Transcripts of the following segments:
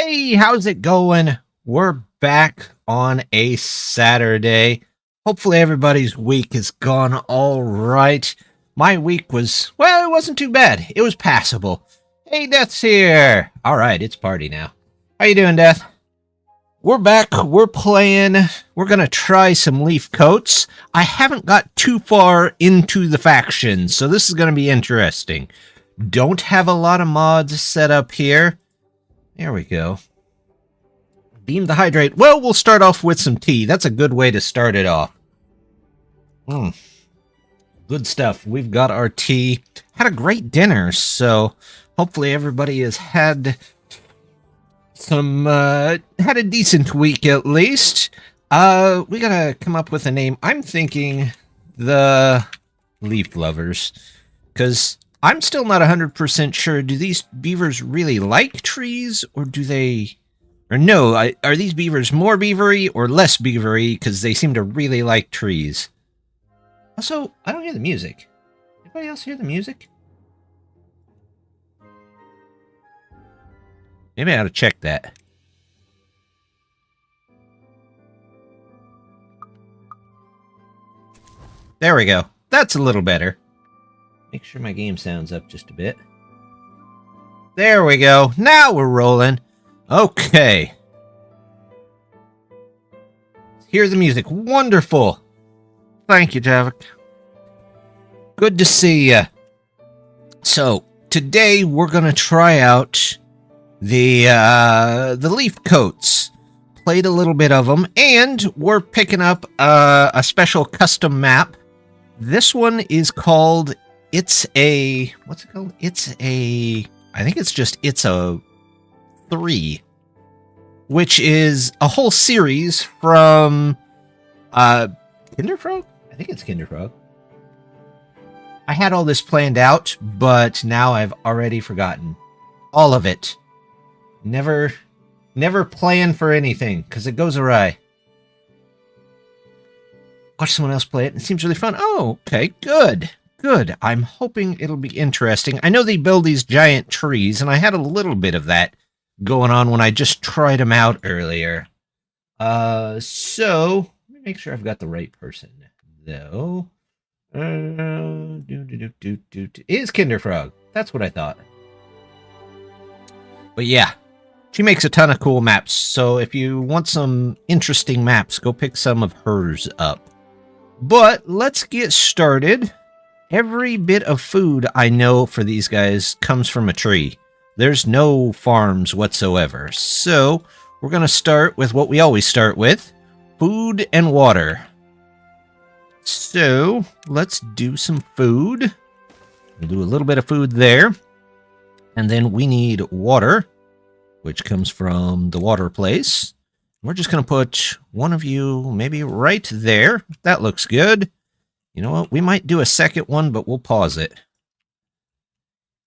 Hey, how's it going? We're back on a Saturday. Hopefully everybody's week has gone all right. My week was, well, it wasn't too bad. It was passable. Hey, Death's here. All right, it's party now. How you doing, Death? We're back. We're playing. We're going to try some Leafcoats. I haven't got too far into the factions, so this is going to be interesting. Don't have a lot of mods set up here. There we go. Beam to hydrate. Well, we'll start off with some tea. That's a good way to start it off. Good stuff. We've got our tea. Had a great dinner, so hopefully everybody has had some, had a decent week at least. We gotta come up with a name. I'm thinking the Leaf Lovers, because I'm still not 100% sure. Do these beavers really like trees, or do they... Or no, are these beavers more beavery or less beavery, because they seem to really like trees? Also, I don't hear the music. Anybody else hear the music? Maybe I ought to check that. There we go. That's a little better. Make sure my game sounds up just a bit. There we go. Now we're rolling. Okay. Hear the music. Wonderful. Thank you, Javik. Good to see ya. So, today we're going to try out the Leafcoats. Played a little bit of them, and we're picking up a special custom map. This one is called It's a... What's it called? It's a... I think it's just It's a 3, which is a whole series from Kinderfrog? I think it's Kinderfrog. I had all this planned out, but now I've already forgotten all of it. Never plan for anything, because it goes awry. Watch someone else play it, and it seems really fun. Oh, okay, good. Good. I'm hoping it'll be interesting. I know they build these giant trees, and I had a little bit of that going on when I just tried them out earlier. So, let me make sure I've got the right person, though. It is Kinderfrog. That's what I thought. But yeah, she makes a ton of cool maps, so if you want some interesting maps, go pick some of hers up. But let's get started. Every bit of food I know for these guys comes from a tree. There's no farms whatsoever. So we're going to start with what we always start with, food and water. So let's do some food. We'll do a little bit of food there. And then we need water, which comes from the water place. We're just going to put one of you maybe right there. That looks good. You know what? We might do a second one, but we'll pause it.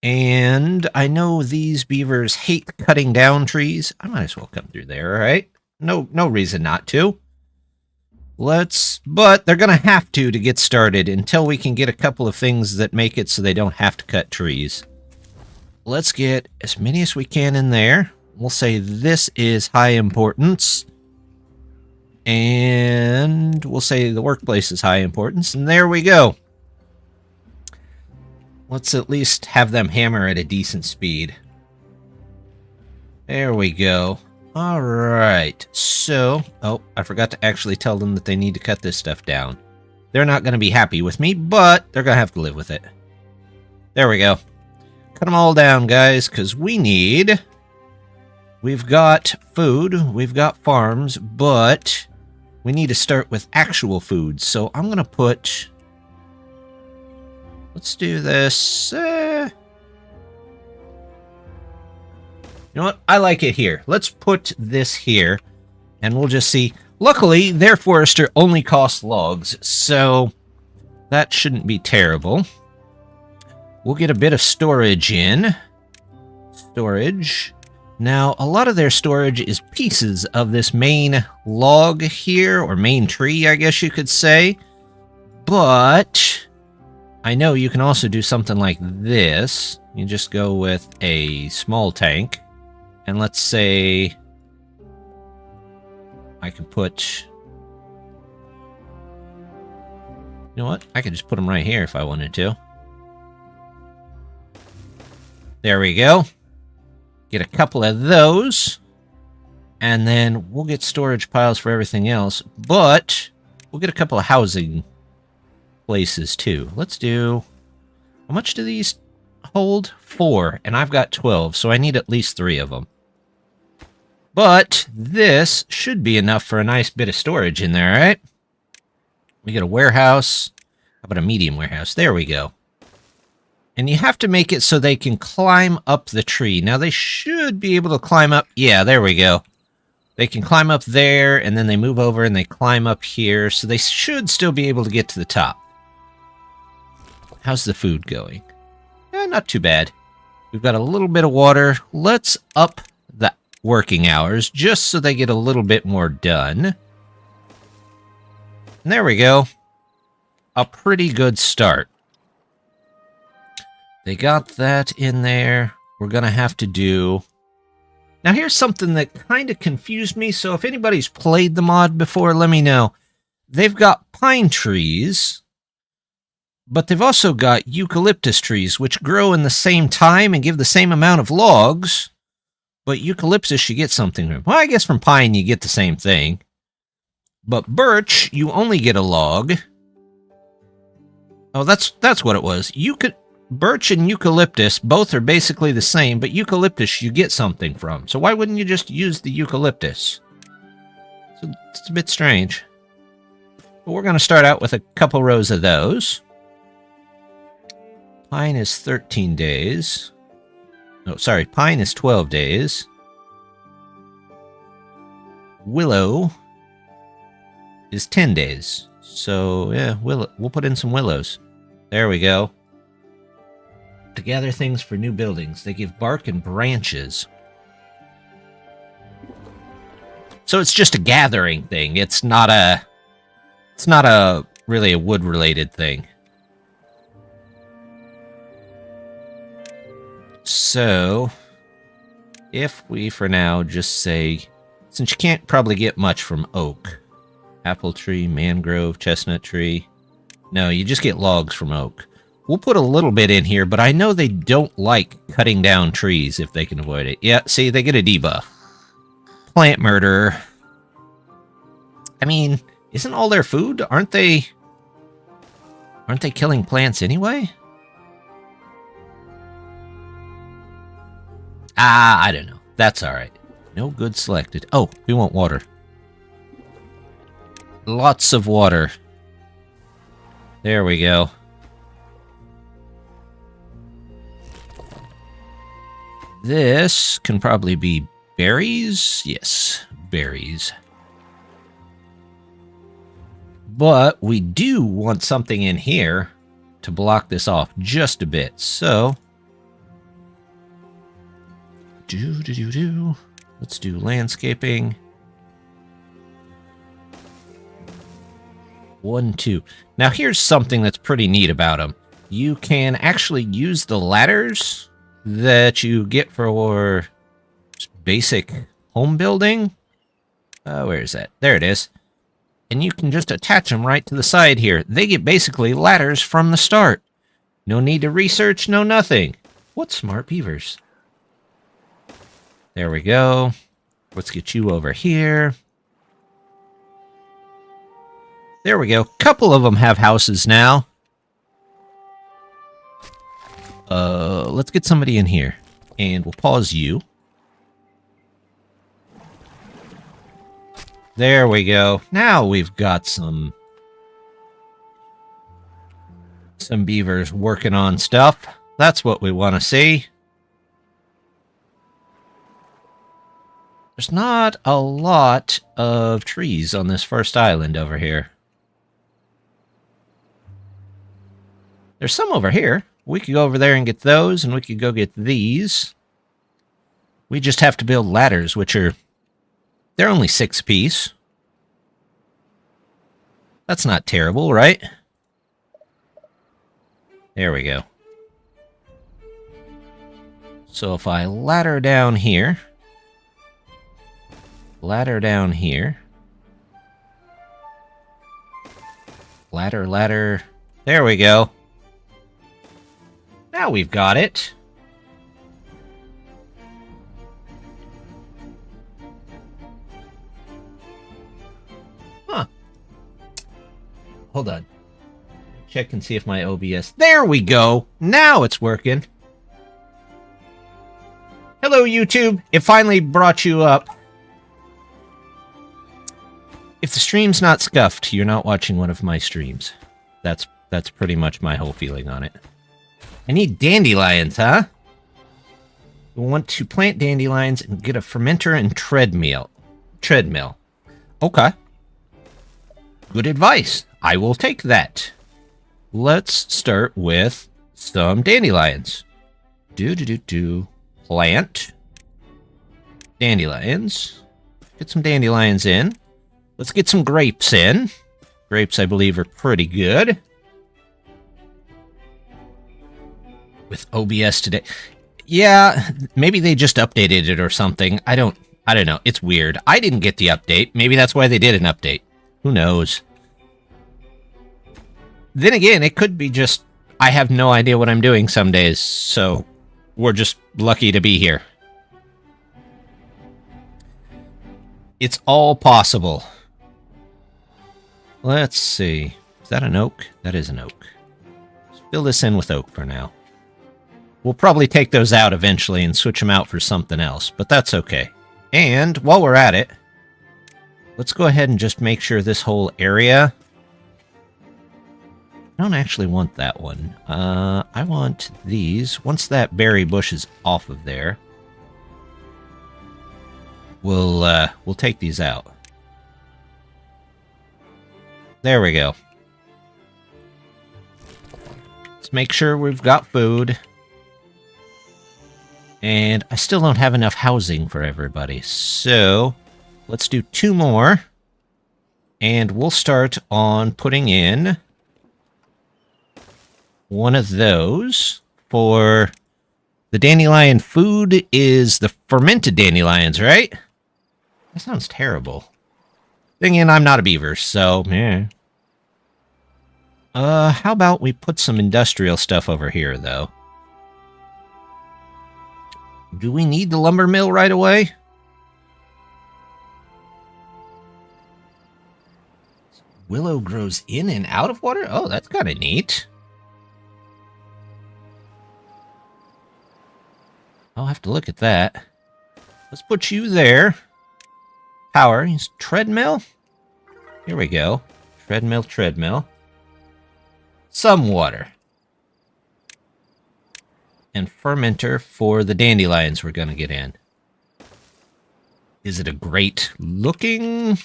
And I know these beavers hate cutting down trees. I might as well come through there, all right? No reason not to. But they're going to have to get started until we can get a couple of things that make it so they don't have to cut trees. Let's get as many as we can in there. We'll say this is high importance. And we'll say the workplace is high importance. And there we go. Let's at least have them hammer at a decent speed. There we go. All right. So, oh, I forgot to actually tell them that they need to cut this stuff down. They're not going to be happy with me, but they're going to have to live with it. There we go. Cut them all down, guys, because we've got food, we've got farms, but we need to start with actual food. So I'm going to put, let's do this. You know what? I like it here. Let's put this here, and we'll just see. Luckily, their forester only costs logs, so that shouldn't be terrible. We'll get a bit of storage in. Storage. Now, a lot of their storage is pieces of this main log here, or main tree, I guess you could say. But I know you can also do something like this. You just go with a small tank. And let's say I could put... You know what? I could just put them right here if I wanted to. There we go. Get a couple of those. And then we'll get storage piles for everything else. But we'll get a couple of housing places too. Let's do... How much do these hold? 4. And I've got 12, so I need at least 3 of them. But this should be enough for a nice bit of storage in there, right? We get a warehouse. How about a medium warehouse? There we go. And you have to make it so they can climb up the tree. Now, they should be able to climb up. Yeah, there we go. They can climb up there, and then they move over and they climb up here. So they should still be able to get to the top. How's the food going? Not too bad. We've got a little bit of water. Let's up the working hours just so they get a little bit more done. And there we go. A pretty good start. They got that in there. We're going to have to do... Now, here's something that kind of confused me, so if anybody's played the mod before, let me know. They've got pine trees, but they've also got eucalyptus trees, which grow in the same time and give the same amount of logs, but eucalyptus, you get something from... Well, I guess from pine, you get the same thing. But birch, you only get a log. Oh, that's what it was. Birch and eucalyptus, both are basically the same, but eucalyptus you get something from. So why wouldn't you just use the eucalyptus? So it's a bit strange. But we're going to start out with a couple rows of those. Pine is 13 days. No, sorry, pine is 12 days. Willow is 10 days. So, yeah, we'll put in some willows. There we go. To gather things for new buildings. They give bark and branches. So it's just a gathering thing. It's not really a wood-related thing. So, if we, for now, just say, since you can't probably get much from oak, apple tree, mangrove, chestnut tree. No, you just get logs from oak. We'll put a little bit in here, but I know they don't like cutting down trees if they can avoid it. Yeah, see, they get a debuff. Plant murderer. I mean, isn't all their food? Aren't they killing plants anyway? I don't know. That's alright. No good selected. Oh, we want water. Lots of water. There we go. This can probably be berries. Yes, berries. But we do want something in here to block this off just a bit. So, let's do landscaping. 1, 2. Now here's something that's pretty neat about them. You can actually use the ladders that you get for just basic home building. Where is that? There it is. And you can just attach them right to the side here. They get basically ladders from the start. No need to research, no nothing. What smart beavers. There we go. Let's get you over here. There we go. Couple of them have houses now. Let's get somebody in here. And we'll pause you. There we go. Now we've got some beavers working on stuff. That's what we want to see. There's not a lot of trees on this first island over here. There's some over here. We could go over there and get those, and we could go get these. We just have to build ladders, which are... they're only 6 apiece. That's not terrible, right? There we go. So if I ladder down here... ladder down here... ladder... there we go. Now we've got it. Huh. Hold on. Check and see if my OBS... there we go! Now it's working. Hello, YouTube. It finally brought you up. If the stream's not scuffed, you're not watching one of my streams. That's pretty much my whole feeling on it. I need dandelions, huh? We want to plant dandelions and get a fermenter and treadmill. Okay. Good advice. I will take that. Let's start with some dandelions. Plant. Dandelions. Get some dandelions in. Let's get some grapes in. Grapes, I believe, are pretty good. With OBS today. Yeah, maybe they just updated it or something. I don't know. It's weird. I didn't get the update. Maybe that's why they did an update. Who knows? Then again, it could be just I have no idea what I'm doing some days, so we're just lucky to be here. It's all possible. Let's see. Is that an oak? That is an oak. Let's fill this in with oak for now. We'll probably take those out eventually and switch them out for something else, but that's okay. And while we're at it, let's go ahead and just make sure this whole area... I don't actually want that one. I want these. Once that berry bush is off of there, we'll take these out. There we go. Let's make sure we've got food. And I still don't have enough housing for everybody, so let's do 2 more. And we'll start on putting in one of those for the dandelion food is the fermented dandelions, right? That sounds terrible. Thing in, I'm not a beaver, so yeah. How about we put some industrial stuff over here, though? Do we need the lumber mill right away? Willow grows in and out of water? Oh, that's kind of neat. I'll have to look at that. Let's put you there. Power. Use treadmill. Here we go. Treadmill, treadmill. Some water. And fermenter for the dandelions we're going to get in. Is it a great looking,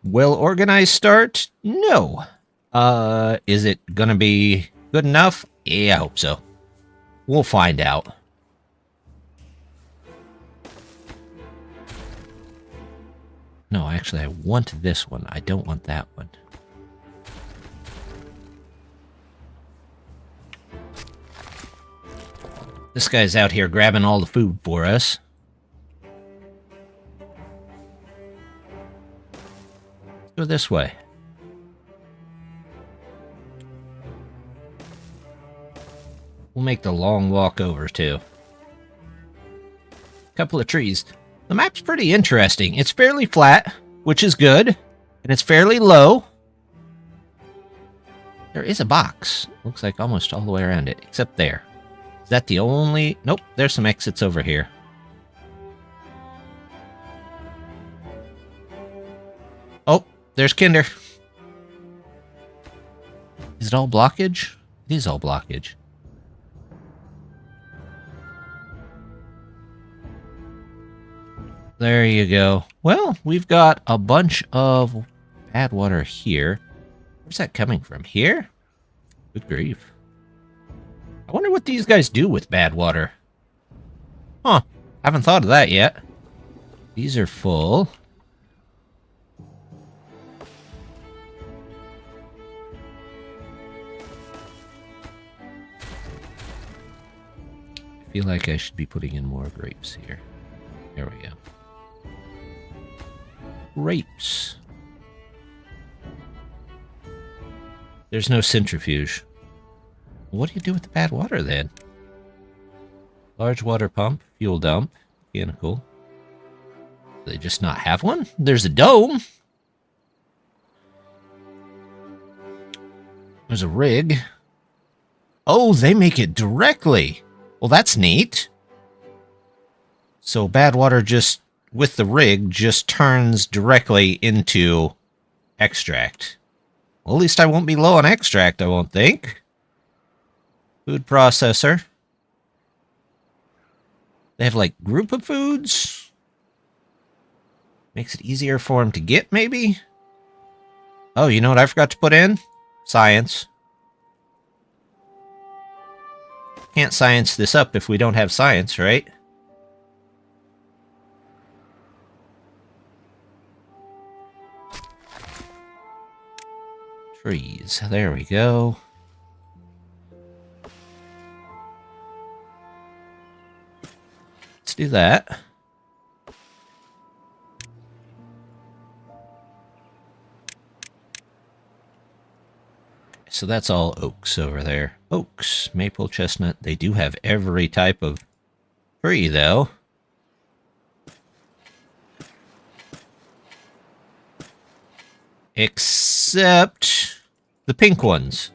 well-organized start? No. Is it going to be good enough? Yeah, I hope so. We'll find out. No, actually, I want this one. I don't want that one. This guy's out here grabbing all the food for us. Let's go this way. We'll make the long walk over, too. Couple of trees. The map's pretty interesting. It's fairly flat, which is good. And it's fairly low. There is a box. Looks like almost all the way around it, except there. Is that the only... Nope, there's some exits over here. Oh, there's Kinder. Is it all blockage? It is all blockage. There you go. Well, we've got a bunch of bad water here. Where's that coming from? Here? Good grief. I wonder what these guys do with bad water. Huh. Haven't thought of that yet. These are full. I feel like I should be putting in more grapes here. There we go. Grapes. There's no centrifuge. What do you do with the bad water, then? Large water pump, fuel dump, mechanical. Do they just not have one? There's a dome. There's a rig. Oh, they make it directly. Well, that's neat. So bad water just, with the rig, just turns directly into extract. Well, at least I won't be low on extract, I won't think. Food processor. They have, like, group of foods. Makes it easier for them to get, maybe? Oh, you know what I forgot to put in? Science. Can't science this up if we don't have science, right? Trees. There we go. Let's do that. So that's all oaks over there. Oaks, maple, chestnut. They do have every type of tree, though. Except the pink ones.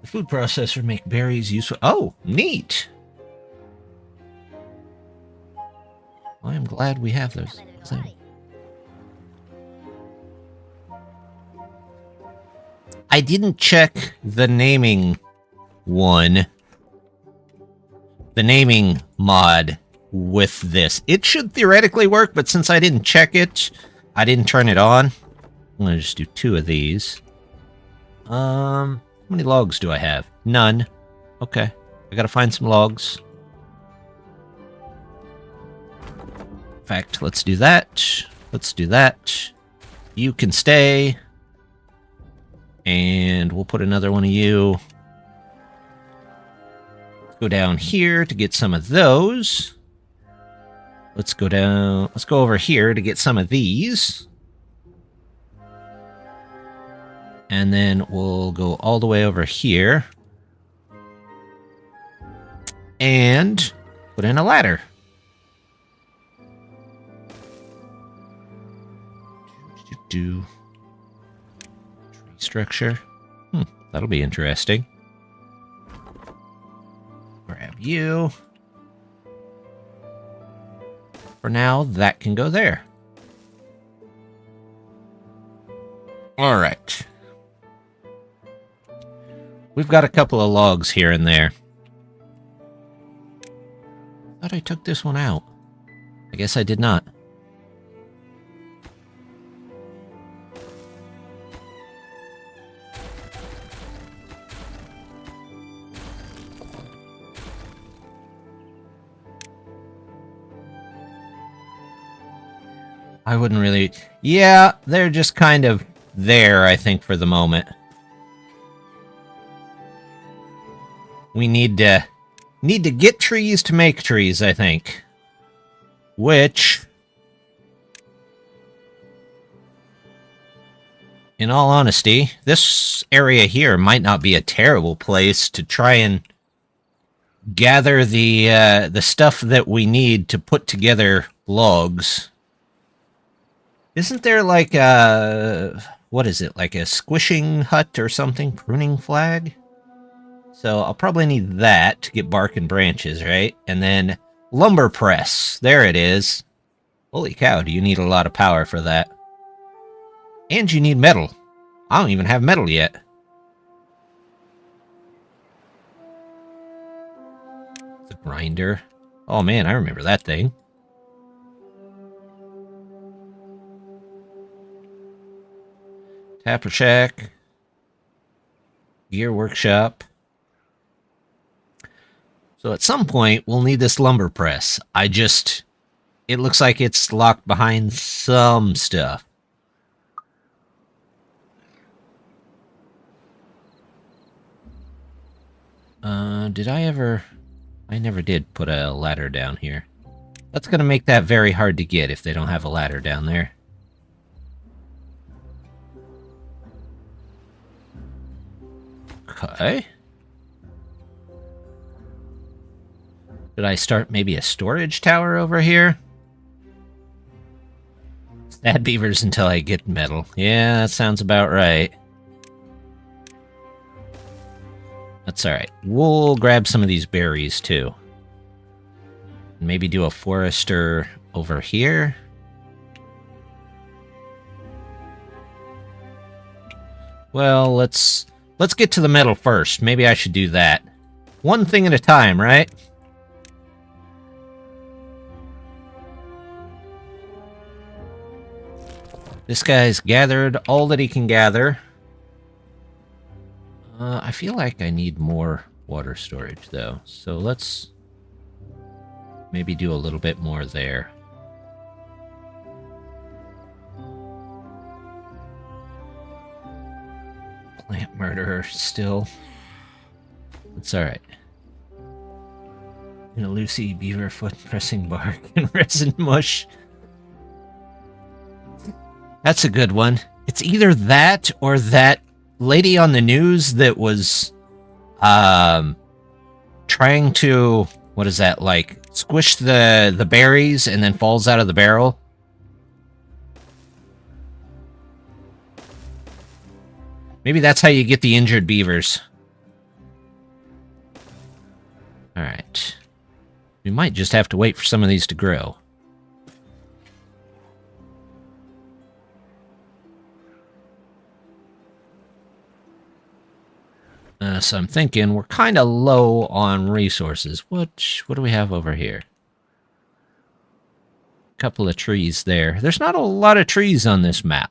The food processor make berries useful. Oh, neat. Well, I'm glad we have those. I didn't check the naming one. The naming mod with this. It should theoretically work, but since I didn't check it, I didn't turn it on. I'm going to just do 2 of these. How many logs do I have? None. Okay. I got to find some logs. In fact, let's do that. Let's do that. You can stay. And we'll put another one of you. Go down here to get some of those. Let's go down. Let's go over here to get some of these. And then we'll go all the way over here. And put in a ladder. Tree structure. That'll be interesting. Grab you. For now, that can go there. All right. We've got a couple of logs here and there. I thought I took this one out. I guess I did not. I wouldn't really... Yeah, they're just kind of there, I think, for the moment. We need to get trees to make trees, I think. Which, in all honesty, this area here might not be a terrible place to try and gather the stuff that we need to put together logs. Isn't there like a... What is it? Like a squishing hut or something? Pruning flag? So I'll probably need that to get bark and branches, right? And then lumber press. There it is. Holy cow, do you need a lot of power for that. And you need metal. I don't even have metal yet. The grinder. Oh man, I remember that thing. Tapper shack. Gear workshop. So at some point, we'll need this lumber press. It looks like it's locked behind some stuff. Did I ever... I never did put a ladder down here. That's going to make that very hard to get if they don't have a ladder down there. Okay. Should I start maybe a storage tower over here? Sad beavers until I get metal. Yeah, that sounds about right. That's alright. We'll grab some of these berries too. Maybe do a forester over here. Well, let's get to the metal first. Maybe I should do that. One thing at a time, right? This guy's gathered all that he can gather. I feel like I need more water storage, though. So let's maybe do a little bit more there. Plant murderer still. It's alright. You know, Lucy, beaver foot pressing bark and resin mush. That's a good one. It's either that or that lady on the news that was trying to, what is that, like squish the berries and then falls out of the barrel. Maybe that's how you get the injured beavers. Alright. We might just have to wait for some of these to grow. So I'm thinking we're kind of low on resources. What do we have over here? Couple of trees there. There's not a lot of trees on this map.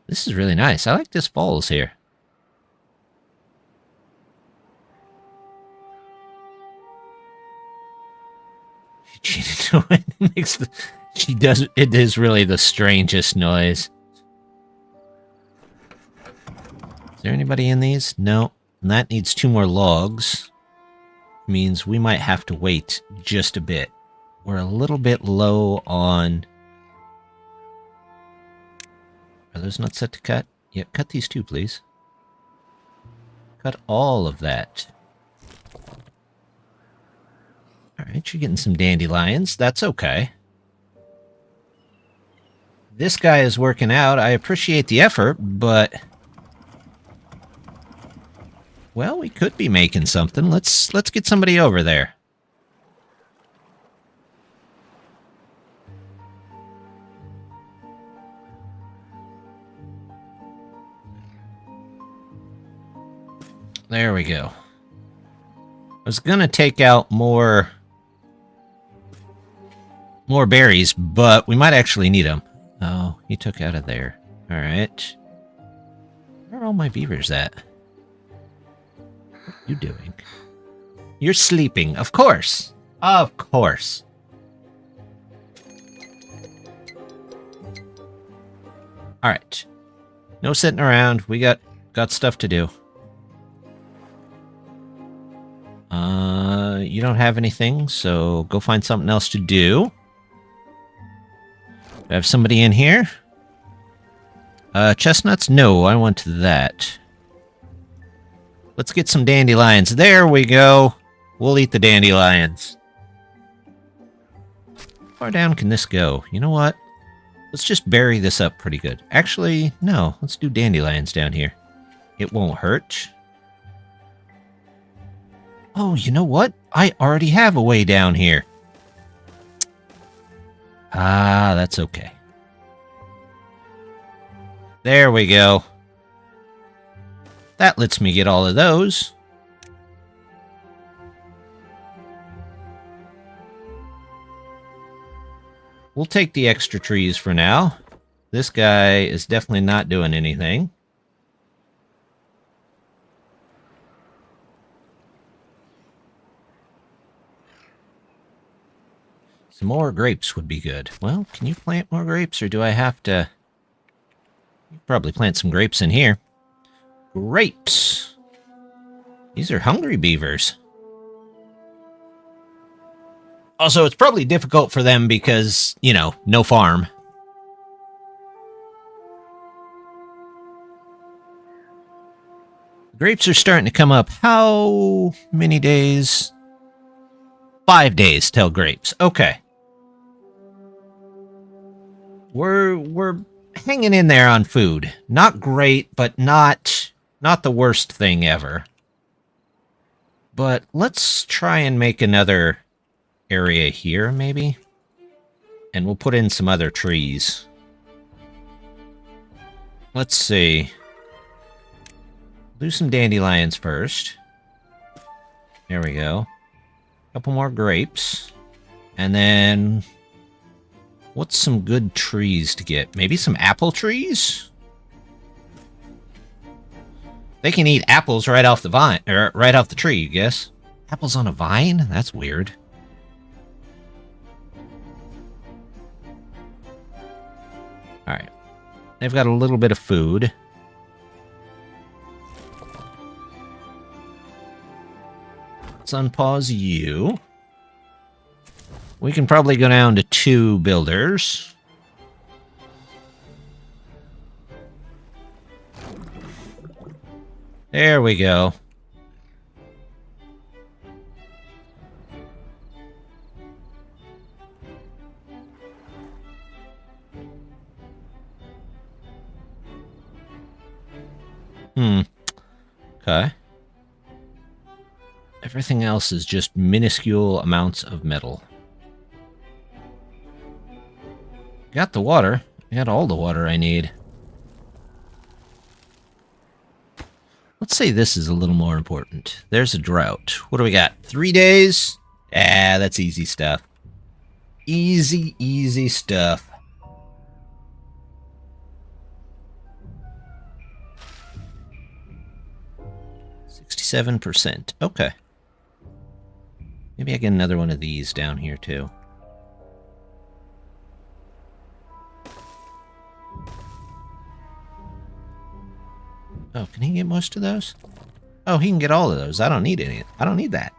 This is really nice. I like this falls here. She it makes the, she does. It is really the strangest noise. Is there anybody in these? No. And that needs 2 more logs. Means we might have to wait just a bit. We're a little bit low on... Are those not set to cut? Yeah, cut these 2, please. Cut all of that. Alright, you're getting some dandelions. That's okay. This guy is working out. I appreciate the effort, but... Well, we could be making something. Let's get somebody over there. There we go. I was gonna take out more berries, but we might actually need them. Oh, he took out of there. All right. Where are all my beavers at? What are you doing? You're sleeping, of course. Of course. All right. No sitting around. We got stuff to do. You don't have anything, so go find something else to do. Do I have somebody in here? Chestnuts? No, I want that. Let's get some dandelions. There we go. We'll eat the dandelions. How far down can this go? You know what? Let's just bury this up pretty good. Actually, no. Let's do dandelions down here. It won't hurt. Oh, you know what? I already have a way down here. Ah, that's okay. There we go. That lets me get all of those. We'll take the extra trees for now. This guy is definitely not doing anything. Some more grapes would be good. Well, can you plant more grapes, or do I have to... Probably plant some grapes in here. Grapes! These are hungry beavers. Also, it's probably difficult for them because, you know, no farm. Grapes are starting to come up. How many days? 5 days till grapes. Okay. We're hanging in there on food. Not great, but not the worst thing ever. But let's try and make another area here, maybe. And we'll put in some other trees. Let's see. Do some dandelions first. There we go. Couple more grapes. And then... what's some good trees to get? Maybe some apple trees? They can eat apples right off the vine, or right off the tree, you guess. Apples on a vine? That's weird. Alright. They've got a little bit of food. Let's unpause you. We can probably go down to 2 builders. There we go. Okay. Everything else is just minuscule amounts of metal. Got the water. I got all the water I need. Let's say this is a little more important. There's a drought. What do we got? 3 days? Ah, that's easy stuff. Easy, easy stuff. %. Okay. Maybe I get another one of these down here, too. Oh, can he get most of those? Oh, he can get all of those. I don't need any. I don't need that.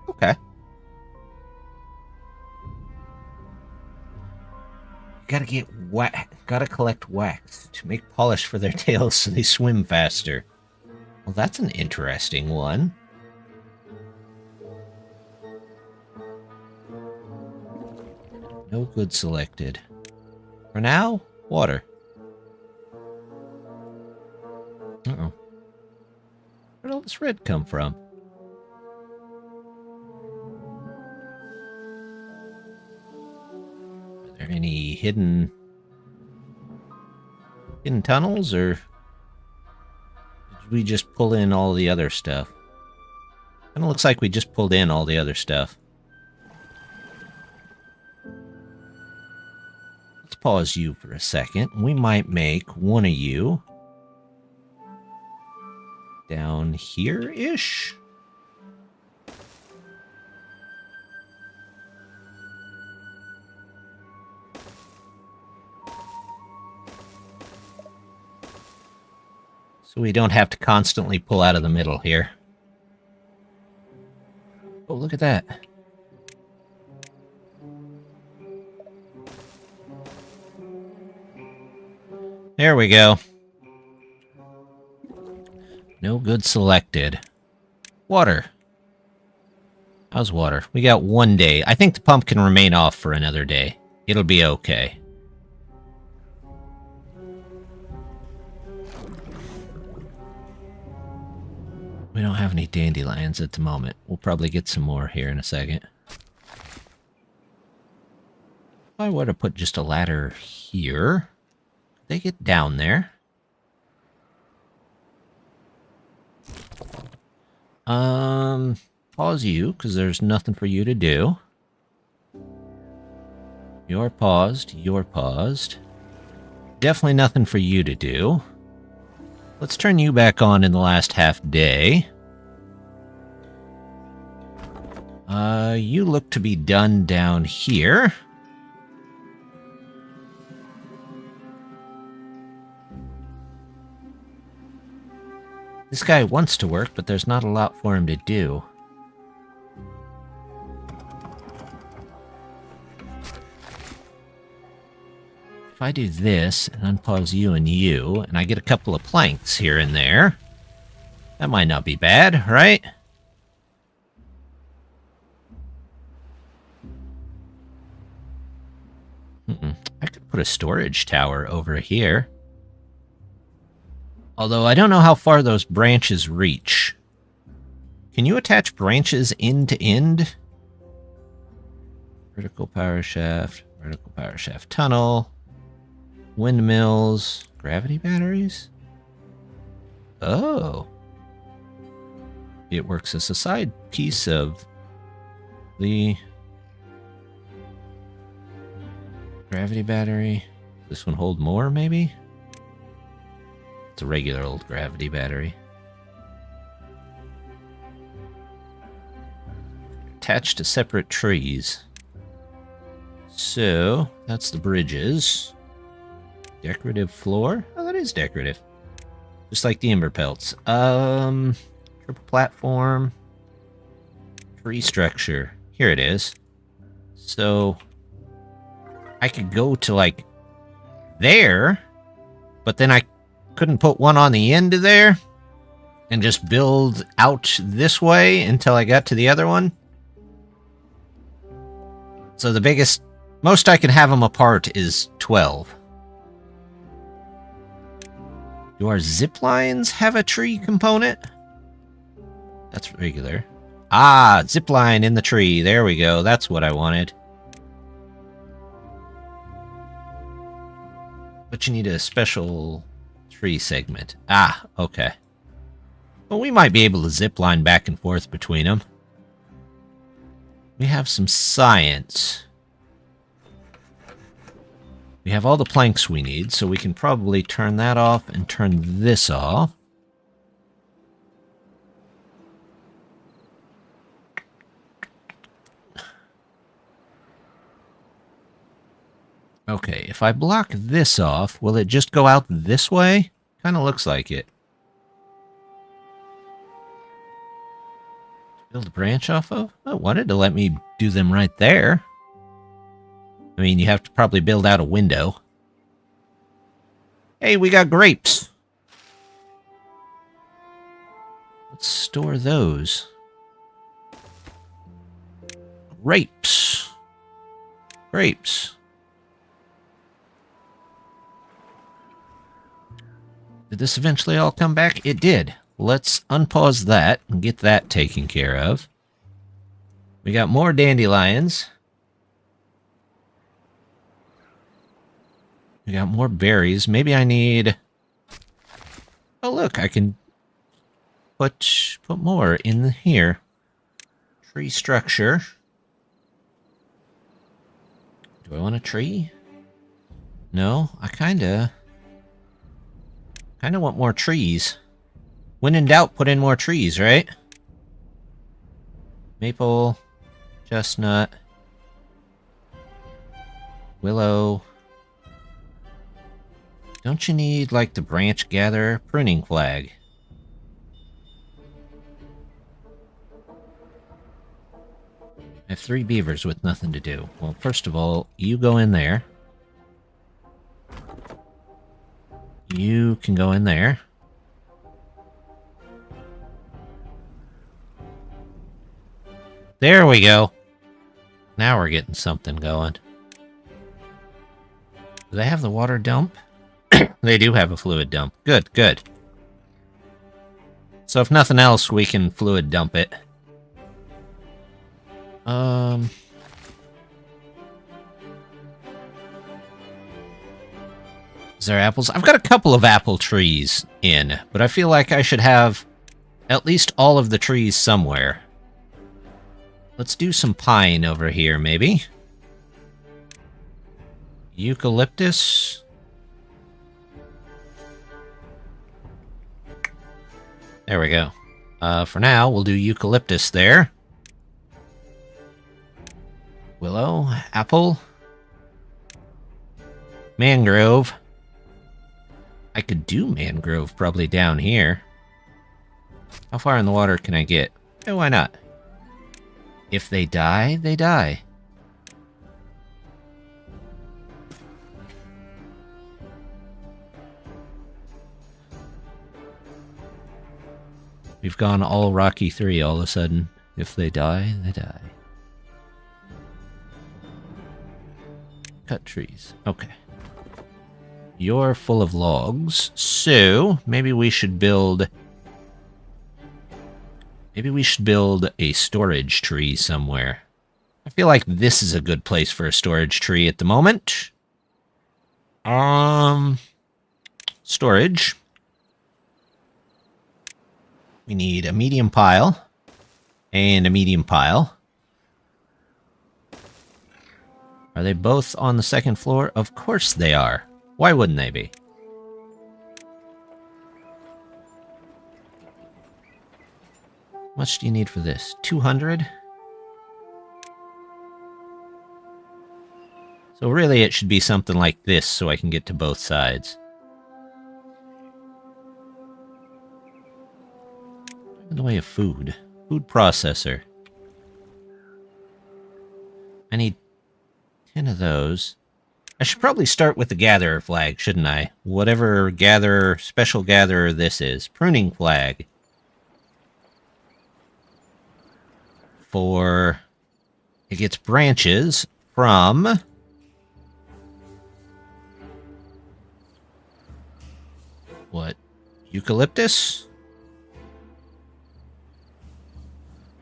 Okay. Gotta get gotta collect wax to make polish for their tails so they swim faster. Well, that's an interesting one. No good selected. For now, water. Uh-oh. Where'd all this red come from? Are there any hidden tunnels, or did we just pull in all the other stuff? Kinda looks like we just pulled in all the other stuff. Let's pause you for a second. We might make one of you down here-ish. So we don't have to constantly pull out of the middle here. Oh, look at that. There we go. No good selected. Water. How's water? We got 1 day. I think the pump can remain off for another day. It'll be okay. We don't have any dandelions at the moment. We'll probably get some more here in a second. If I were to put just a ladder here, could they get down there? Pause you, because there's nothing for you to do. You're paused. You're paused. Definitely nothing for you to do. Let's turn you back on in the last half day. You look to be done down here. This guy wants to work, but there's not a lot for him to do. If I do this, and unpause you and you, and I get a couple of planks here and there, that might not be bad, right? I could put a storage tower over here. Although I don't know how far those branches reach. Can you attach branches end to end? Vertical power shaft tunnel, windmills, gravity batteries? Oh. It works as a side piece of the gravity battery. This one hold more, maybe? It's a regular old gravity battery. Attached to separate trees. So, that's the bridges. Decorative floor? Oh, that is decorative. Just like the ember pelts. Triple platform. Tree structure. Here it is. So, I could go to, like, there, but then I couldn't put one on the end of there and just build out this way until I got to the other one. So the most I can have them apart is 12. Do our zip lines have a tree component? That's regular. Ah, zip line in the tree. There we go. That's what I wanted. But you need a special tree segment. Ah, okay. Well, we might be able to zip line back and forth between them. We have some science. We have all the planks we need, so we can probably turn that off and turn this off. Okay, if I block this off, will it just go out this way? Kind of looks like it. Build a branch off of? I wanted to let me do them right there. I mean, you have to probably build out a window. Hey, we got grapes. Let's store those. Grapes. Grapes. Did this eventually all come back? It did. Let's unpause that and get that taken care of. We got more dandelions. We got more berries. Maybe I need... Oh, look, I can put more in here. Tree structure. Do I want a tree? No, I kinda want more trees. When in doubt, put in more trees, right? Maple, chestnut, willow. Don't you need, like, the branch gatherer? Pruning flag. I have 3 beavers with nothing to do. Well, first of all, you go in there. You can go in there. There we go. Now we're getting something going. Do they have the water dump? They do have a fluid dump. Good, good. So if nothing else, we can fluid dump it. Is there apples? I've got a couple of apple trees in, but I feel like I should have at least all of the trees somewhere. Let's do some pine over here, maybe. Eucalyptus. There we go. For now, we'll do eucalyptus there. Willow, apple, mangrove. I could do mangrove probably down here. How far in the water can I get? Eh, why not? If they die, they die. We've gone all Rocky 3 all of a sudden. If they die, they die. Cut trees. Okay. You're full of logs, so maybe we should build... Maybe we should build a storage tree somewhere. I feel like this is a good place for a storage tree at the moment. Storage. We need a medium pile and a medium pile. Are they both on the second floor? Of course they are. Why wouldn't they be? How much do you need for this? 200? So really it should be something like this so I can get to both sides. In the way of food. Food processor. I need 10 of those. I should probably start with the gatherer flag, shouldn't I? Whatever gatherer, special gatherer this is. Pruning flag. For... It gets branches from... What? Eucalyptus?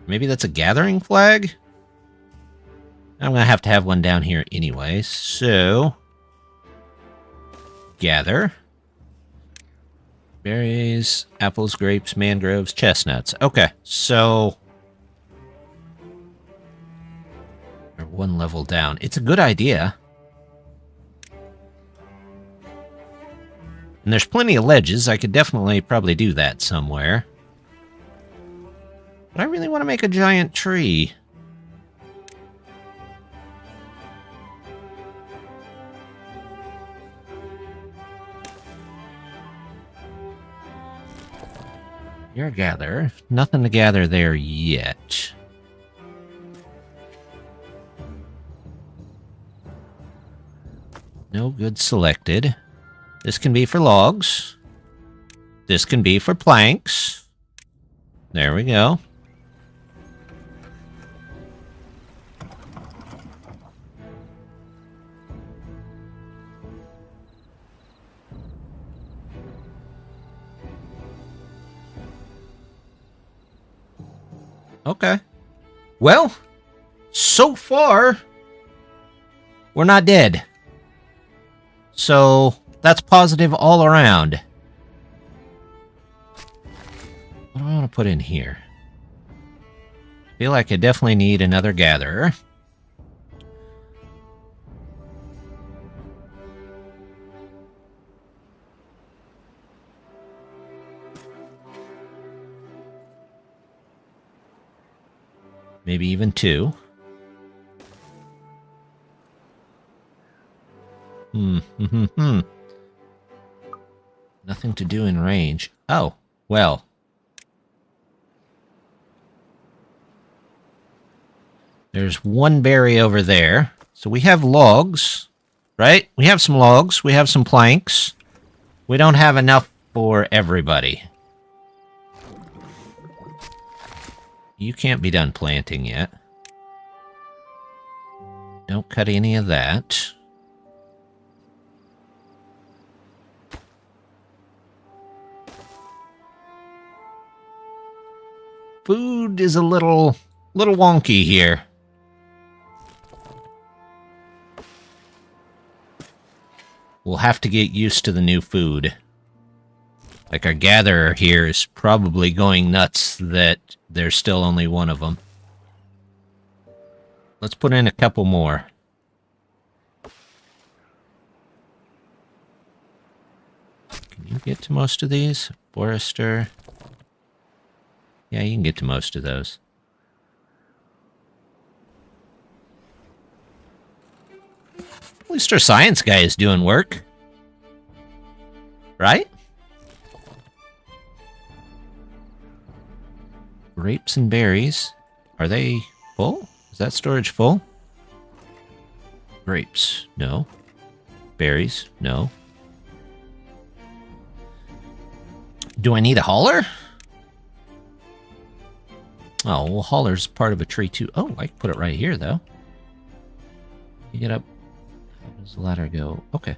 Maybe that's a gathering flag? I'm going to have one down here anyway, so... Gather. Berries, apples, grapes, mangroves, chestnuts. Okay, so... We're one level down. It's a good idea. And there's plenty of ledges. I could definitely probably do that somewhere. But I really want to make a giant tree. You're a gatherer. Nothing to gather there yet. No good selected. This can be for logs. This can be for planks. There we go. Okay. Well, so far, we're not dead. So, that's positive all around. What do I want to put in here? I feel like I definitely need another gatherer. Maybe even 2. Nothing to do in range. Oh, well. There's one berry over there. So we have logs, right? We have some logs. We have some planks. We don't have enough for everybody. You can't be done planting yet. Don't cut any of that. Food is a little wonky here. We'll have to get used to the new food. Like our gatherer here is probably going nuts that there's still only one of them. Let's put in a couple more. Can you get to most of these? Forester. Yeah, you can get to most of those. At least our science guy is doing work. Right? Grapes and berries. Are they full? Is that storage full? Grapes. No. Berries. No. Do I need a hauler? Oh, well, hauler's part of a tree too. Oh, I can put it right here, though. You get up. How does the ladder go? Okay.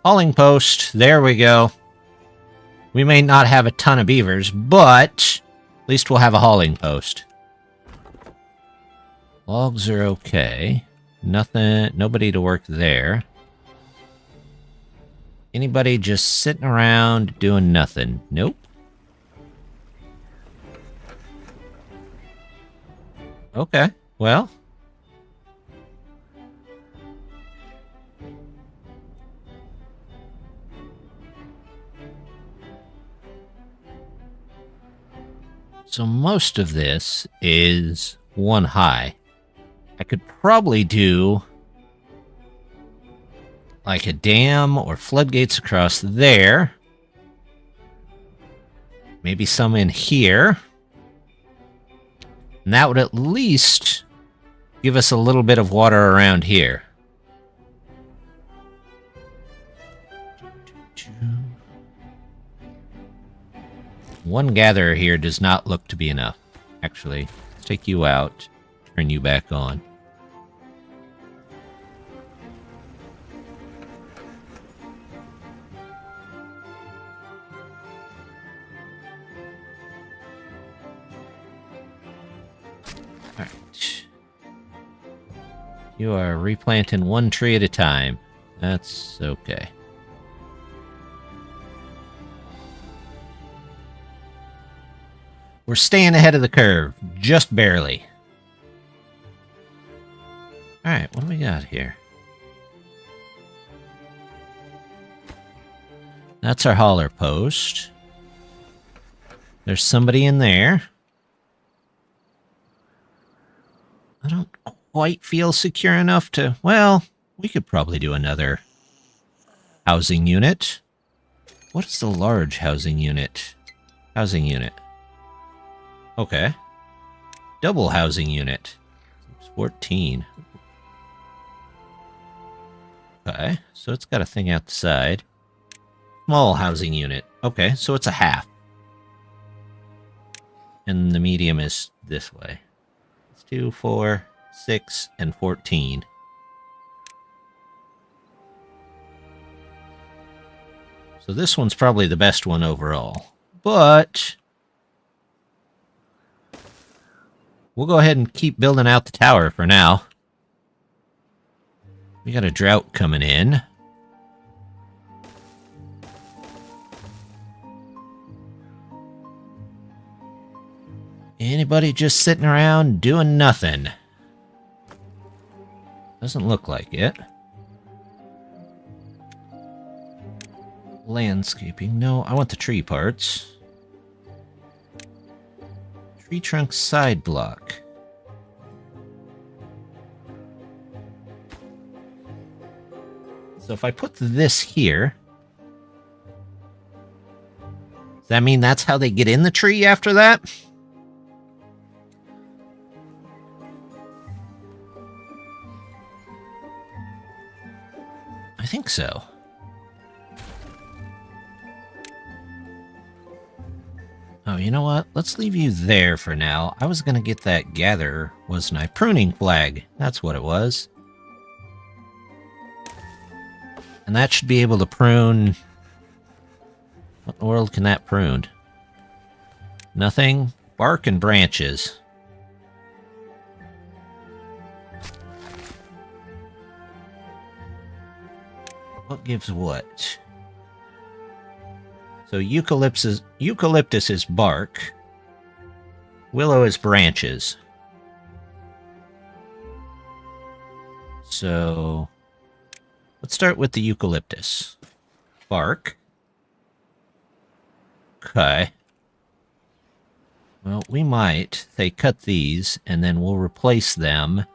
Hauling post. There we go. We may not have a ton of beavers, but at least we'll have a hauling post. Logs are okay. Nothing, nobody to work there. Anybody just sitting around doing nothing? Nope. Okay, well. So most of this is one high. I could probably do like a dam or floodgates across there. Maybe some in here. And that would at least give us a little bit of water around here. One gatherer here does not look to be enough. Actually, let's take you out, turn you back on. Alright. You are replanting one tree at a time. That's okay. We're staying ahead of the curve, just barely. Alright, what do we got here? That's our hauler post. There's somebody in there. I don't quite feel secure enough to... Well, we could probably do another housing unit. What is the large housing unit? Housing unit. Okay. Double housing unit. It's 14. Okay, so it's got a thing out the side. Small housing unit. Okay, so it's a half. And the medium is this way. It's 2, 4, 6, and 14. So this one's probably the best one overall. But we'll go ahead and keep building out the tower for now. We got a drought coming in. Anybody just sitting around doing nothing? Doesn't look like it. Landscaping. No, I want the tree parts. Tree trunk side block. So if I put this here, does that mean that's how they get in the tree after that? I think so. Oh, you know what? Let's leave you there for now. I was going to get that gather, wasn't I? Pruning flag. That's what it was. And that should be able to prune... What in the world can that prune? Nothing? Bark and branches. What gives what? So eucalyptus is bark. Willow is branches. So let's start with the eucalyptus. Bark. Okay. Well, we might say cut these and then we'll replace them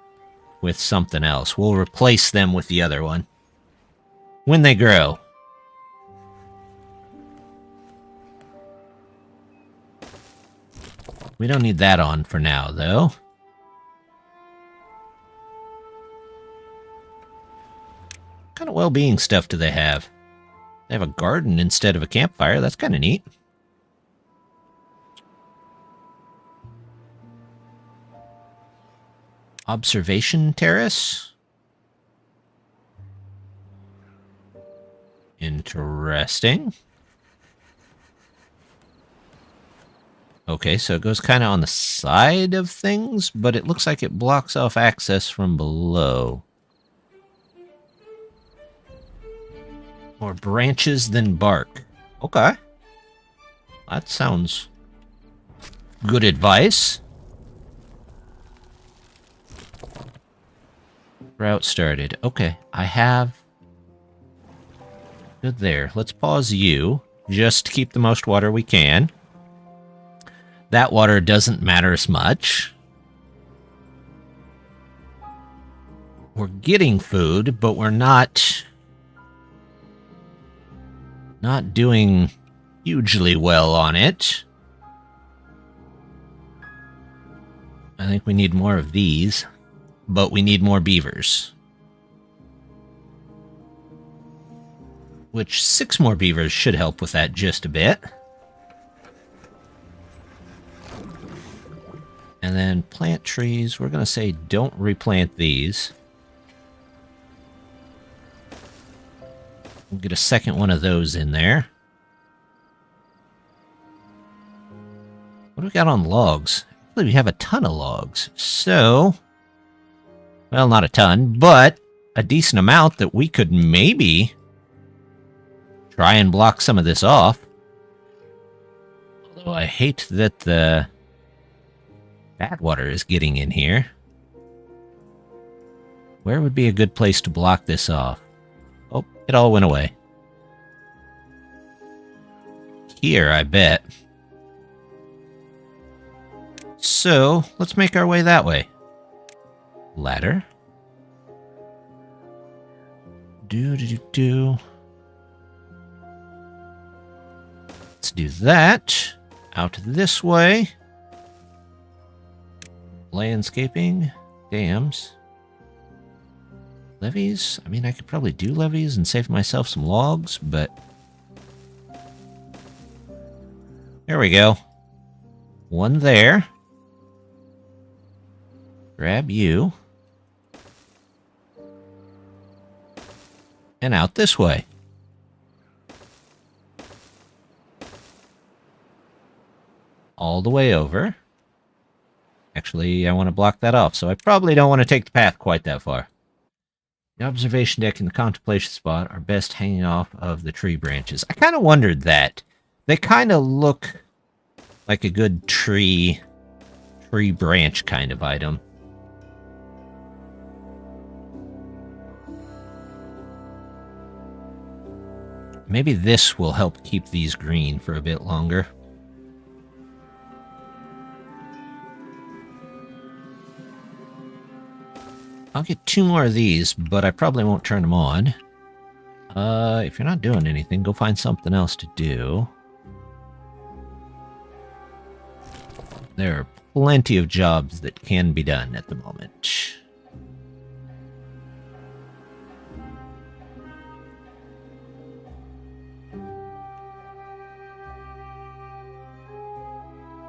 with something else. We'll replace them with the other one when they grow. We don't need that on for now, though. What kind of well-being stuff do they have? They have a garden instead of a campfire. That's kind of neat. Observation terrace? Interesting. Okay, so it goes kind of on the side of things, but it looks like it blocks off access from below. More branches than bark. Okay. That sounds good advice. Route started. Okay, I have... Good there. Let's pause you, just to keep the most water we can. That water doesn't matter as much. We're getting food, but we're not doing hugely well on it. I think we need more of these, but we need more beavers. Which 6 more beavers should help with that just a bit. And then plant trees. We're going to say don't replant these. We'll get a second one of those in there. What do we got on logs? Actually, we have a ton of logs. So, well, not a ton, but a decent amount that we could maybe try and block some of this off. Although I hate that the bad water is getting in here. Where would be a good place to block this off? Oh, it all went away. Here, I bet. So, let's make our way that way. Ladder. Do. Let's do that. Out this way. Landscaping. Dams. Levees? I mean, I could probably do levees and save myself some logs, but... There we go. One there. Grab you. And out this way. All the way over. Actually, I want to block that off, so I probably don't want to take the path quite that far. The observation deck and the contemplation spot are best hanging off of the tree branches. I kind of wondered that. They kind of look like a good tree branch kind of item. Maybe this will help keep these green for a bit longer. I'll get 2 more of these, but I probably won't turn them on. If you're not doing anything, go find something else to do. There are plenty of jobs that can be done at the moment.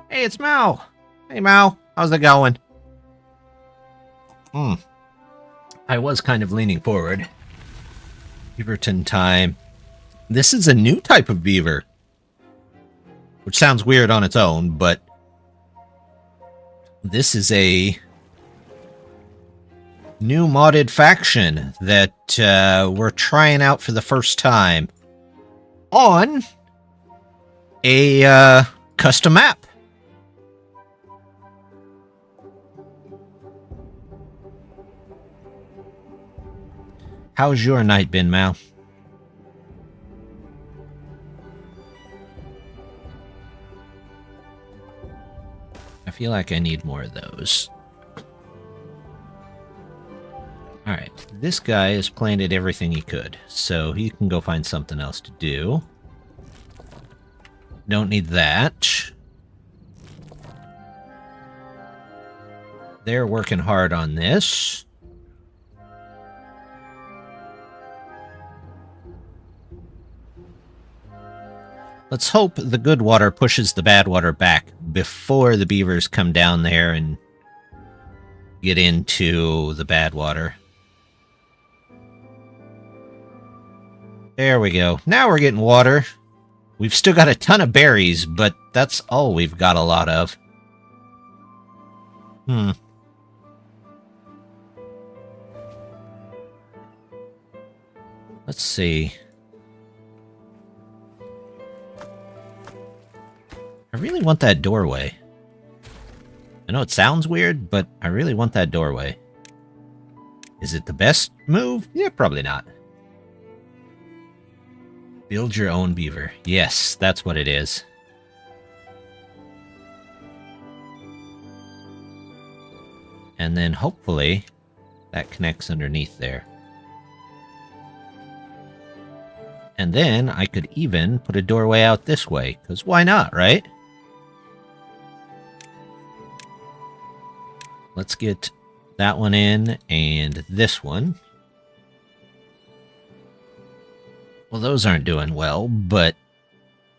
Hey, it's Mal! Hey, Mal, how's it going? I was kind of leaning forward. Beaverton time. This is a new type of beaver. Which sounds weird on its own, but... this is a... new modded faction that we're trying out for the first time. On... a custom map. How's your night been, Mal? I feel like I need more of those. Alright, this guy has planted everything he could, so he can go find something else to do. Don't need that. They're working hard on this. Let's hope the good water pushes the bad water back before the beavers come down there and get into the bad water. There we go. Now we're getting water. We've still got a ton of berries, but that's all we've got a lot of. Let's see. I really want that doorway. I know it sounds weird, but I really want that doorway. Is it the best move? Yeah, probably not. Build your own beaver. Yes, that's what it is. And then hopefully that connects underneath there. And then I could even put a doorway out this way, because why not, right? Let's get that one in, and this one. Well, those aren't doing well, but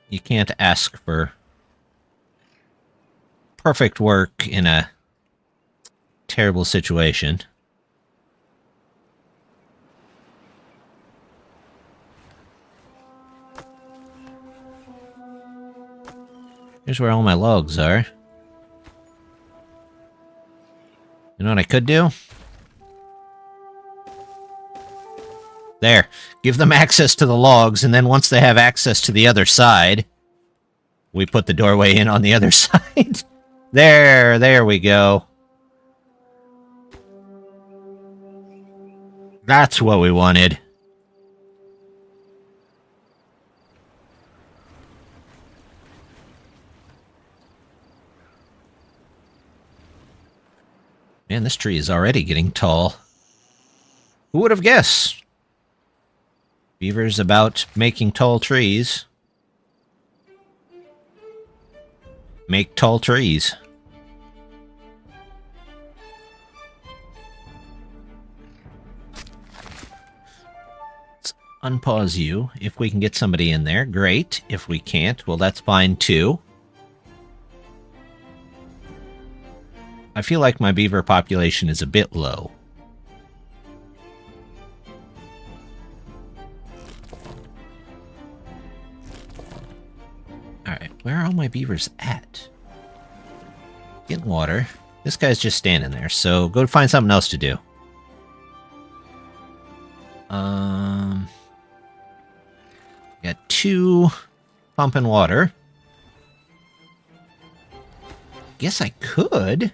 you can't ask for perfect work in a terrible situation. Here's where all my logs are. You know what I could do? There. Give them access to the logs, and then once they have access to the other side, we put the doorway in on the other side. There we go. That's what we wanted. Man, this tree is already getting tall. Who would have guessed? Beavers about making tall trees. Make tall trees. Let's unpause you. If we can get somebody in there, great. If we can't, well, that's fine too. I feel like my beaver population is a bit low. Alright, where are all my beavers at? Getting water. This guy's just standing there, so go find something else to do. Got 2 pumping water. Guess I could.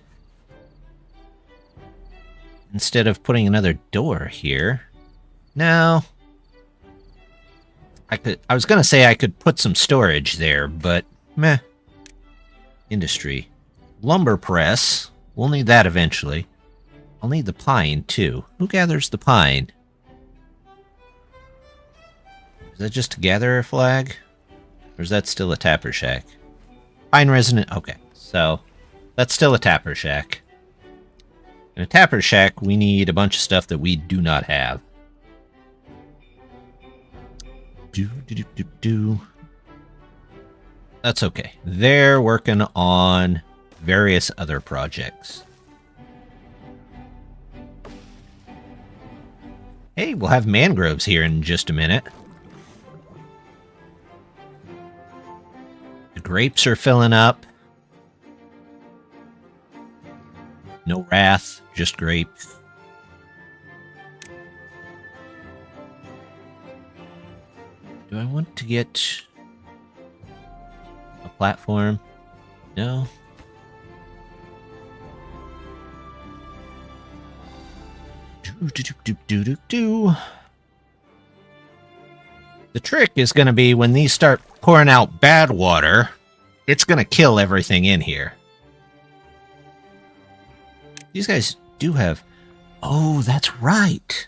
Instead of putting another door here. No. I was gonna say I could put some storage there, but meh. Industry. Lumber press. We'll need that eventually. I'll need the pine too. Who gathers the pine? Is that just a gatherer flag? Or is that still a tapper shack? Pine resonant. Okay, so that's still a tapper shack. In a tapper shack, we need a bunch of stuff that we do not have. That's okay. They're working on various other projects. Hey, we'll have mangroves here in just a minute. The grapes are filling up. No wrath, just grapes. Do I want to get a platform? No. The trick is going to be when these start pouring out bad water, it's going to kill everything in here. These guys do have... Oh, that's right.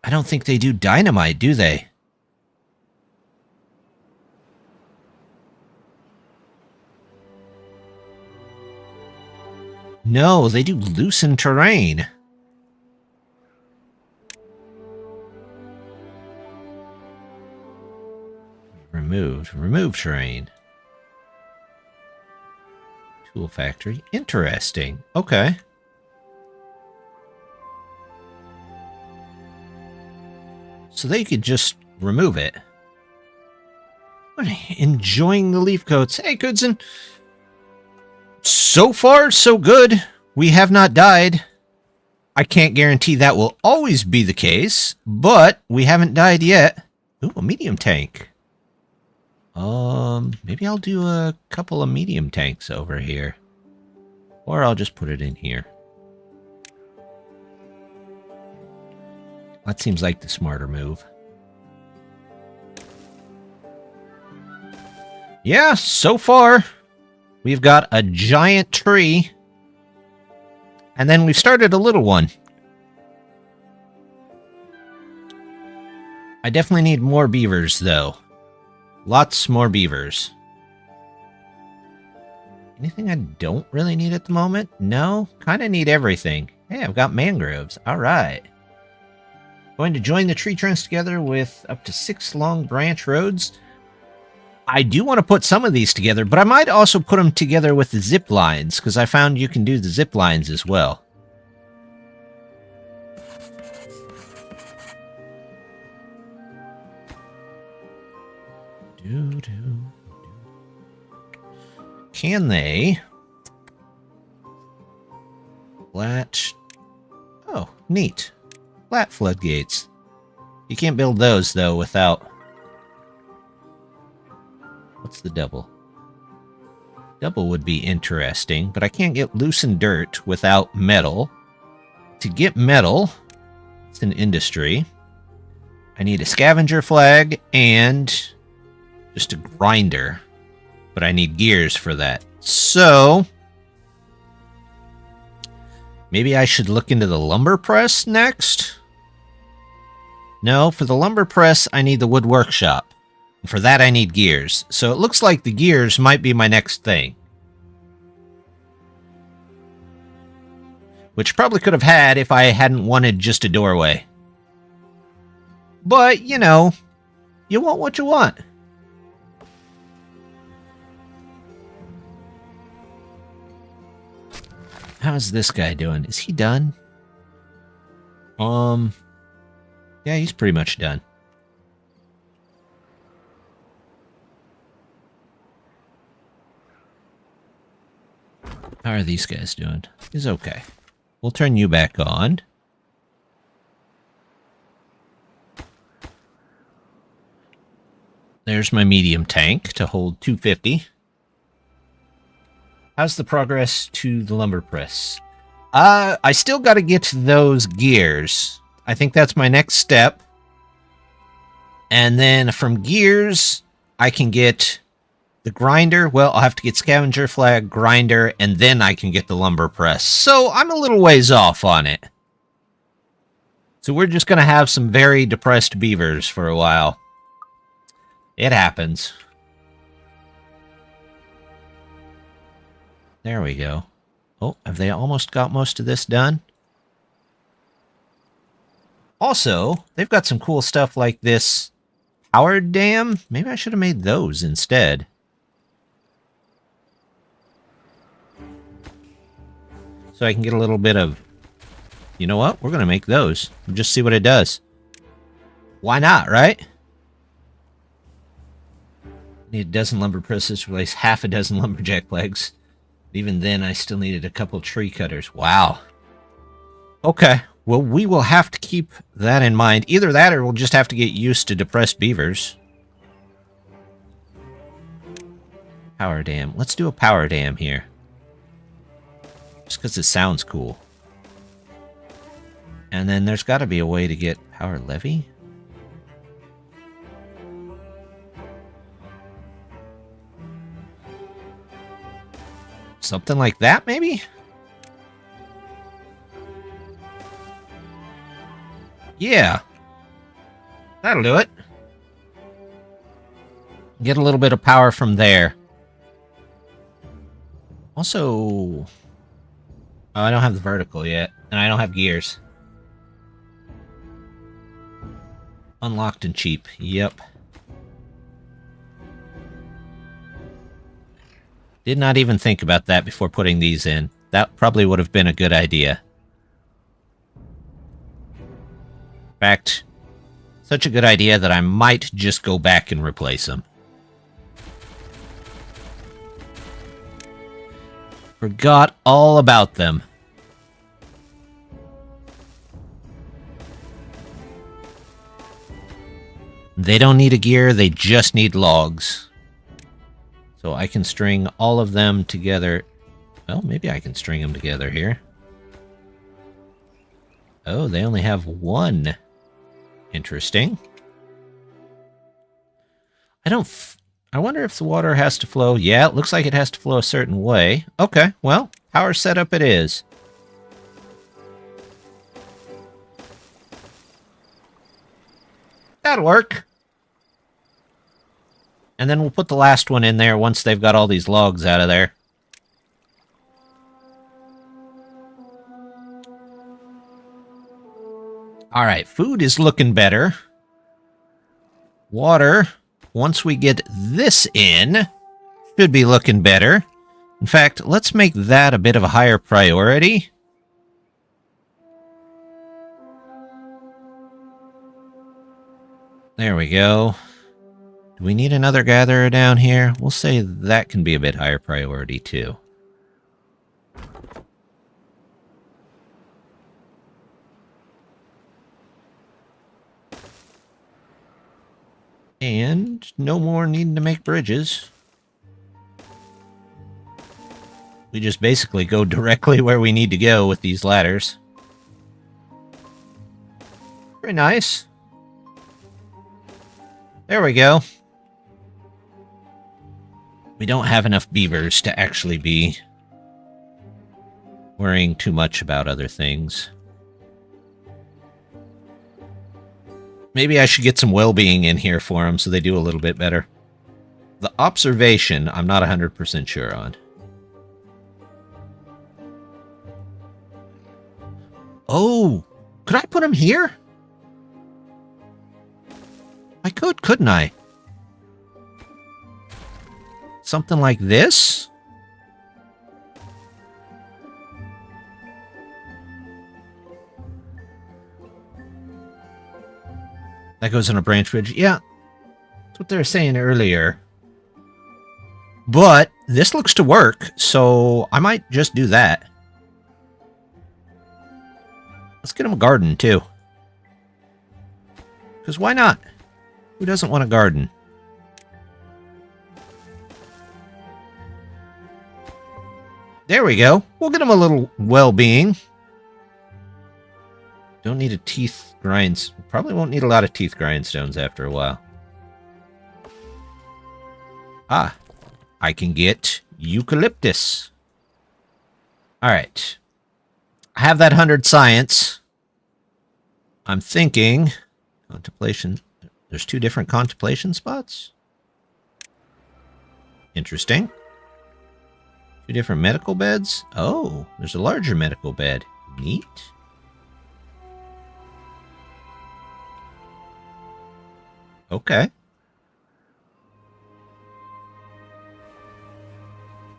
I don't think they do dynamite, do they? No, they do loosen terrain. Remove terrain. Tool factory. Interesting. Okay. So they could just remove it. Enjoying the Leafcoats. Hey, Goodson. So far, so good. We have not died. I can't guarantee that will always be the case, but we haven't died yet. Ooh, a medium tank. Maybe I'll do a couple of medium tanks over here. Or I'll just put it in here. That seems like the smarter move. Yeah, so far, we've got a giant tree. And then we've started a little one. I definitely need more beavers, though. Lots more beavers. Anything I don't really need at the moment? No? Kind of need everything. Hey, I've got mangroves. Alright. Going to join the tree trunks together with up to 6 long branch roads. I do want to put some of these together, but I might also put them together with the zip lines, because I found you can do the zip lines as well. Can they? Flat. Oh, neat. Flat floodgates. You can't build those, though, without... What's the double? Double would be interesting, but I can't get loosened dirt without metal. To get metal, it's an industry. I need a scavenger flag and just a grinder. But I need gears for that. So, maybe I should look into the lumber press next? No, for the lumber press, I need the wood workshop. For that, I need gears. So it looks like the gears might be my next thing. Which probably could have had if I hadn't wanted just a doorway. But, you know, you want what you want. How's this guy doing? Is he done? Yeah, he's pretty much done. How are these guys doing? He's okay. We'll turn you back on. There's my medium tank to hold 250. How's the progress to the lumber press? I still got to get to those gears. I think that's my next step. And then from gears, I can get the grinder. Well, I'll have to get scavenger flag, grinder, and then I can get the lumber press. So I'm a little ways off on it. So we're just going to have some very depressed beavers for a while. It happens. There we go. Oh, have they almost got most of this done? Also, they've got some cool stuff like this power dam. Maybe I should have made those instead. So I can get a little bit of... You know what? We're going to make those. And just see what it does. Why not, right? Need a dozen lumber presses to replace half a dozen lumberjack legs. Even then, I still needed a couple tree cutters. Wow. Okay. Well, we will have to keep that in mind. Either that or we'll just have to get used to depressed beavers. Power dam. Let's do a power dam here. Just because it sounds cool. And then there's got to be a way to get power levy. Something like that, maybe? Yeah. That'll do it. Get a little bit of power from there. Also... Oh, I don't have the vertical yet. And I don't have gears. Unlocked and cheap. Yep. Did not even think about that before putting these in. That probably would have been a good idea. In fact, such a good idea that I might just go back and replace them. Forgot all about them. They don't need a gear, they just need logs. So I can string all of them together. Well, maybe I can string them together here. Oh, they only have one. Interesting. I wonder if the water has to flow. Yeah, it looks like it has to flow a certain way. Okay, well, power setup it is. That'll work. And then we'll put the last one in there once they've got all these logs out of there. Alright, food is looking better. Water, once we get this in, should be looking better. In fact, let's make that a bit of a higher priority. There we go. Do we need another gatherer down here? We'll say that can be a bit higher priority too. And no more needing to make bridges. We just basically go directly where we need to go with these ladders. Very nice. There we go. We don't have enough beavers to actually be worrying too much about other things. Maybe I should get some well-being in here for them so they do a little bit better. The observation, I'm not 100% sure on. Oh, could I put them here? I could, couldn't I? Something like this? That goes on a branch bridge. Yeah, that's what they were saying earlier. But this looks to work, so I might just do that. Let's get him a garden, too. Because why not? Who doesn't want a garden? There we go. We'll get him a little well-being. Don't need a teeth grinds. Probably won't need a lot of teeth grindstones after a while. Ah, I can get eucalyptus. Alright. I have that 100 science. I'm thinking... Contemplation. There's 2 different contemplation spots? Interesting. 2 different medical beds? Oh, there's a larger medical bed. Neat. Okay.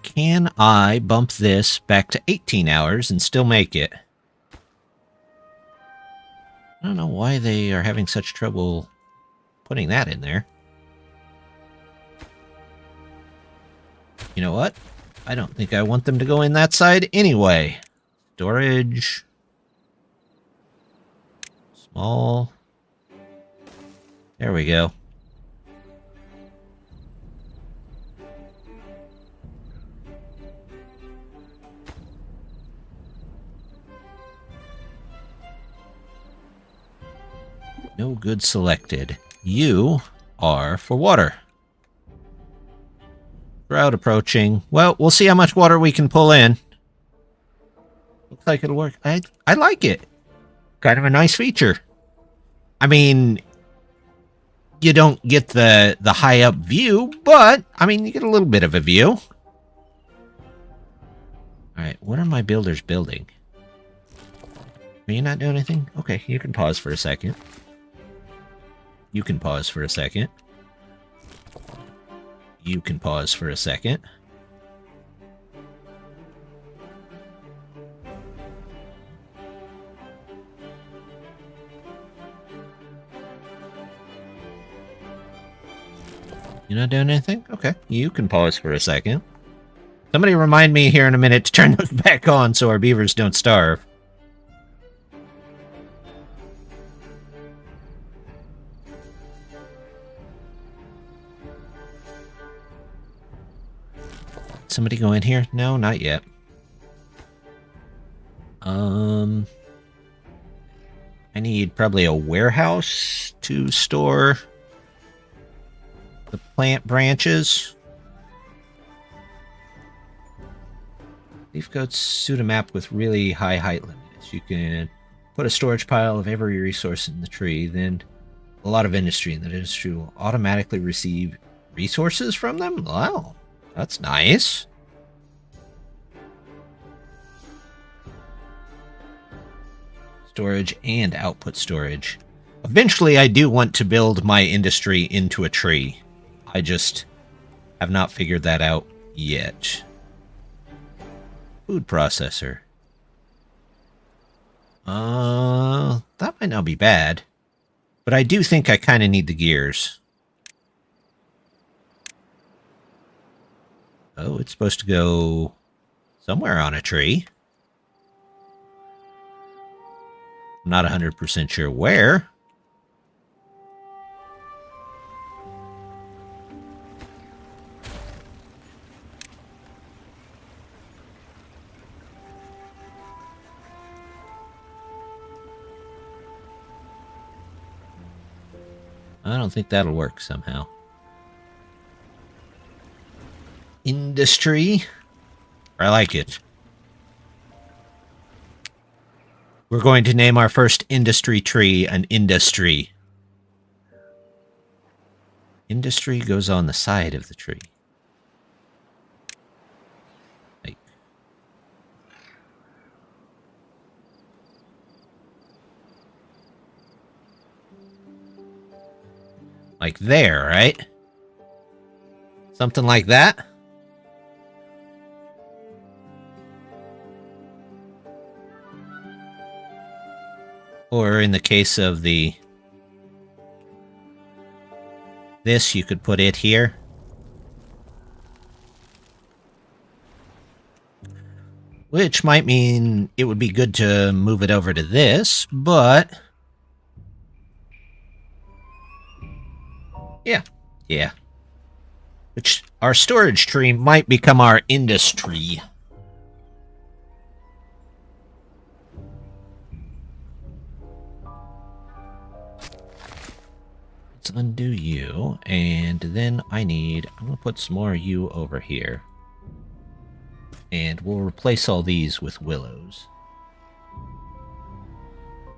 Can I bump this back to 18 hours and still make it? I don't know why they are having such trouble putting that in there. You know what? I don't think I want them to go in that side anyway. Storage. Small. There we go. No good selected. You are for water. Drought approaching. Well, we'll see how much water we can pull in. Looks like it'll work. I like it. Kind of a nice feature. I mean, you don't get the high up view, but I mean, you get a little bit of a view. All right, what are my builders building? Are you not doing anything? Okay, you can pause for a second. You can pause for a second. You can pause for a second. You're not doing anything? Okay, you can pause for a second. Somebody remind me here in a minute to turn those back on so our beavers don't starve. Somebody go in here? No, not yet. I need probably a warehouse to store the plant branches. Leafcoats suit a map with really high height limits. You can put a storage pile of every resource in the tree, then a lot of industry, and the industry will automatically receive resources from them? Wow, that's nice. Storage and output storage. Eventually, I do want to build my industry into a tree. I just have not figured that out yet. Food processor. That might not be bad. But I do think I kind of need the gears. Oh, it's supposed to go somewhere on a tree. I'm not 100% sure where. I don't think that'll work somehow. Industry. I like it. We're going to name our first industry tree an industry. Industry goes on the side of the tree. Like there, right? Something like that? Or in the case of the... this, you could put it here. Which might mean it would be good to move it over to this, but... Yeah. Which, our storage tree might become our industry. Let's undo you, and then I'm gonna put some more you over here. And we'll replace all these with willows.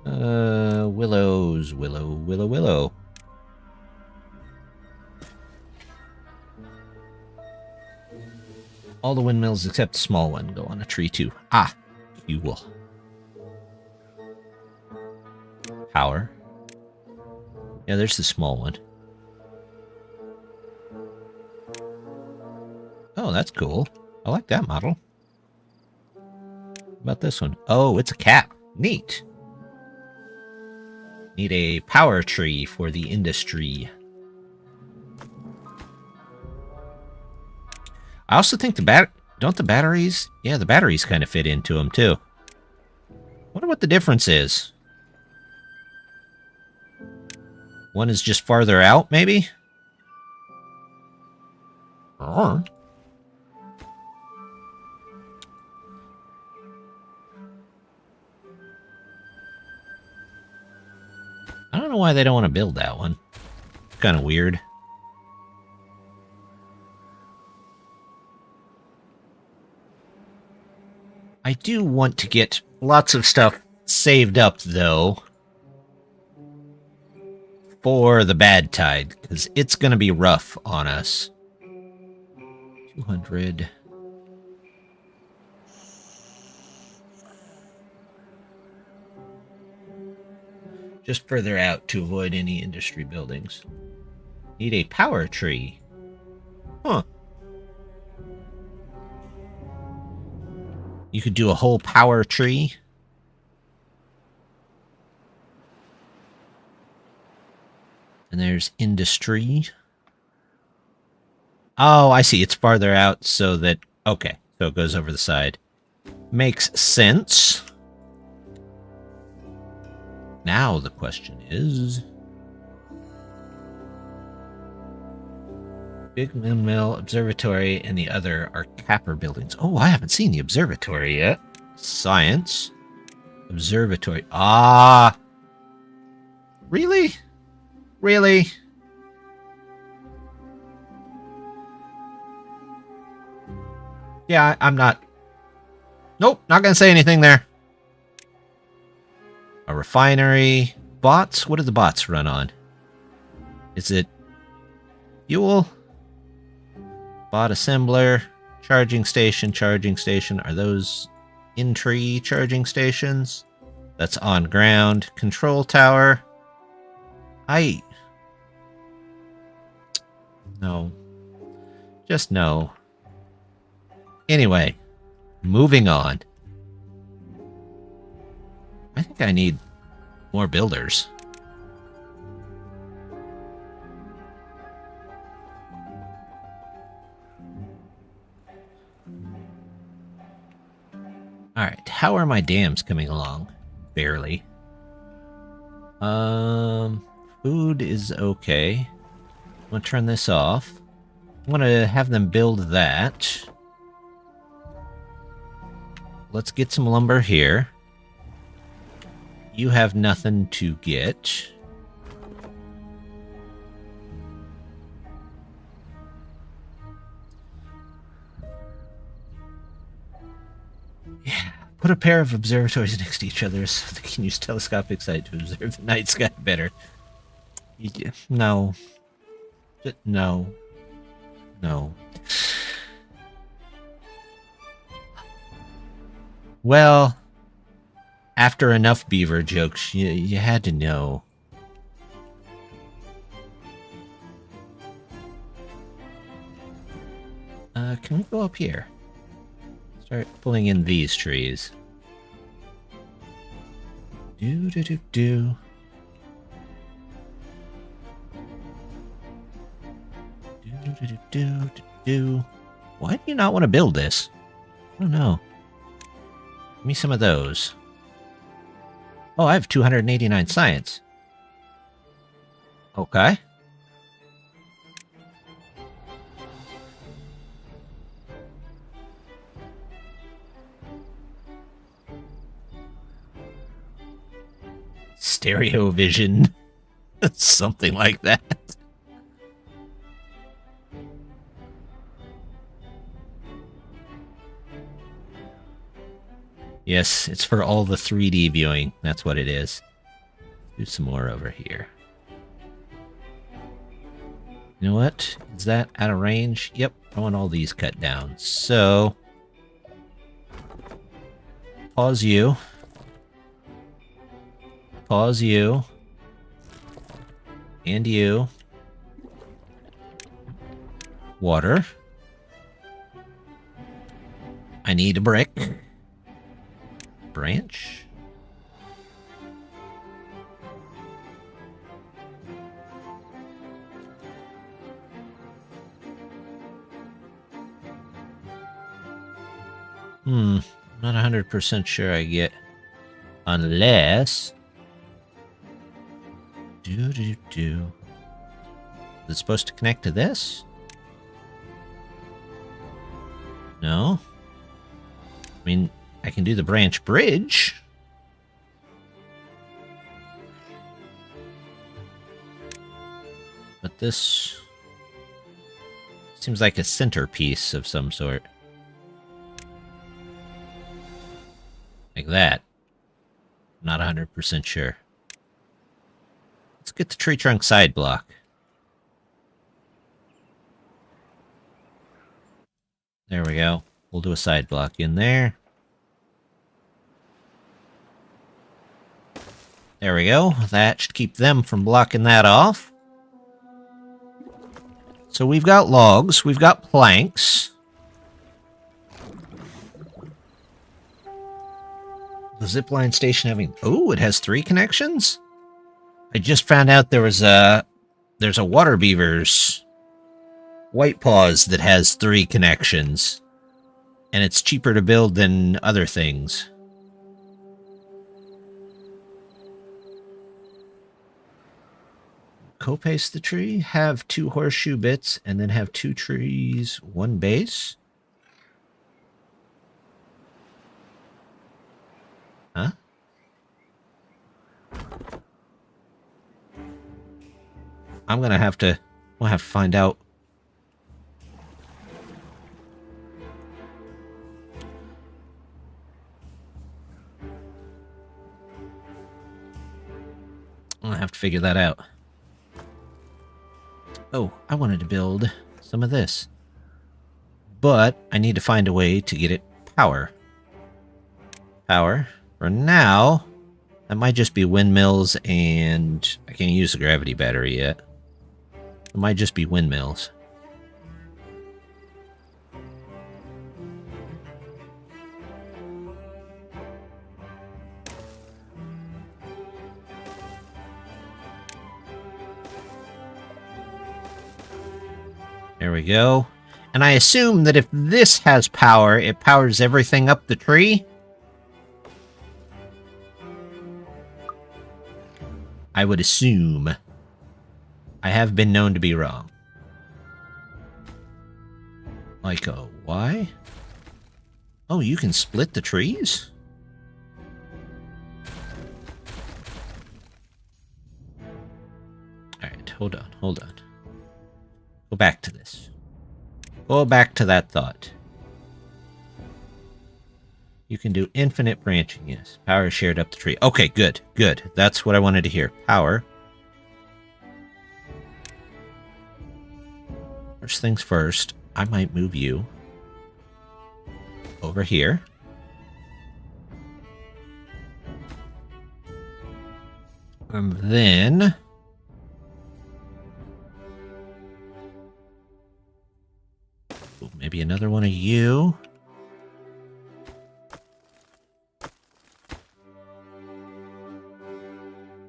Willow. All the windmills except the small one go on a tree too. Ah, cool. Power. Yeah, there's the small one. Oh, that's cool. I like that model. What about this one? Oh, it's a cap. Neat. Need a power tree for the industry. I also think don't the batteries? Yeah, the batteries kind of fit into them too. Wonder what the difference is. One is just farther out, maybe? Or... I don't know why they don't want to build that one. Kind of weird. I do want to get lots of stuff saved up, though, for the bad tide, because it's going to be rough on us. 200. Just further out to avoid any industry buildings. Need a power tree. Huh. You could do a whole power tree. And there's industry. Oh, I see. It's farther out so that... okay, so it goes over the side. Makes sense. Now the question is... Big Windmill, Observatory, and the other are capper buildings. Oh, I haven't seen the observatory yet. Science. Observatory. Ah! Really? Really? Yeah, I'm not... nope, not gonna say anything there. A refinery. Bots? What do the bots run on? Is it fuel? Bot assembler, charging station. Are those in-tree charging stations? That's on ground. Control tower. No. Just no. Anyway, moving on. I think I need more builders. Alright, how are my dams coming along? Barely. Food is okay. I'm gonna turn this off. I'm gonna have them build that. Let's get some lumber here. You have nothing to get. Yeah, put a pair of observatories next to each other so they can use telescopic sight to observe the night sky better. No. No. No. Well, after enough beaver jokes, you had to know. Can we go up here? Start pulling in these trees. Do. Do. Why do you not want to build this? I don't know. Give me some of those. Oh, I have 289 science. Okay. Stereo vision. Something like that. Yes, it's for all the 3D viewing. That's what it is. Do some more over here. You know what? Is that out of range? Yep, I want all these cut down. So, pause you. Pause you. And you. Water. I need a brick. Branch. Not 100% sure I get. Unless. Is it supposed to connect to this? No. I mean, I can do the branch bridge. But this seems like a centerpiece of some sort. Like that. Not 100% sure. Let's get the tree trunk side block. There we go. We'll do a side block in there. There we go. That should keep them from blocking that off. So we've got logs. We've got planks. The zipline station having... Oh, it has 3 connections? I just found out there's a water beavers white paws that has 3 connections. And it's cheaper to build than other things. Copace the tree, have 2 horseshoe bits, and then have 2 trees, 1 base. Huh? We'll have to find out. I'll have to figure that out. Oh, I wanted to build some of this. But I need to find a way to get it power. Power. For now, that might just be windmills, and I can't use the gravity battery yet. It might just be windmills. There we go. And I assume that if this has power, it powers everything up the tree. I would assume. I have been known to be wrong. Like, why? Oh, you can split the trees? Alright, hold on. Go back to this. Go back to that thought. You can do infinite branching, yes. Power is shared up the tree. Okay, good. That's what I wanted to hear. Power. First things first, I might move you over here. And then maybe another one of you.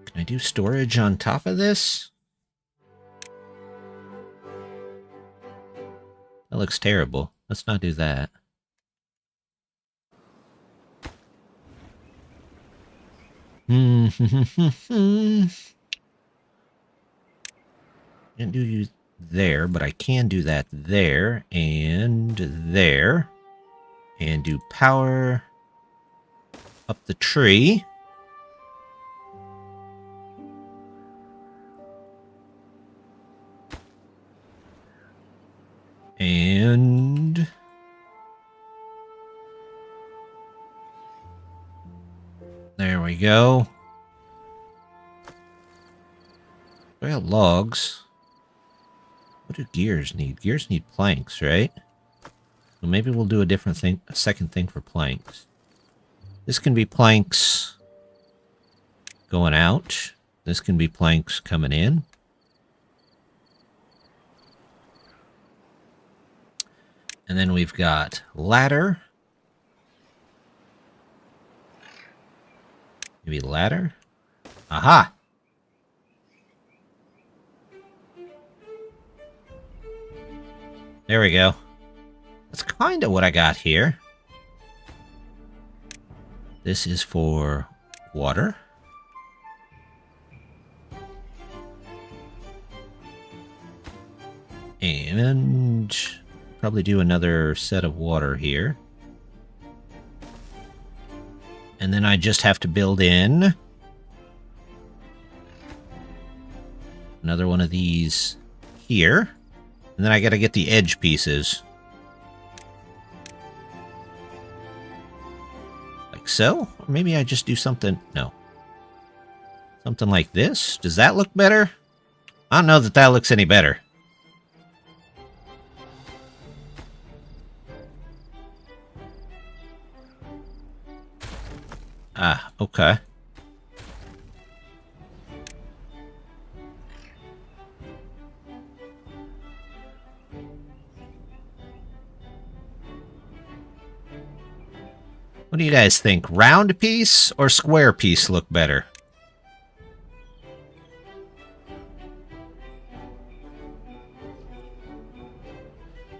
Can I do storage on top of this? That looks terrible. Let's not do that. Can't do you there, but I can do that there and there. And do power up the tree. And there we go. Well, logs. What do gears need? Gears need planks, right? So maybe we'll do a different thing, a second thing for planks. This can be planks going out. This can be planks coming in. And then we've got ladder. Maybe ladder. Aha! There we go. That's kind of what I got here. This is for water. And probably do another set of water here. And then I just have to build in another one of these here. And then I gotta get the edge pieces. Like so? Or maybe I just do something... No. Something like this? Does that look better? I don't know that that looks any better. Ah, okay. What do you guys think? Round piece or square piece look better?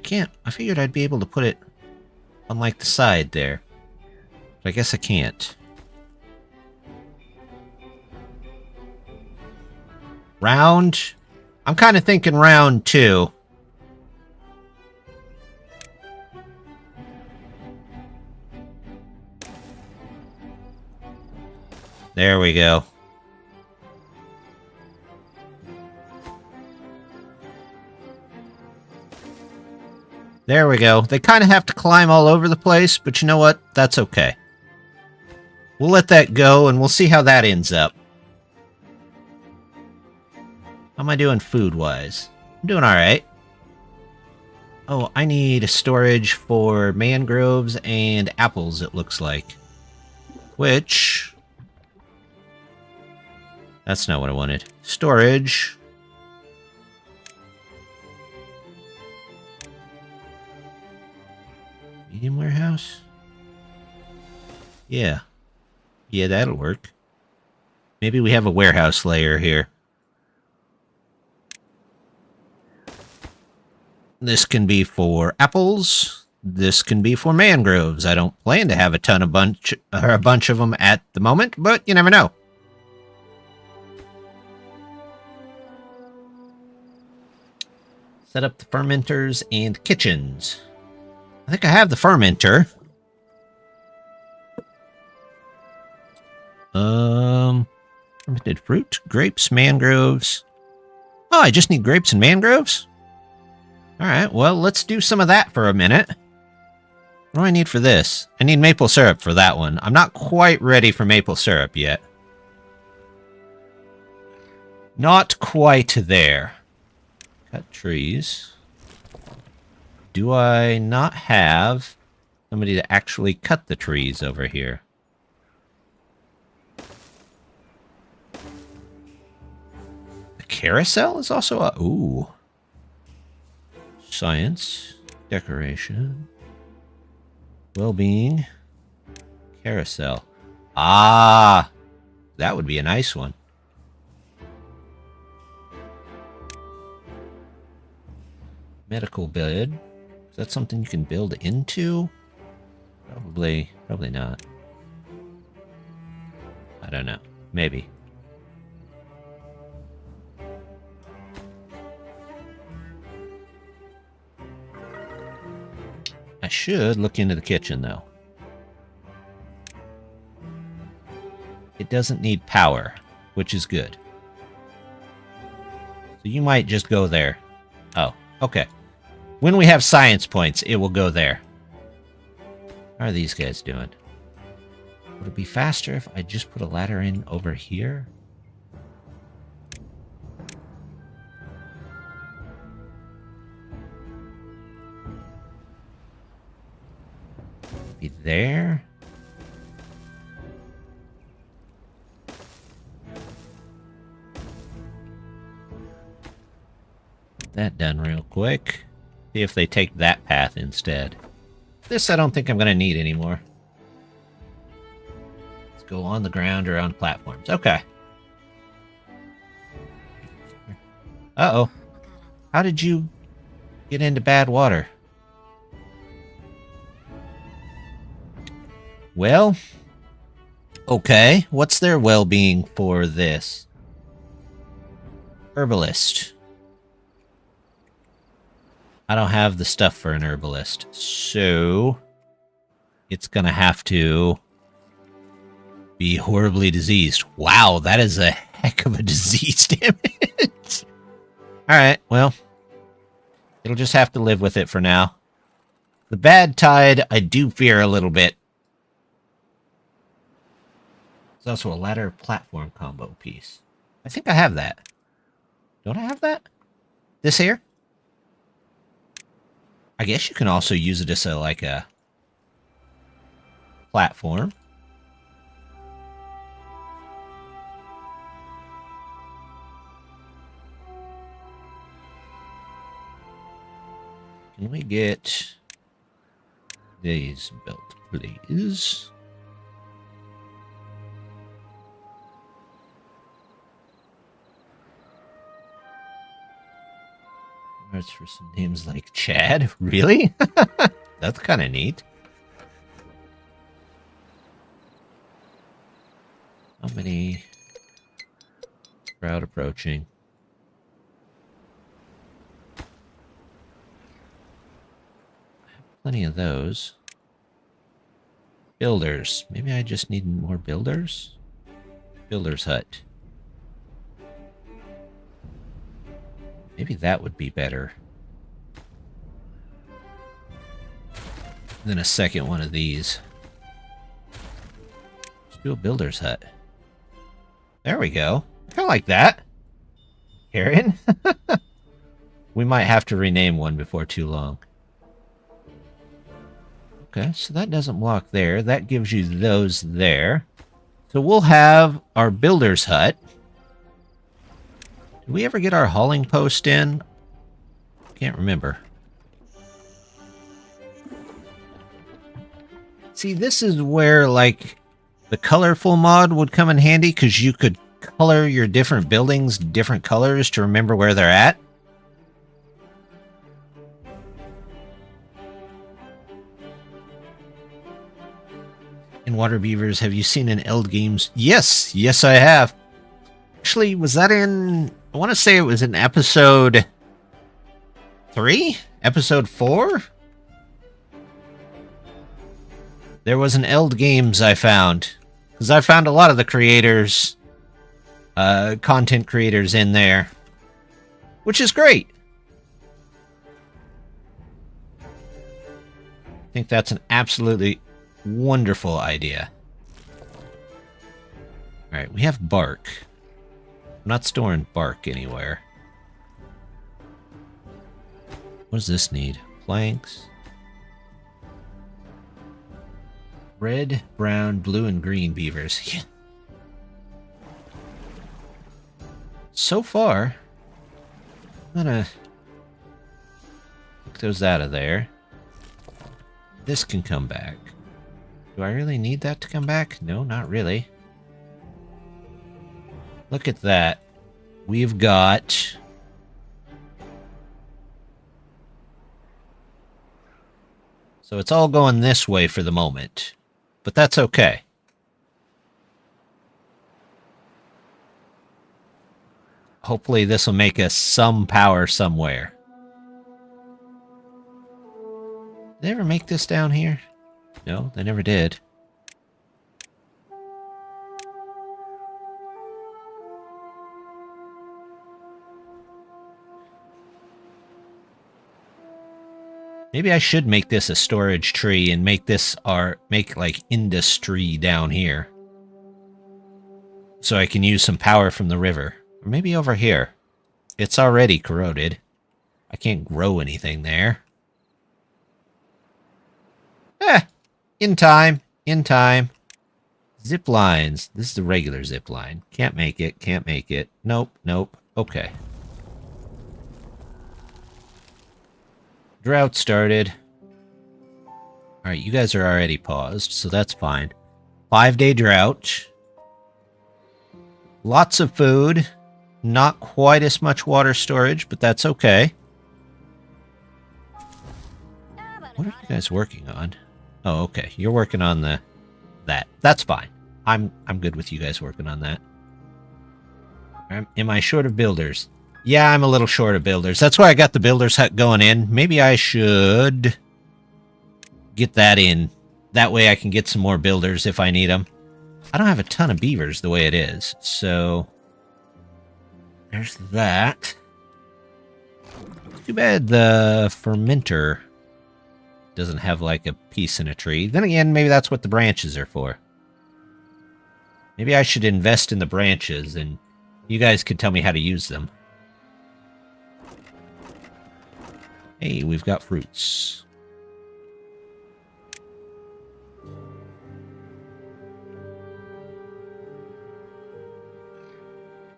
Can't. I figured I'd be able to put it on like the side there. But I guess I can't. Round? I'm kind of thinking round too. There we go. There we go. They kind of have to climb all over the place, but you know what? That's okay. We'll let that go, and we'll see how that ends up. How am I doing food-wise? I'm doing alright. Oh, I need storage for mangroves and apples, it looks like. Which... That's not what I wanted. Storage. Medium warehouse? Yeah. Yeah, that'll work. Maybe we have a warehouse layer here. This can be for apples. This can be for mangroves. I don't plan to have a bunch of them at the moment, but you never know. Set up the fermenters and kitchens. I think I have the fermenter. Fermented fruit, grapes, mangroves. Oh, I just need grapes and mangroves? Alright, well, let's do some of that for a minute. What do I need for this? I need maple syrup for that one. I'm not quite ready for maple syrup yet. Not quite there. Cut trees. do I not have somebody to actually cut the trees over here? The carousel is also a... Ooh. Science. Decoration. Well-being. Carousel. Ah! That would be a nice one. Medical bed. Is that something you can build into? Probably not. I don't know. Maybe. I should look into the kitchen, though. It doesn't need power, which is good. So you might just go there. Oh, okay. When we have science points, it will go there. How are these guys doing? Would it be faster if I just put a ladder in over here? Be there. Get that done real quick. See if they take that path instead. This I don't think I'm going to need anymore. Let's go on the ground or on platforms. Okay. Uh-oh. How did you get into bad water? Well, okay. What's their well-being for this? Herbalist. I don't have the stuff for an herbalist, so it's gonna have to be horribly diseased. Wow, that is a heck of a disease, damn it. Alright, well, it'll just have to live with it for now. The bad tide, I do fear a little bit. There's also a ladder platform combo piece. I think I have that. Don't I have that? This here? I guess you can also use it as like a platform. Can we get these built, please? Cards for some names like Chad? Really? That's kind of neat. How many? Crowd approaching. I have plenty of those. Builders. Maybe I just need more builders? Builder's hut. Maybe that would be better than a second one of these. Let's do a builder's hut. There we go. I kind of like that. Karen? We might have to rename one before too long. Okay, so that doesn't block there. That gives you those there. So we'll have our builder's hut. Did we ever get our hauling post in? Can't remember. See, this is where, like, the colorful mod would come in handy, because you could color your different buildings different colors to remember where they're at. In Water Beavers, have you seen an Eld Games? Yes, yes I have. Actually, was that in... I want to say it was in episode 3? Episode 4? There was an Eld Games I found. Because I found a lot of the creators, content creators in there. Which is great. I think that's an absolutely wonderful idea. Alright, we have bark. I'm not storing bark anywhere. What does this need? planks. Red, brown, blue, and green beavers. Yeah. So far, I'm gonna take those out of there. This can come back. Do I really need that to come back? No, not really. Look at that. We've got... So it's all going this way for the moment. But that's okay. Hopefully this will make us some power somewhere. Did they ever make this down here? No, they never did. Maybe I should make this a storage tree and make this make like industry down here. So I can use some power from the river. Or maybe over here. It's already corroded. I can't grow anything there. In time. In time. Zip lines. This is the regular zip line. Can't make it. Can't make it. Nope. Nope. Okay. Drought started. Alright, you guys are already paused, so that's fine. 5-day drought. Lots of food. Not quite as much water storage, but that's okay. What are you guys working on? Oh, okay. You're working on that. That's fine. I'm good with you guys working on that. Am I short of builders? Yeah, I'm a little short of builders. That's why I got the builder's hut going in. Maybe I should get that in. That way I can get some more builders if I need them. I don't have a ton of beavers the way it is, so there's that. Too bad the fermenter doesn't have like a piece in a tree. Then again, maybe that's what the branches are for. Maybe I should invest in the branches and you guys could tell me how to use them. Hey, we've got fruits.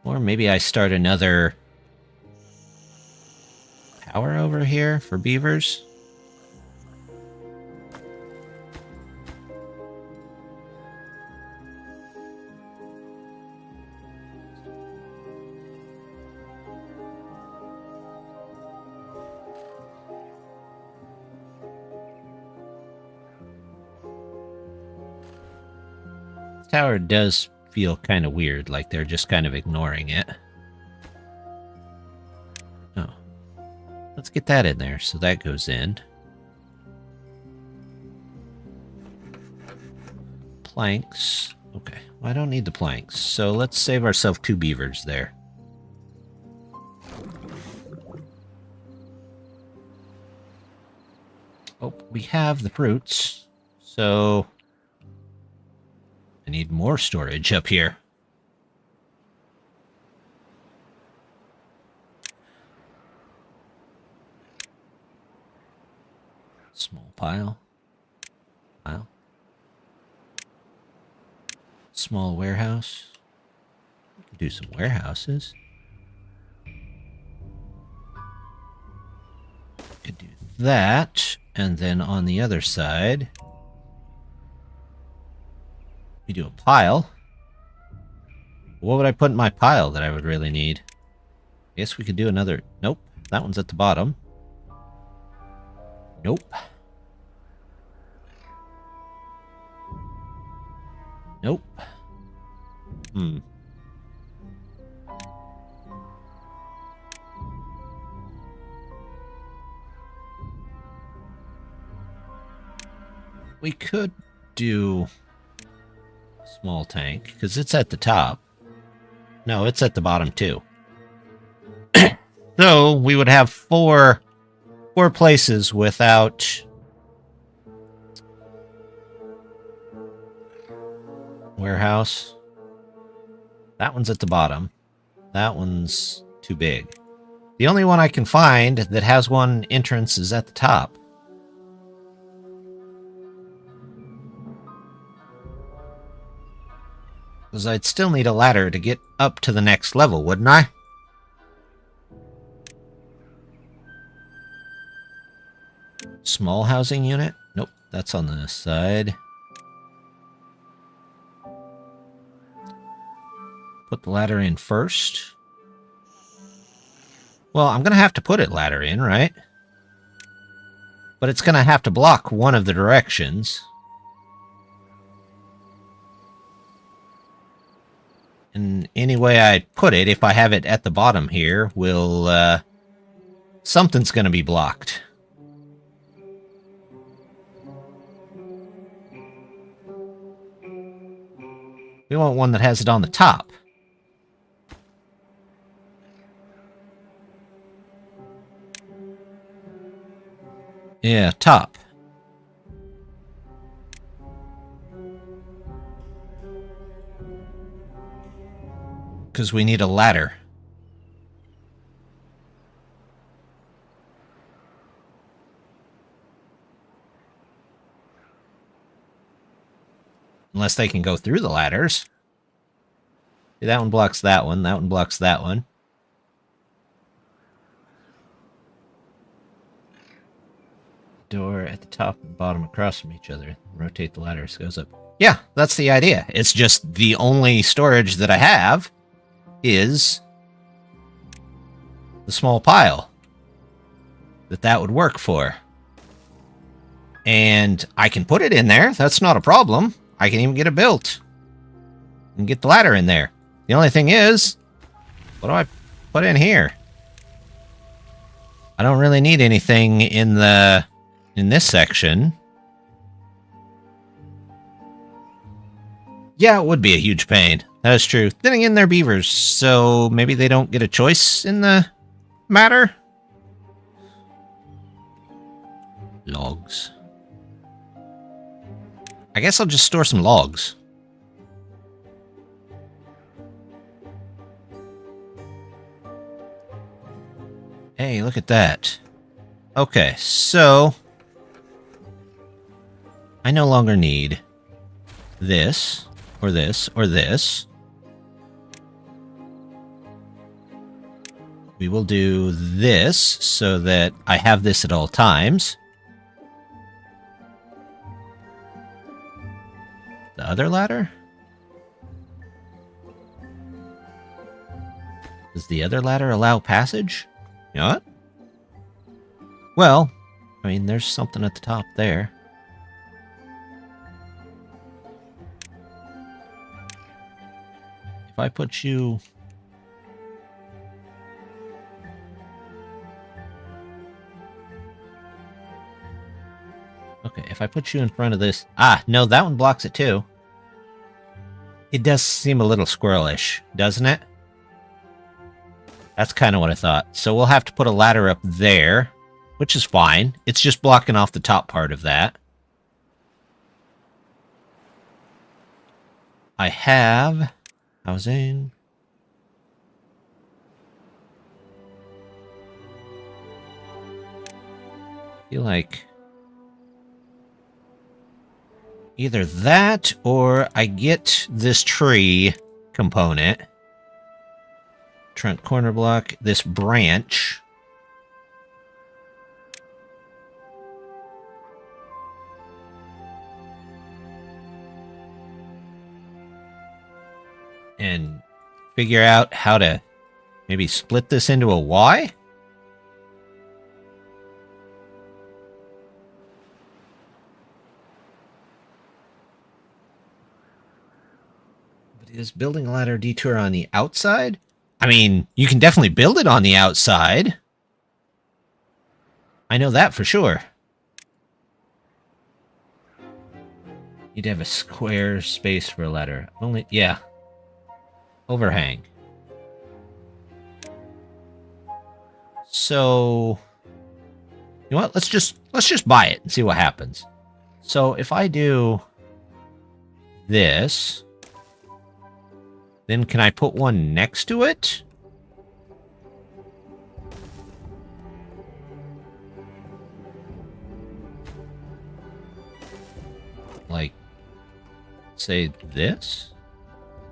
Or maybe I start another tower over here for beavers. Tower does feel kind of weird, like they're just kind of ignoring it. Oh. Let's get that in there, so that goes in. Planks. Okay, well, I don't need the planks, so let's save ourselves 2 beavers there. Oh, we have the fruits, so I need more storage up here. Small pile. Pile. Small warehouse. We could do some warehouses. Could do that, and then on the other side we do a pile. What would I put in my pile that I would really need? I guess we could do another... Nope, that one's at the bottom. Nope. Nope. We could do small tank, because it's at the top. No, it's at the bottom too. So we would have four places without warehouse. That one's at the bottom. That one's too big. The only one I can find that has one entrance is at the top. Because I'd still need a ladder to get up to the next level, wouldn't I? Small housing unit? Nope, that's on the side. Put the ladder in first. Well, I'm going to have to put it ladder in, right? But it's going to have to block one of the directions. And any way I put it, if I have it at the bottom here, will, something's going to be blocked. We want one that has it on the top. Yeah, top. Because we need a ladder. Unless they can go through the ladders. See, that one blocks that one. That one blocks that one. Door at the top and bottom across from each other. Rotate the ladder so it goes up. Yeah, that's the idea. It's just the only storage that I have is the small pile that would work for. And I can put it in there. That's not a problem. I can even get it built and get the ladder in there. The only thing is, what do I put in here? I don't really need anything in this section. Yeah, it would be a huge pain. That is true. Then again, they're beavers, so maybe they don't get a choice in the matter. Logs. I guess I'll just store some logs. Hey, look at that. Okay, so I no longer need this, or this, or this. We will do this so that I have this at all times. The other ladder? Does the other ladder allow passage? You know what? Well, I mean, there's something at the top there. If I put you... Okay, if I put you in front of this... Ah, no, that one blocks it too. It does seem a little squirrelish, doesn't it? That's kind of what I thought. So we'll have to put a ladder up there, which is fine. It's just blocking off the top part of that. I have housing. I feel like either that or I get this tree component. Trunk corner block, this branch. And figure out how to maybe split this into a Y? But is building a ladder detour on the outside? I mean, you can definitely build it on the outside. I know that for sure. You'd have a square space for a ladder. Only, yeah. Overhang. So, you know what? Let's just buy it and see what happens. So if I do this, then can I put one next to it? Like, say this?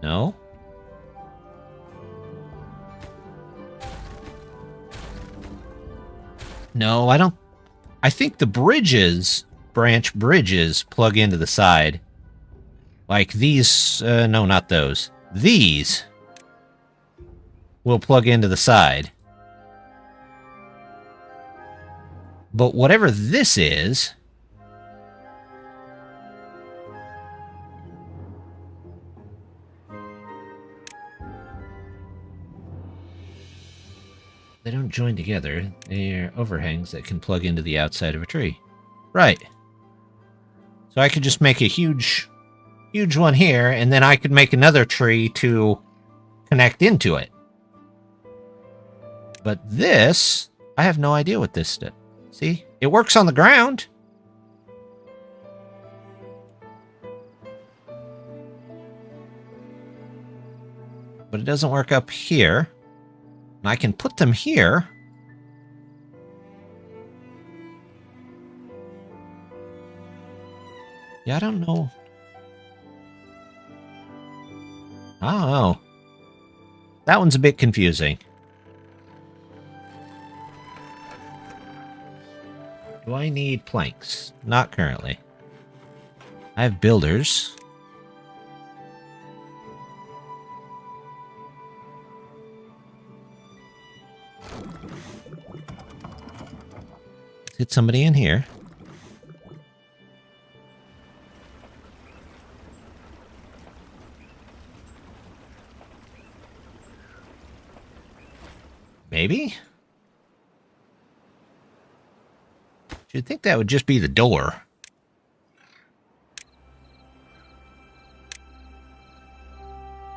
No? No, I don't... I think the bridges, branch bridges, plug into the side. Like these... no, not those. These will plug into the side. But whatever this is... they don't join together. They're overhangs that can plug into the outside of a tree. Right. So I could just make a huge one here, and then I could make another tree to connect into it. But this, I have no idea what this does. See? It works on the ground. But it doesn't work up here. I can put them here. Yeah, I don't know. I don't know. That one's a bit confusing. Do I need planks? Not currently. I have builders. Let's get somebody in here. Maybe? You'd think that would just be the door.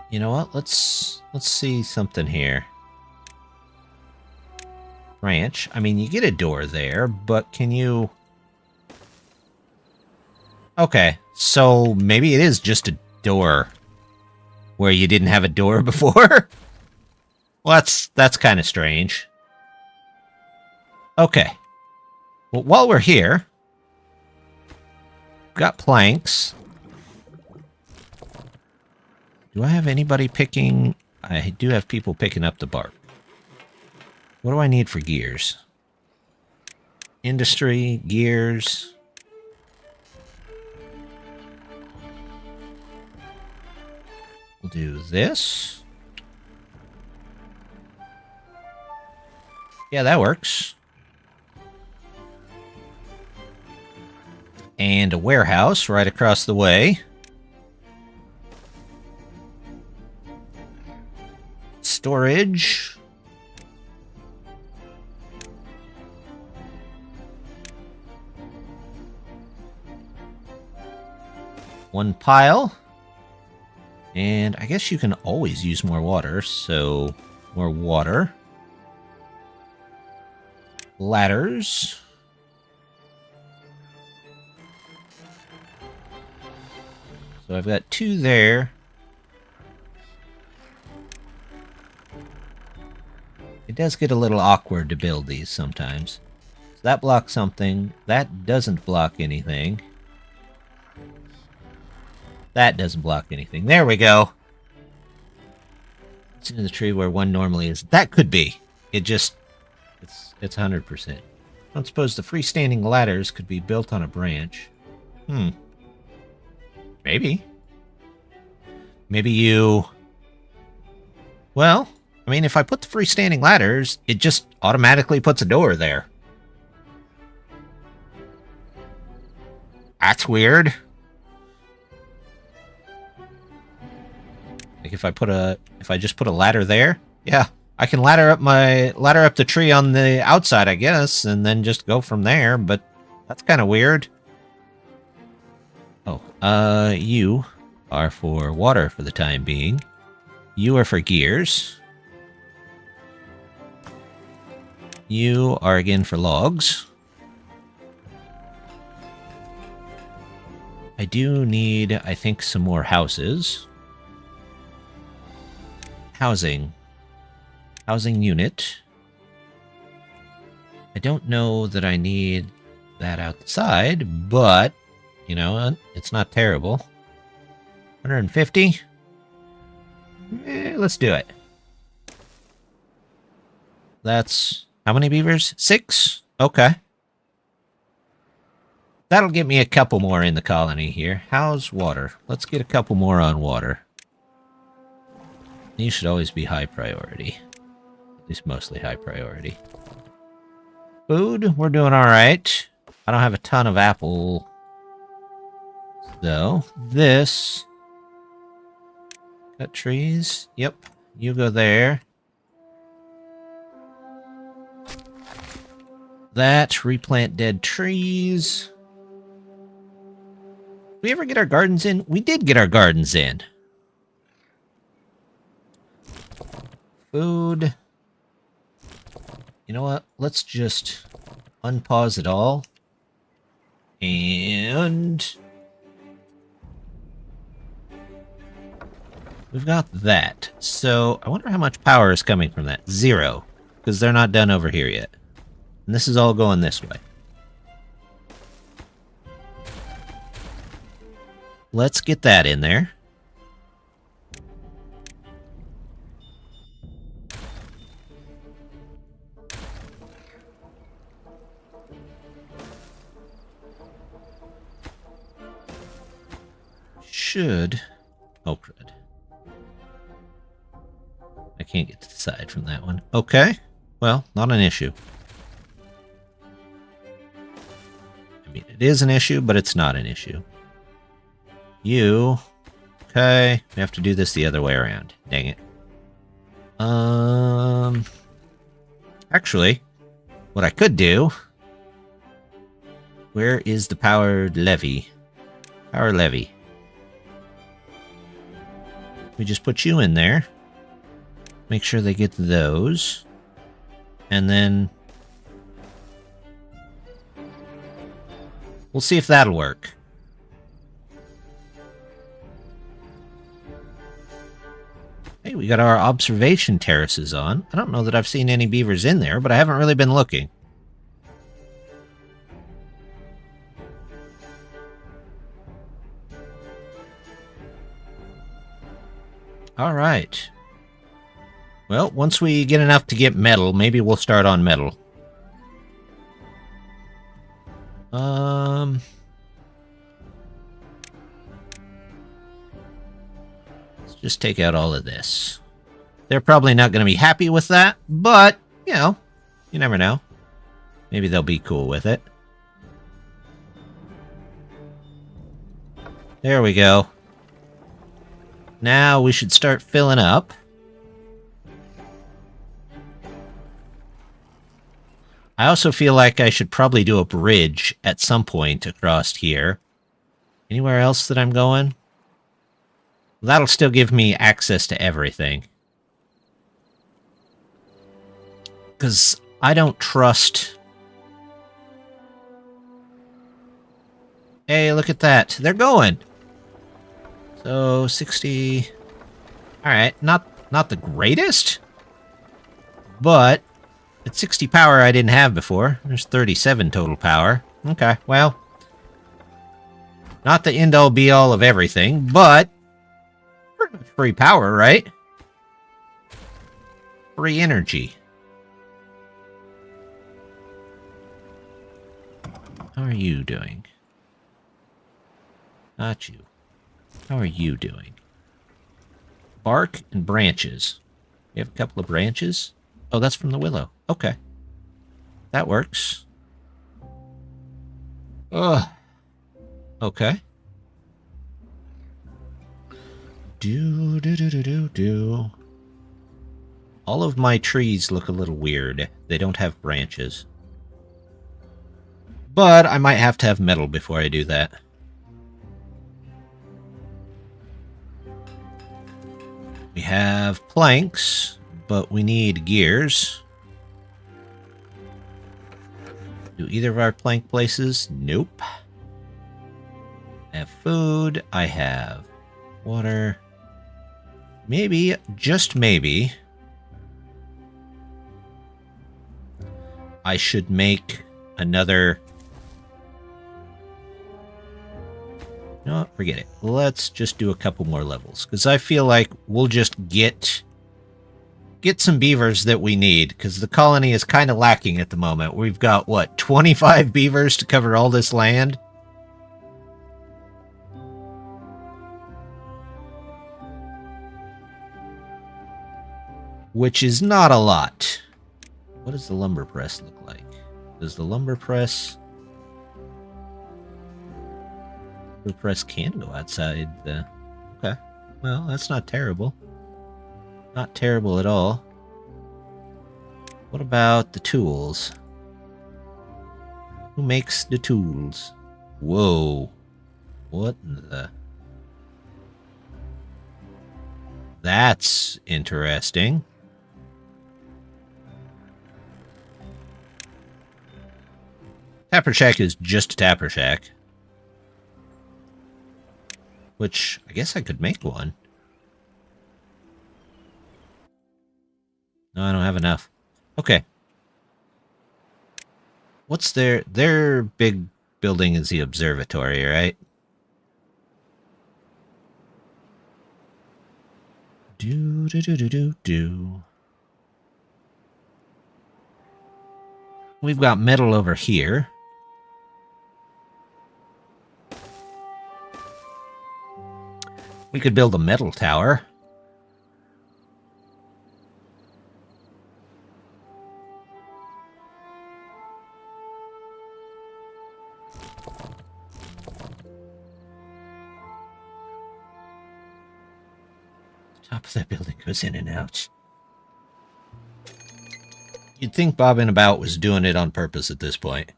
You know what? Let's see something here. Branch. I mean, you get a door there, but can you... Okay, so maybe it is just a door where you didn't have a door before. Well, that's kind of strange. Okay. Well, while we're here, we've got planks. Do I have anybody picking... I do have people picking up the bark. What do I need for gears? Industry, gears. We'll do this. Yeah, that works. And a warehouse right across the way. Storage. One pile. And I guess you can always use more water, so more water. Ladders. So I've got 2 there. It does get a little awkward to build these sometimes. So that blocks something. That doesn't block anything. That doesn't block anything. There we go. It's in the tree where one normally is. That could be. It just... It's 100%. I don't suppose the freestanding ladders could be built on a branch. Maybe. Maybe you... Well, I mean, if I put the freestanding ladders, it just automatically puts a door there. That's weird. Like if I just put a ladder there, yeah, I can ladder up the tree on the outside, I guess, and then just go from there, but that's kind of weird. Oh, you are for water for the time being. You are for gears. You are again for logs. I do need, I think, some more houses. Housing unit. I don't know that I need that outside, but, you know, it's not terrible. 150? let's do it. That's... how many beavers? 6? Okay. That'll get me a couple more in the colony here. How's water? Let's get a couple more on water. These should always be high priority. At least mostly high priority. Food, we're doing alright. I don't have a ton of apple. So, this... cut trees. Yep, you go there. That, replant dead trees. Did we ever get our gardens in? We did get our gardens in. Food. You know what? Let's just unpause it all. And... we've got that. So, I wonder how much power is coming from that. 0. Because they're not done over here yet. And this is all going this way. Let's get that in there. Should... oh, crud. I can't get to the side from that one. Okay. Well, not an issue. I mean, it is an issue, but it's not an issue. You... okay. We have to do this the other way around. Dang it. Actually, what I could do... where is the power levy? Power levy. We just put you in there. Make sure they get those. And then... we'll see if that'll work. Hey, we got our observation terraces on. I don't know that I've seen any beavers in there, but I haven't really been looking. Alright. Well, once we get enough to get metal, maybe we'll start on metal. Let's just take out all of this. They're probably not going to be happy with that, but, you know, you never know. Maybe they'll be cool with it. There we go. Now we should start filling up. I also feel like I should probably do a bridge at some point across here. Anywhere else that I'm going? That'll still give me access to everything. Because I don't trust... hey, look at that. They're going! So, 60... alright, not the greatest? But... at 60 power I didn't have before. There's 37 total power. Okay, well... not the end-all be-all of everything, but... pretty much free power, right? Free energy. How are you doing? Not you. How are you doing? Bark and branches. We have a couple of branches. Oh, that's from the willow. Okay. That works. Ugh. Okay. Do. All of my trees look a little weird. They don't have branches. But I might have to have metal before I do that. We have planks, but we need gears. Do either of our plank places? Nope. I have food. I have water. Maybe, just maybe, I should make another... no, forget it. Let's just do a couple more levels, because I feel like we'll just get get some beavers that we need, because the colony is kind of lacking at the moment. We've got, what, 25 beavers to cover all this land? Which is not a lot. What does the lumber press look like? Does the lumber press... The press can go outside the... Okay. Well, that's not terrible. Not terrible at all. What about the tools? Who makes the tools? Whoa. What the... That's interesting. Tapper Shack is just a Tapper Shack. Which, I guess I could make one. No, I don't have enough. Okay. What's their big building is the observatory, right? Do. We've got metal over here. We could build a metal tower. The top of that building goes in and out. You'd think Bob and About was doing it on purpose at this point.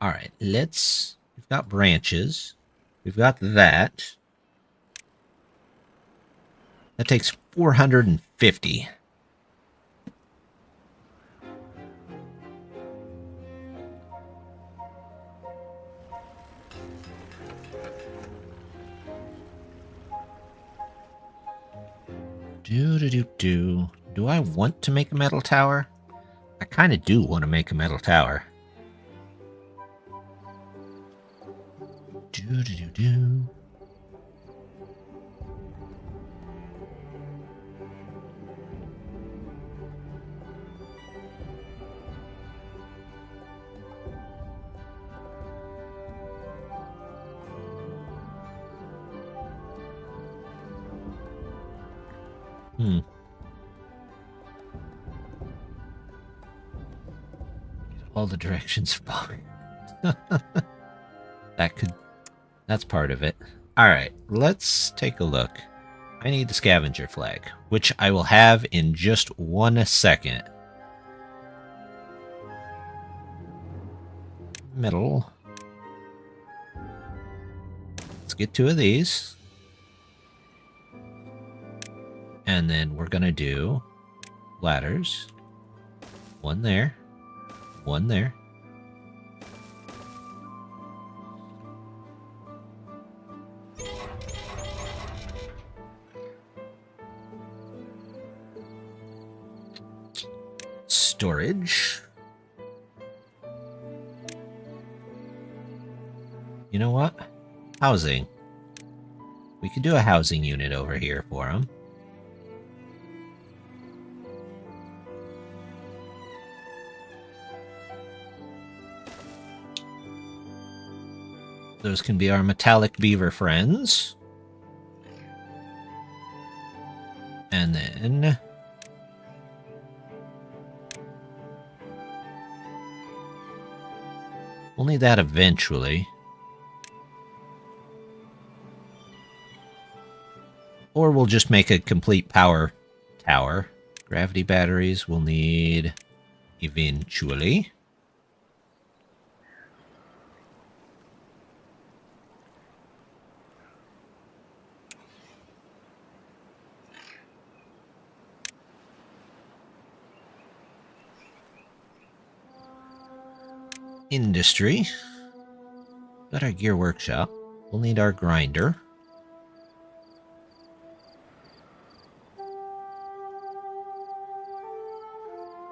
All right, we've got branches. We've got that. That takes 450. Do I want to make a metal tower? I kind of do want to make a metal tower. All the directions falling. That's part of it. Alright, let's take a look. I need the scavenger flag, which I will have in just 1 second. Metal. Let's get 2 of these. And then we're gonna do ladders. 1 there. 1 there. Storage. You know what? Housing. We could do a housing unit over here for them. Those can be our metallic beaver friends. And then... we'll need that eventually. Or we'll just make a complete power tower. Gravity batteries we'll need eventually. Industry. Got our gear workshop. We'll need our grinder.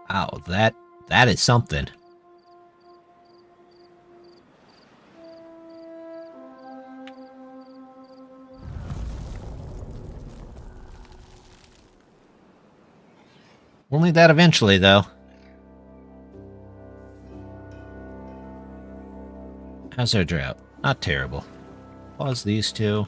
Wow, that is something. We'll need that eventually, though. How's our drought? Not terrible. Pause these two.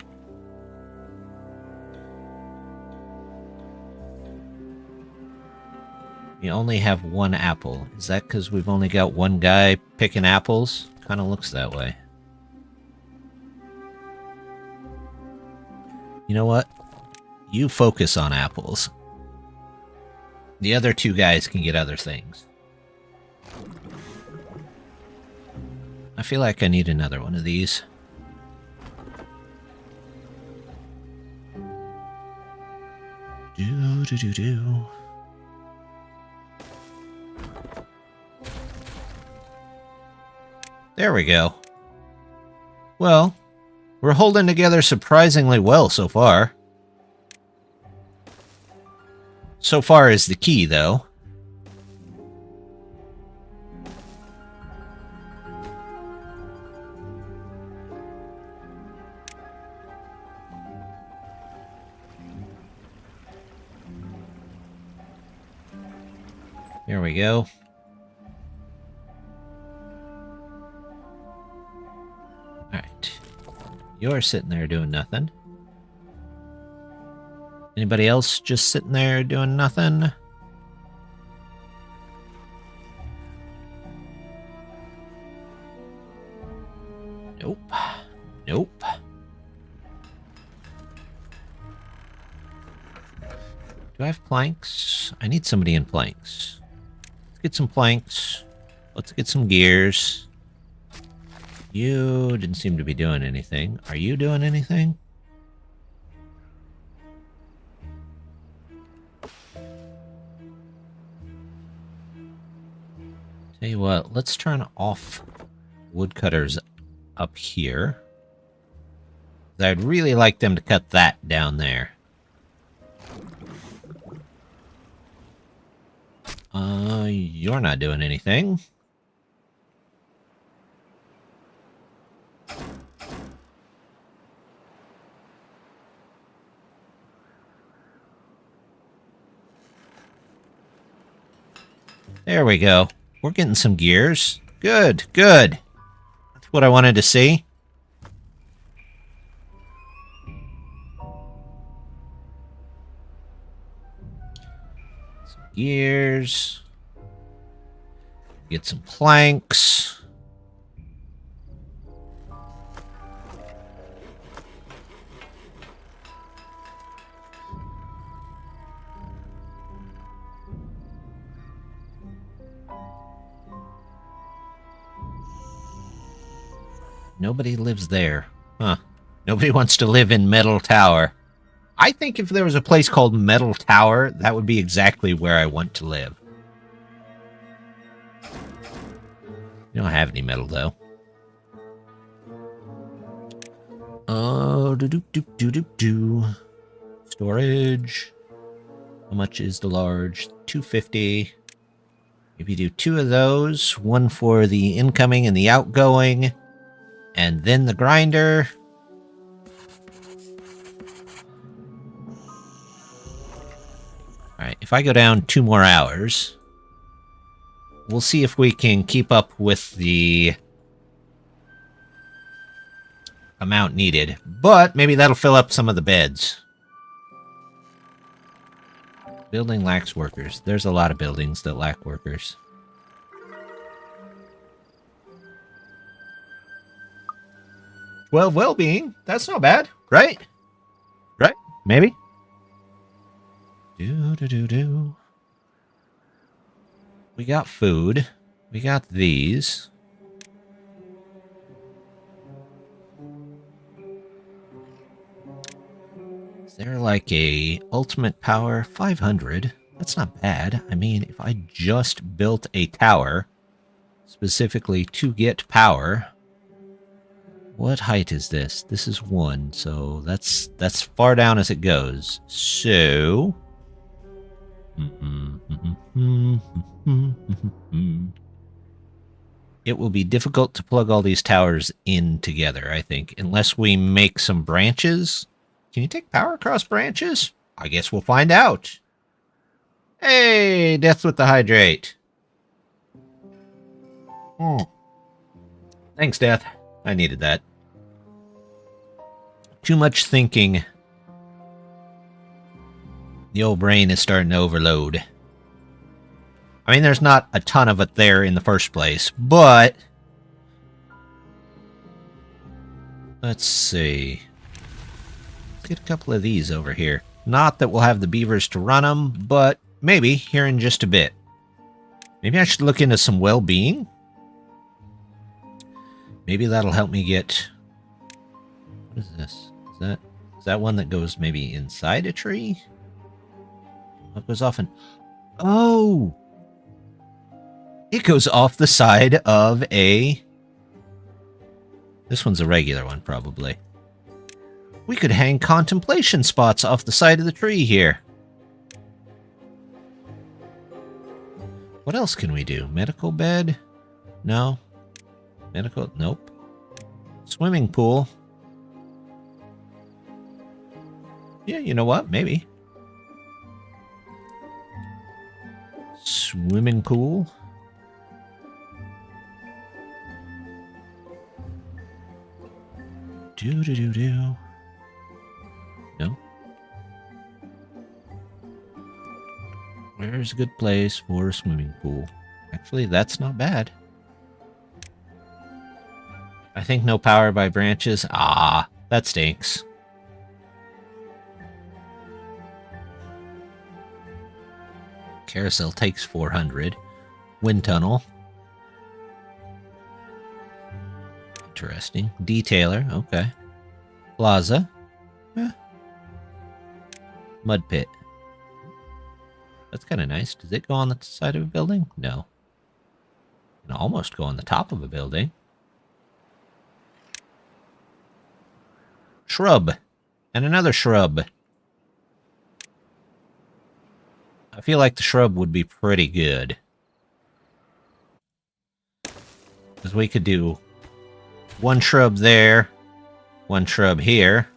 We only have one apple. Is that because we've only got one guy picking apples? Kind of looks that way. You know what? You focus on apples. The other two guys can get other things. I feel like I need another one of these. Do. There we go. Well, we're holding together surprisingly well so far. So far is the key, though. Here we go. Alright. You're sitting there doing nothing. Anybody else just sitting there doing nothing? Nope. Nope. Do I have planks? I need somebody in planks. Let's get some planks. Let's get some gears. You didn't seem to be doing anything. Are you doing anything? Tell you what, let's turn off woodcutters up here. I'd really like them to cut that down there. You're not doing anything. There we go. We're getting some gears. Good, good. That's what I wanted to see. Some gears. Get some planks. Nobody lives there. Huh. Nobody wants to live in Metal Tower. I think if there was a place called Metal Tower, that would be exactly where I want to live. You don't have any metal, though. Oh, do. Storage. How much is the large? 250. Maybe do 2 of those. 1 for the incoming and the outgoing. And then the grinder. Alright, if I go down 2 more hours, we'll see if we can keep up with the amount needed. But maybe that'll fill up some of the beds. Building lacks workers. There's a lot of buildings that lack workers. 12 well-being. That's not bad, right? Right? Maybe? Do. We got food. We got these. Is there like a ultimate power? 500. That's not bad. I mean, if I just built a tower specifically to get power. What height is this? This is 1, so that's far down as it goes. So it will be difficult to plug all these towers in together, I think, unless we make some branches. Can you take power across branches? I guess we'll find out. Hey, death with the hydrate. Thanks, Death. I needed that. Too much thinking. The old brain is starting to overload. I mean, there's not a ton of it there in the first place, but... Let's see. Let's get a couple of these over here. Not that we'll have the beavers to run them, but maybe here in just a bit. Maybe I should look into some well-being. Maybe that'll help me get... What is this? Is that one that goes maybe inside a tree? What goes off and... Oh! It goes off the side of a... This one's a regular one, probably. We could hang contemplation spots off the side of the tree here. What else can we do? Medical bed? No. Medical? Nope. Swimming pool? Yeah, you know what? Maybe. Swimming pool? Do. No? Where's a good place for a swimming pool? Actually, that's not bad. I think no power by branches. Ah, that stinks. Carousel takes 400. Wind tunnel. Interesting. Detailer. Okay. Plaza. Mud pit. That's kind of nice. Does it go on the side of a building? No. It can almost go on the top of a building. Shrub. And another shrub. I feel like the shrub would be pretty good. Because we could do one shrub there, one shrub here.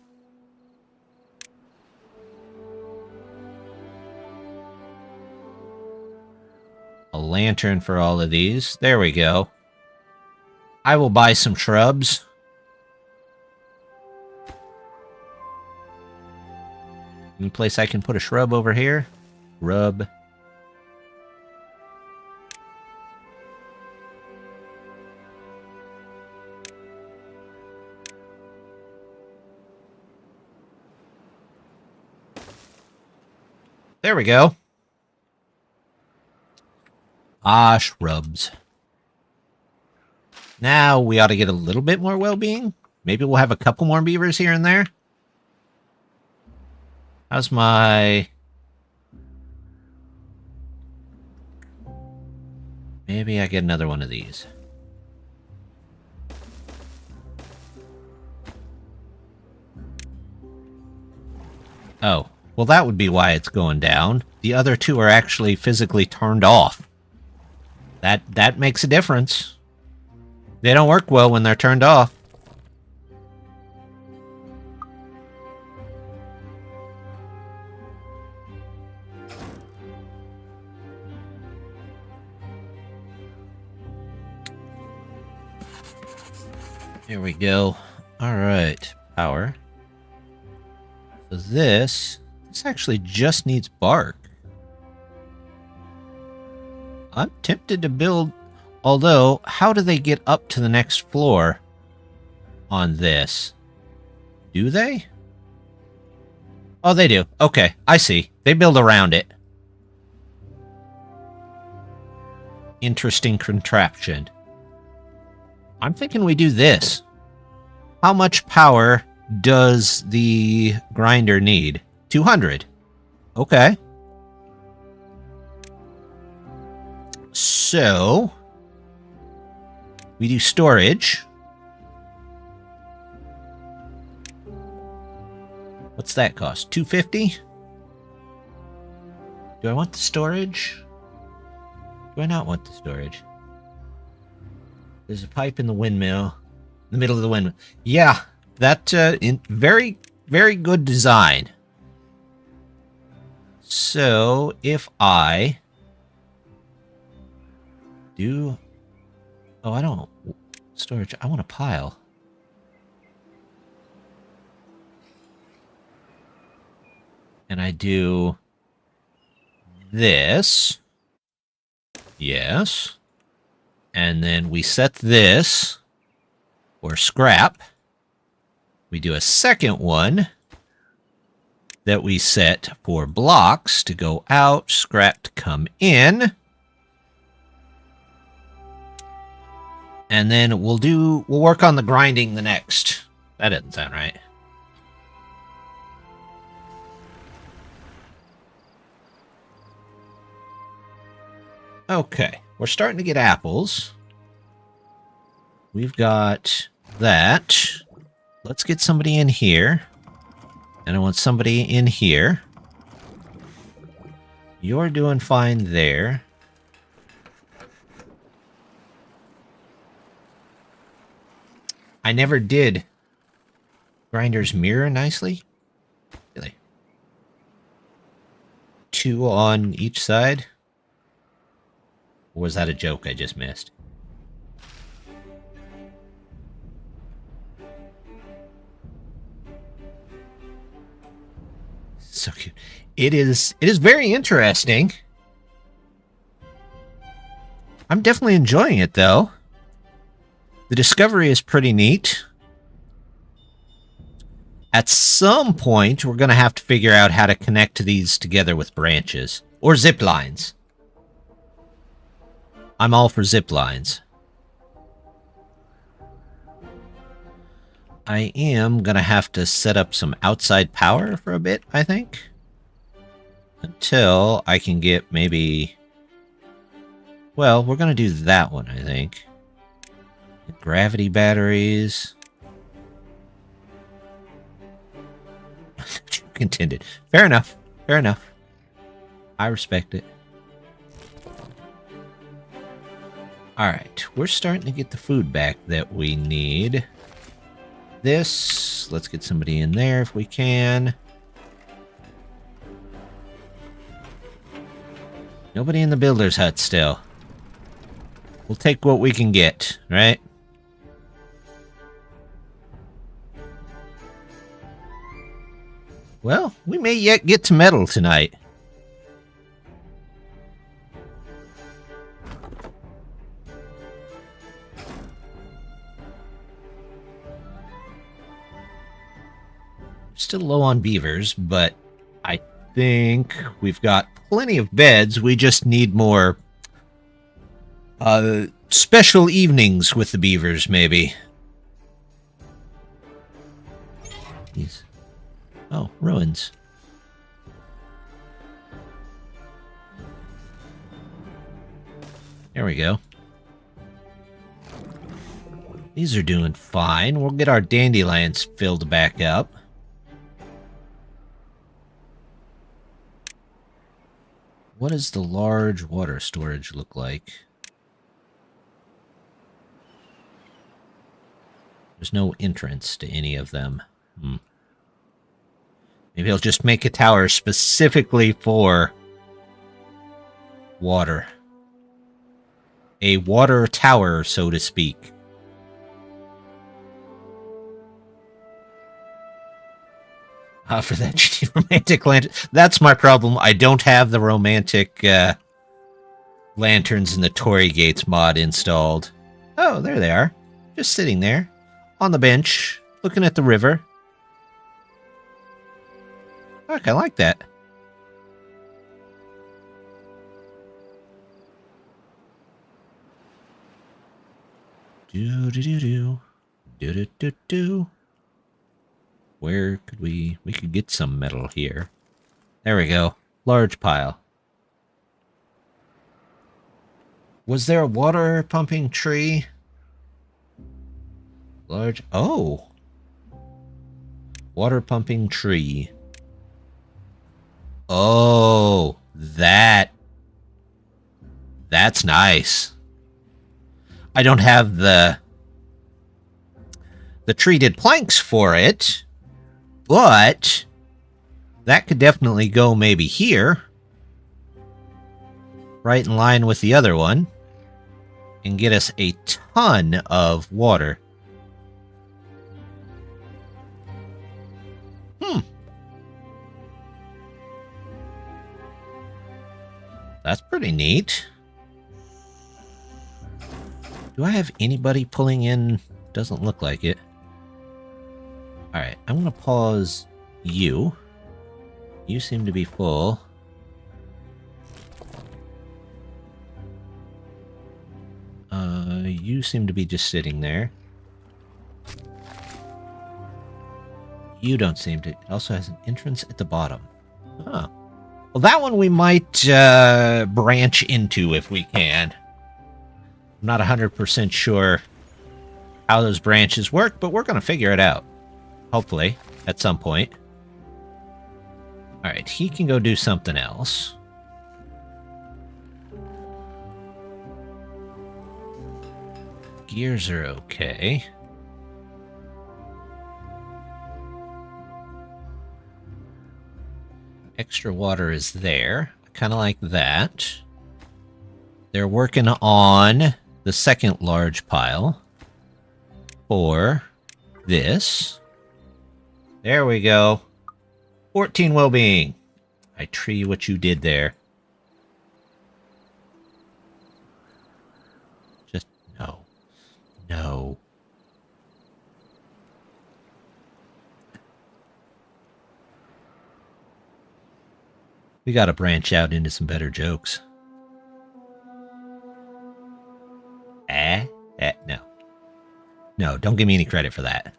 A lantern for all of these. There we go. I will buy some shrubs. Any place I can put a shrub over here? Rub. There we go. Ah, shrubs. Now we ought to get a little bit more well-being. Maybe we'll have a couple more beavers here and there. How's my... Maybe I get another one of these. Oh, well that would be why it's going down. The other two are actually physically turned off. That makes a difference. They don't work well when they're turned off. Here we go. Alright, power. So this actually just needs bark. I'm tempted to build, although, how do they get up to the next floor on this? Do they? Oh, they do. Okay, I see. They build around it. Interesting contraption. I'm thinking we do this. How much power does the grinder need? 200. Okay. So, we do storage. What's that cost? 250? Do I want the storage? Do I not want the storage? There's a pipe in the windmill. In the middle of the windmill. Yeah, that very, very good design. So if I do... Oh, I don't... Storage. I want a pile. And I do this. Yes. And then we set this for scrap. We do a second one that we set for blocks to go out, scrap to come in. And then we'll work on the grinding the next. That doesn't sound right. Okay, we're starting to get apples. We've got that. Let's get somebody in here. And I want somebody in here. You're doing fine there. I never did grinders mirror nicely. Really? 2 on each side? Or was that a joke I just missed? So cute. It is very interesting. I'm definitely enjoying it, though. The discovery is pretty neat. At some point, we're going to have to figure out how to connect these together with branches. Or zip lines. I'm all for zip lines. I am going to have to set up some outside power for a bit, I think. Until I can get maybe... Well, we're going to do that one, I think. Gravity batteries. Contended. Fair enough. Fair enough. I respect it. Alright, we're starting to get the food back that we need. This, let's get somebody in there if we can. Nobody in the builder's hut still. We'll take what we can get, right? Well, we may yet get to metal tonight. Still low on beavers, but I think we've got plenty of beds. We just need more special evenings with the beavers, maybe. Jeez. Oh, ruins. There we go. These are doing fine. We'll get our dandelions filled back up. What does the large water storage look like? There's no entrance to any of them. Maybe I'll just make a tower specifically for water. A water tower, so to speak. For that romantic lantern. That's my problem. I don't have the romantic lanterns in the Torii Gates mod installed. Oh, there they are. Just sitting there. On the bench. Looking at the river. Look, I like that. Do-do-do-do. Do-do-do-do. Where could we could get some metal here. There we go. Large pile. Was there a water pumping tree? Large... Oh! Water pumping tree. Oh! That's nice. I don't have the treated planks for it, but that could definitely go maybe here. Right in line with the other one. And get us a ton of water. That's pretty neat. Do I have anybody pulling in? Doesn't look like it. Alright, I'm going to pause you. You seem to be full. You seem to be just sitting there. You don't seem to... It also has an entrance at the bottom. Huh. Well, that one we might branch into if we can. I'm not 100% sure how those branches work, but we're going to figure it out. Hopefully, at some point. Alright, he can go do something else. Gears are okay. Extra water is there. Kind of like that. They're working on the second large pile for this. There we go. 14 well-being. I tree what you did there. Just no. No. We gotta branch out into some better jokes. No. No, don't give me any credit for that.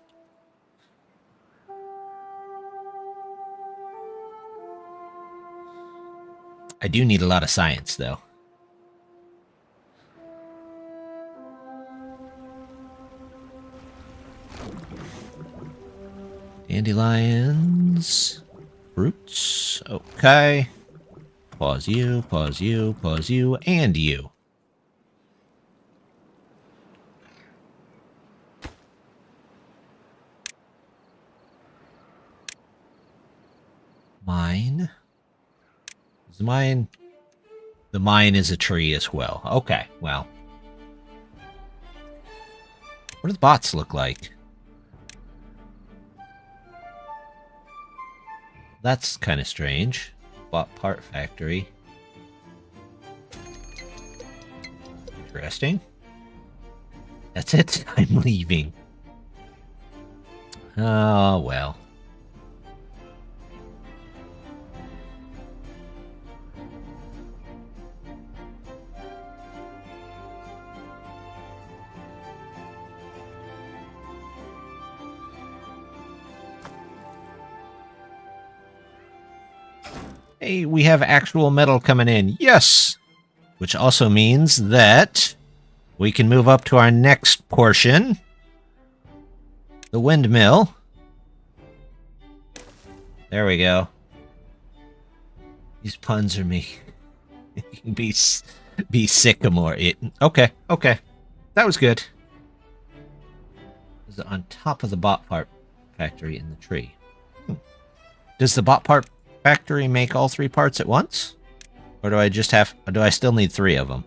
I do need a lot of science, though. Dandelions. Fruits. Okay. Pause you, pause you, pause you, and you. Mine. Is mine... The mine is a tree as well. Okay, well. What do the bots look like? That's kind of strange. Bot part factory. Interesting. That's it. I'm leaving. Oh, well. Hey, we have actual metal coming in. Yes! Which also means that we can move up to our next portion. The windmill. There we go. These puns are me. be sycamore. Okay, okay. That was good. Is it on top of the bot part factory in the tree? Does the bot part factory make all 3 parts at once? Or do I just have... do I still need 3 of them?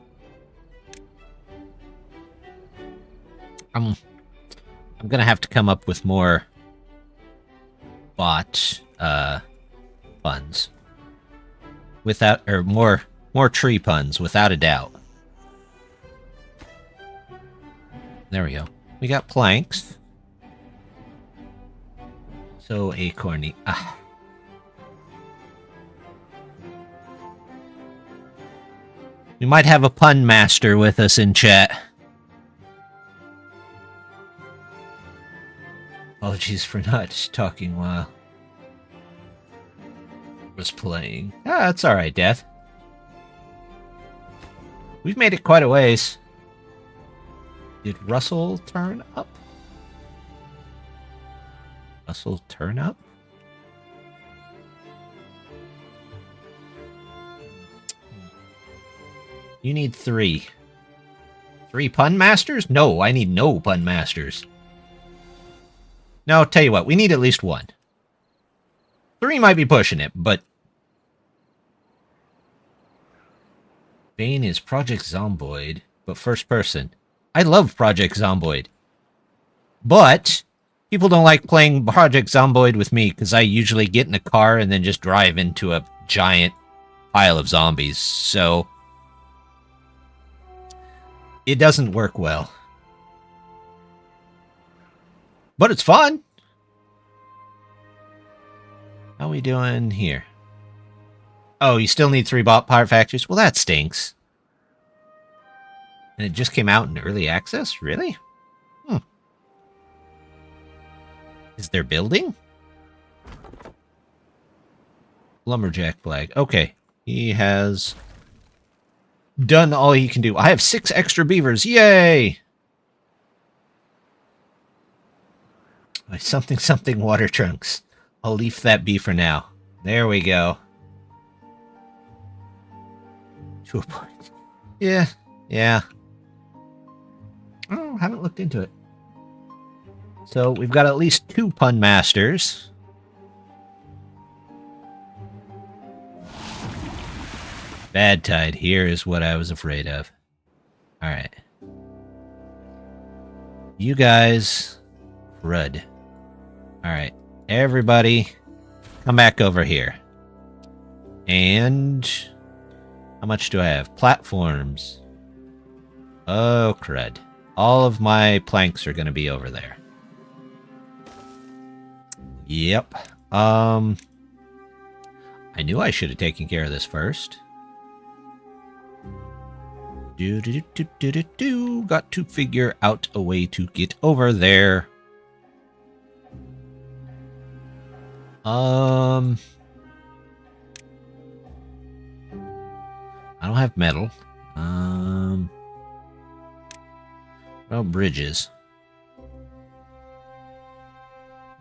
I'm gonna have to come up with more bot puns. Without... or more tree puns, without a doubt. There we go. We got planks. So acorny. Ah. We might have a pun master with us in chat. Apologies for not talking while I was playing. Ah, that's alright, Death. We've made it quite a ways. Did Russell turn up? Russell turn up? You need 3. 3 pun masters? No, I need no pun masters. No, tell you what, we need at least 1. 3 might be pushing it, but... Bane is Project Zomboid, but first person. I love Project Zomboid. But people don't like playing Project Zomboid with me because I usually get in a car and then just drive into a giant pile of zombies. So it doesn't work well. But it's fun. How are we doing here? Oh, you still need 3 Pirate Factories? Well, that stinks. And it just came out in early access? Really? Is there building? Lumberjack flag. Okay. He has done all he can do. I have 6 extra beavers. Yay! My something water trunks. I'll leaf that bee for now. There we go. To a point. Yeah. Oh, haven't looked into it. So we've got at least 2 pun masters. Bad tide. Here is what I was afraid of. Alright. You guys... Rud. Alright. Everybody, come back over here. And... how much do I have? Platforms. Oh, crud. All of my planks are going to be over there. Yep. I knew I should have taken care of this first. Got to figure out a way to get over there. I don't have metal. Well, bridges. I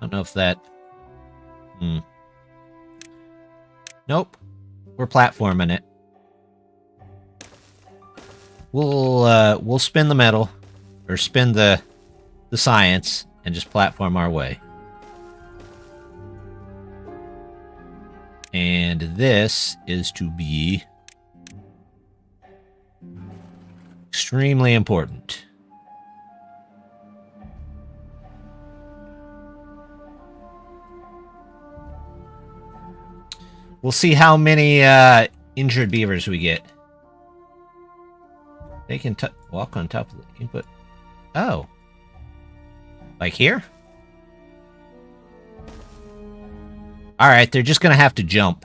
don't know if that... Nope. We're platforming it. We'll spin the metal, or spin the science, and just platform our way. And this is to be extremely important. We'll see how many injured beavers we get. They can walk on top of the input. Oh. Like here? Alright, they're just gonna have to jump.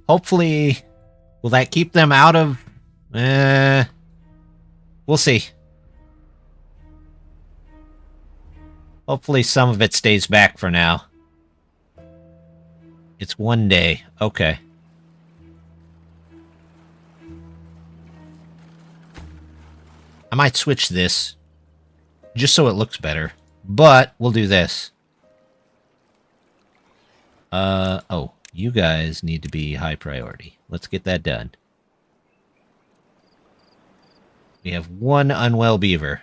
Hopefully, will that keep them out of... we'll see. Hopefully some of it stays back for now. It's 1 day. Okay. I might switch this. Just so it looks better. But, we'll do this. Oh. You guys need to be high priority. Let's get that done. We have 1 unwell beaver.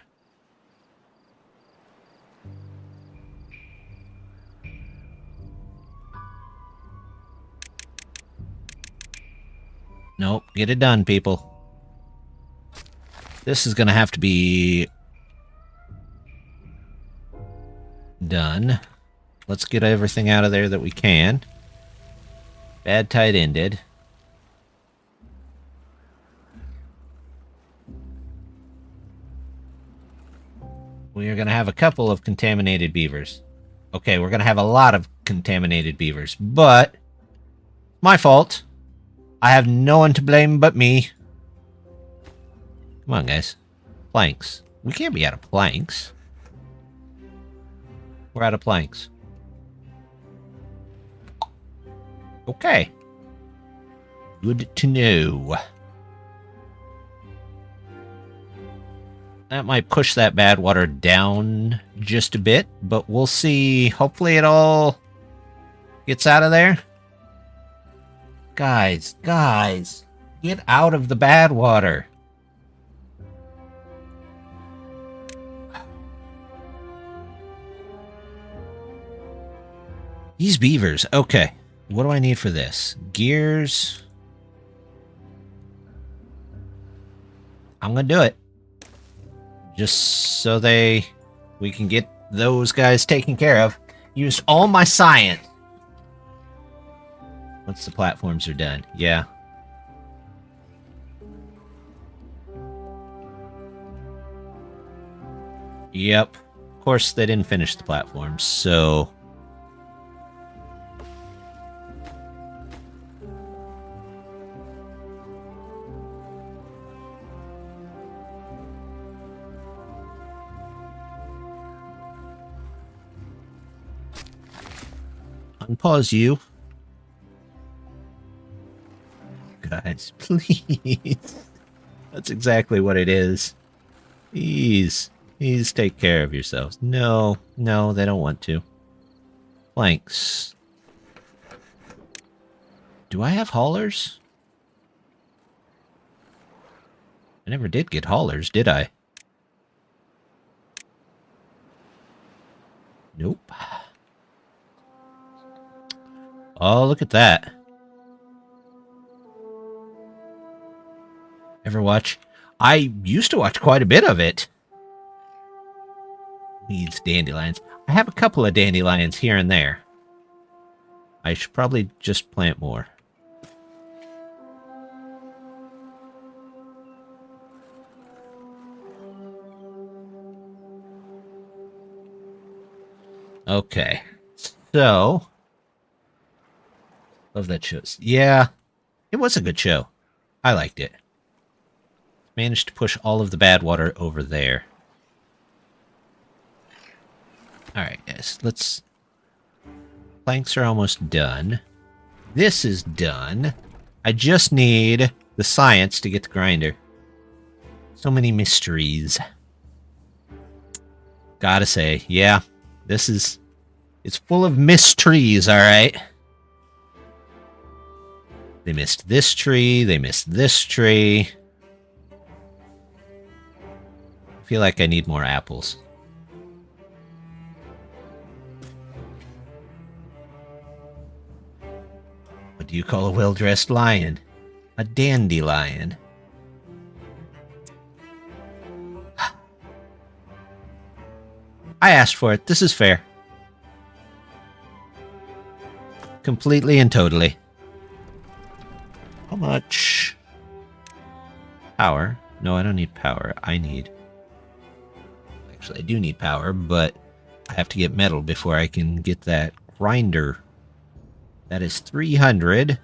Nope, get it done, people. This is gonna have to be done. Let's get everything out of there that we can. Bad tide ended. We are gonna have a couple of contaminated beavers. Okay, we're gonna have a lot of contaminated beavers, but my fault. I have no one to blame but me. Come on, guys. Planks. We can't be out of planks. We're out of planks. Okay. Good to know. That might push that bad water down just a bit, but we'll see. Hopefully it all gets out of there. Guys, get out of the bad water. These beavers. Okay. What do I need for this? Gears. I'm going to do it. Just so we can get those guys taken care of. Used all my science. Once the platforms are done. Yeah. Yep. Of course, they didn't finish the platforms, so... Unpause you. Guys, please. That's exactly what it is. Please take care of yourselves. No, they don't want to. Planks. Do I have haulers? I never did get haulers, did I? Nope. Oh, look at that. Ever watch? I used to watch quite a bit of it. Needs dandelions. I have a couple of dandelions here and there. I should probably just plant more. Okay. So... Love that show. Yeah, it was a good show. I liked it. Managed to push all of the bad water over there. Alright, guys. Let's... Planks are almost done. This is done. I just need the science to get the grinder. So many mysteries. Gotta say, yeah. This is... It's full of mysteries, alright? They missed this tree. They missed this tree. I feel like I need more apples. What do you call a well-dressed lion? A dandelion. I asked for it. This is fair. Completely and totally. How much power? No, I don't need power. I need... Actually, I do need power, but I have to get metal before I can get that grinder. That is 300.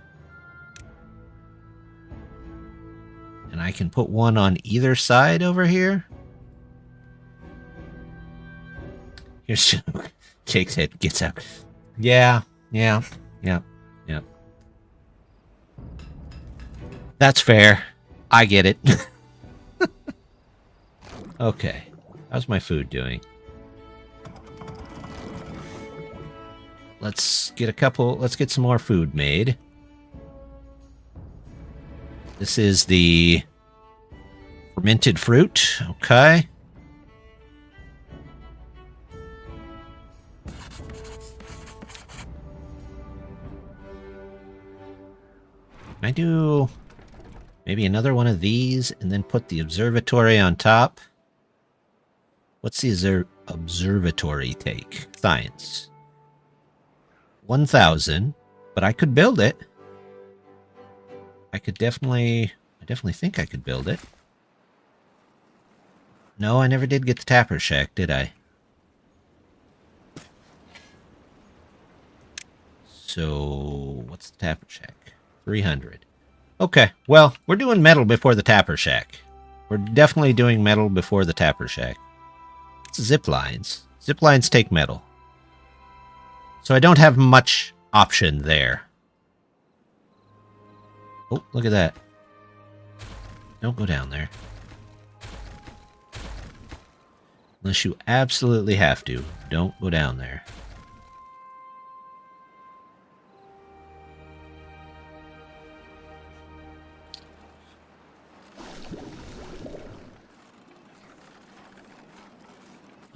And I can put one on either side over here. Here's Jake's head gets out. Yeah. That's fair. I get it. Okay. How's my food doing? Let's get some more food made. This is the fermented fruit. Okay. Can I do maybe another one of these and then put the observatory on top? What's the observatory take? Science. 1,000, but I could build it. I definitely think I could build it. No, I never did get the tapper shack, did I? So, what's the tapper shack? 300. Okay, well, we're doing metal before the tapper shack. We're definitely doing metal before the tapper shack. It's zip lines. Zip lines take metal. So I don't have much option there. Oh, look at that. Don't go down there. Unless you absolutely have to. Don't go down there.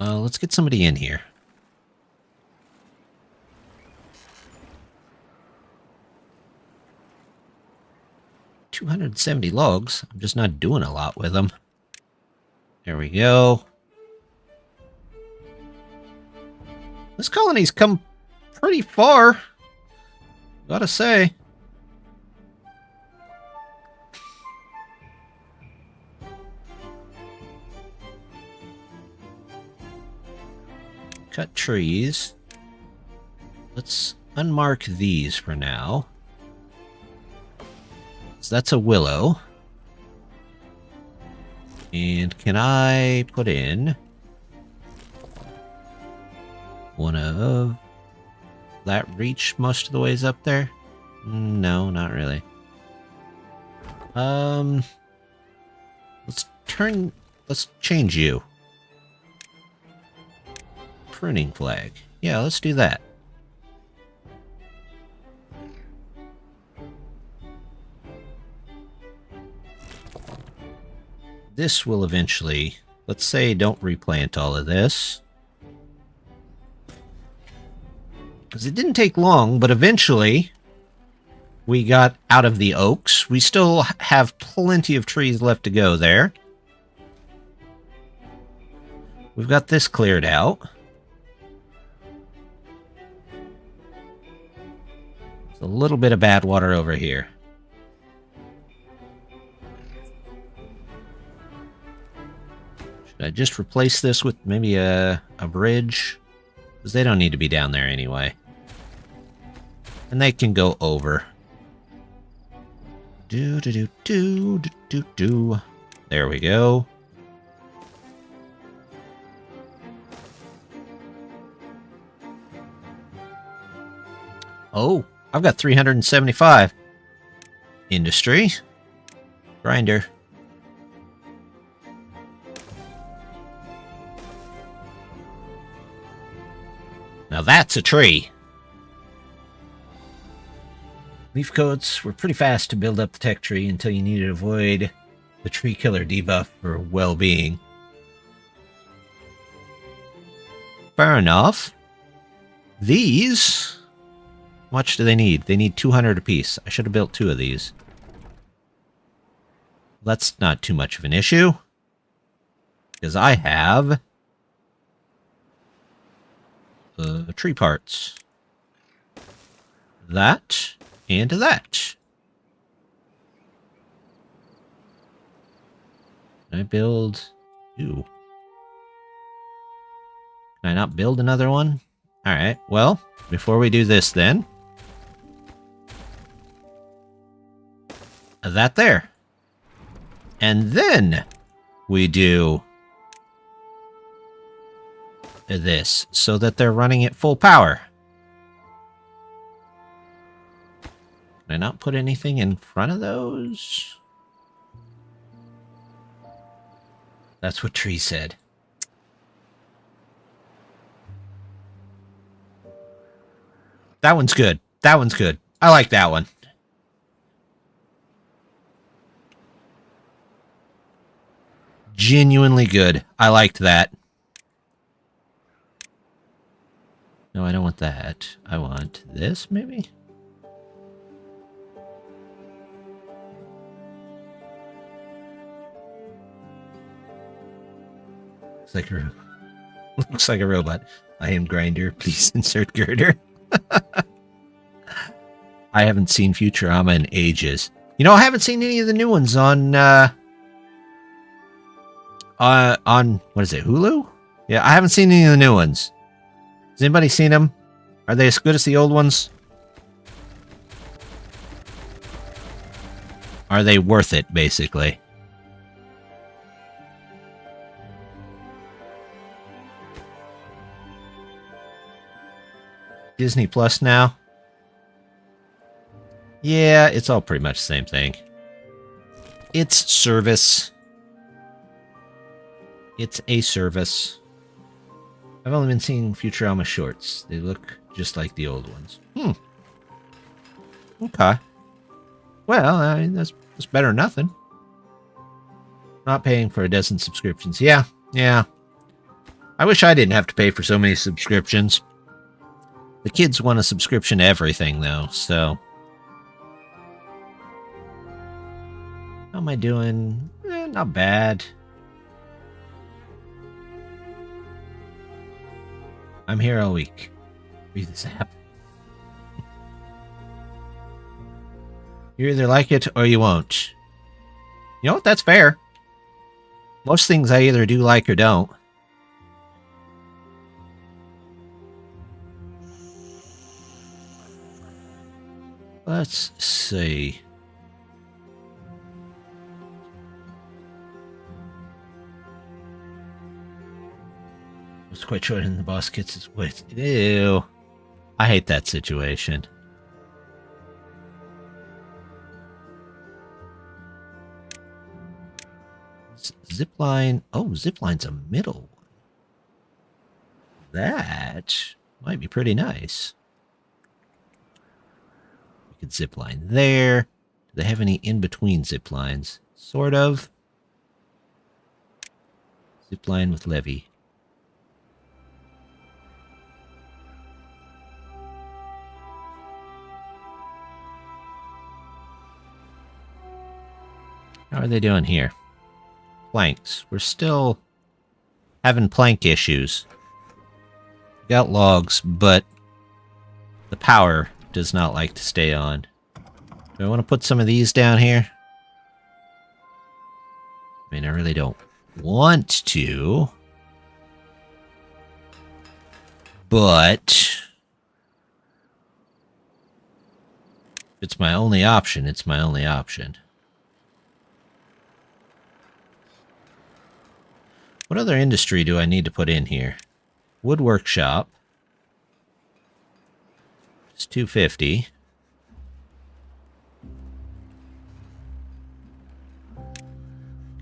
Let's get somebody in here. 270 logs. I'm just not doing a lot with them. There we go. This colony's come pretty far, gotta say. Cut trees. Let's unmark these for now. So that's a willow. And can I put in one of that reach most of the ways up there? No, not really. Let's change you. Pruning flag. Yeah, let's do that. This will eventually, let's say, don't replant all of this. Because it didn't take long, but eventually we got out of the oaks. We still have plenty of trees left to go there. We've got this cleared out. There's a little bit of bad water over here. Should I just replace this with maybe a bridge? Because they don't need to be down there anyway. And they can go over. Do. There we go. Oh, I've got 375. Industry. Grinder. Now that's a tree. Leafcoats were pretty fast to build up the tech tree until you needed to avoid the tree killer debuff for well-being. Fair enough. These... how much do they need? They need 200 apiece. I should have built 2 of these. That's not too much of an issue. Because I have... tree parts. That... and that. Can I build... ooh. Can I not build another one? Alright, well, before we do this then... that there. And then we do... this, so that they're running at full power. Can I not put anything in front of those? That's what Tree said. That one's good. That one's good. I like that one. Genuinely good. I liked that. No, I don't want that. I want this, maybe? Looks like a robot. I am Grinder. Please insert girder. I haven't seen Futurama in ages. You know, I haven't seen any of the new ones on what is it, Hulu? Yeah, I haven't seen any of the new ones. Has anybody seen them? Are they as good as the old ones? Are they worth it, basically? Disney Plus now? Yeah, it's all pretty much the same thing. It's service. It's a service. I've only been seeing Futurama shorts. They look just like the old ones. Okay. Well, I mean, that's better than nothing. Not paying for a dozen subscriptions. Yeah. I wish I didn't have to pay for so many subscriptions. The kids want a subscription to everything, though, so... How am I doing? Not bad. I'm here all week. Read this app. You either like it or you won't. You know what? That's fair. Most things I either do like or don't. Let's see. I was quite short in the boss gets his wit. Ew. I hate that situation. Zipline. Oh, zipline's a middle one. That might be pretty nice. We could zipline there. Do they have any in-between ziplines? Sort of. Zipline with levee. How are they doing here? Planks. We're still having plank issues. We got logs, but the power does not like to stay on. Do I want to put some of these down here? I mean, I really don't want to. But if it's my only option, it's my only option. What other industry do I need to put in here? Wood workshop. It's 250.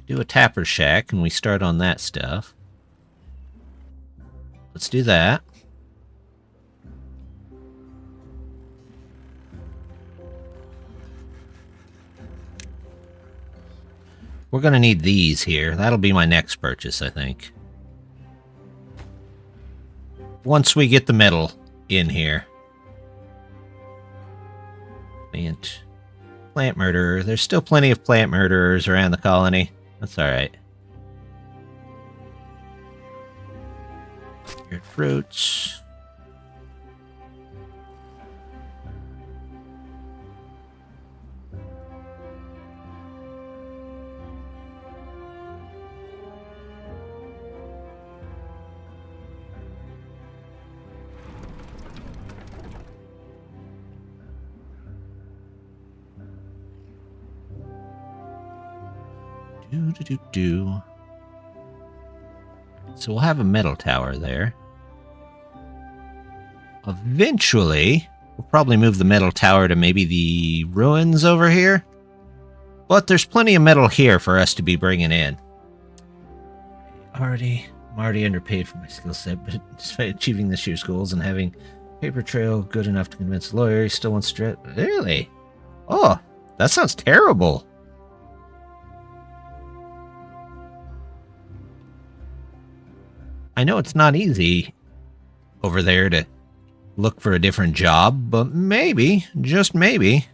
Do a tapper shack and we start on that stuff. Let's do that. We're going to need these here. That'll be my next purchase, I think. Once we get the metal in here. Plant murderer. There's still plenty of plant murderers around the colony. That's alright. Weird fruits. So we'll have a metal tower there. Eventually, we'll probably move the metal tower to maybe the ruins over here. But there's plenty of metal here for us to be bringing in. I'm already underpaid for my skill set, but despite achieving this year's goals and having paper trail good enough to convince a lawyer, he still wants to... Really? Oh, that sounds terrible. I know it's not easy over there to look for a different job, but maybe, just maybe.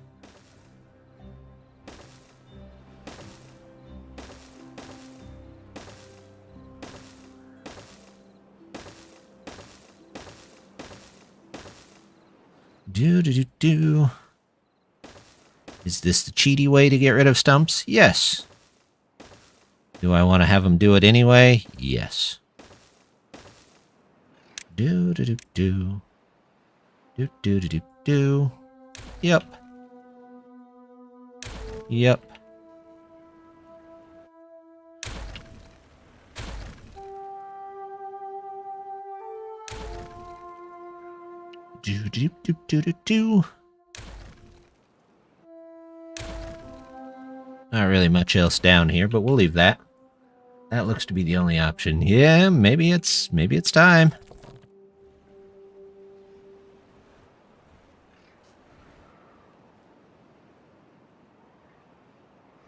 Is this the cheaty way to get rid of stumps? Yes. Do I want to have them do it anyway? Yes. Yep. Yep. Not really much else down here, but we'll leave that. That looks to be the only option. Yeah, maybe it's time.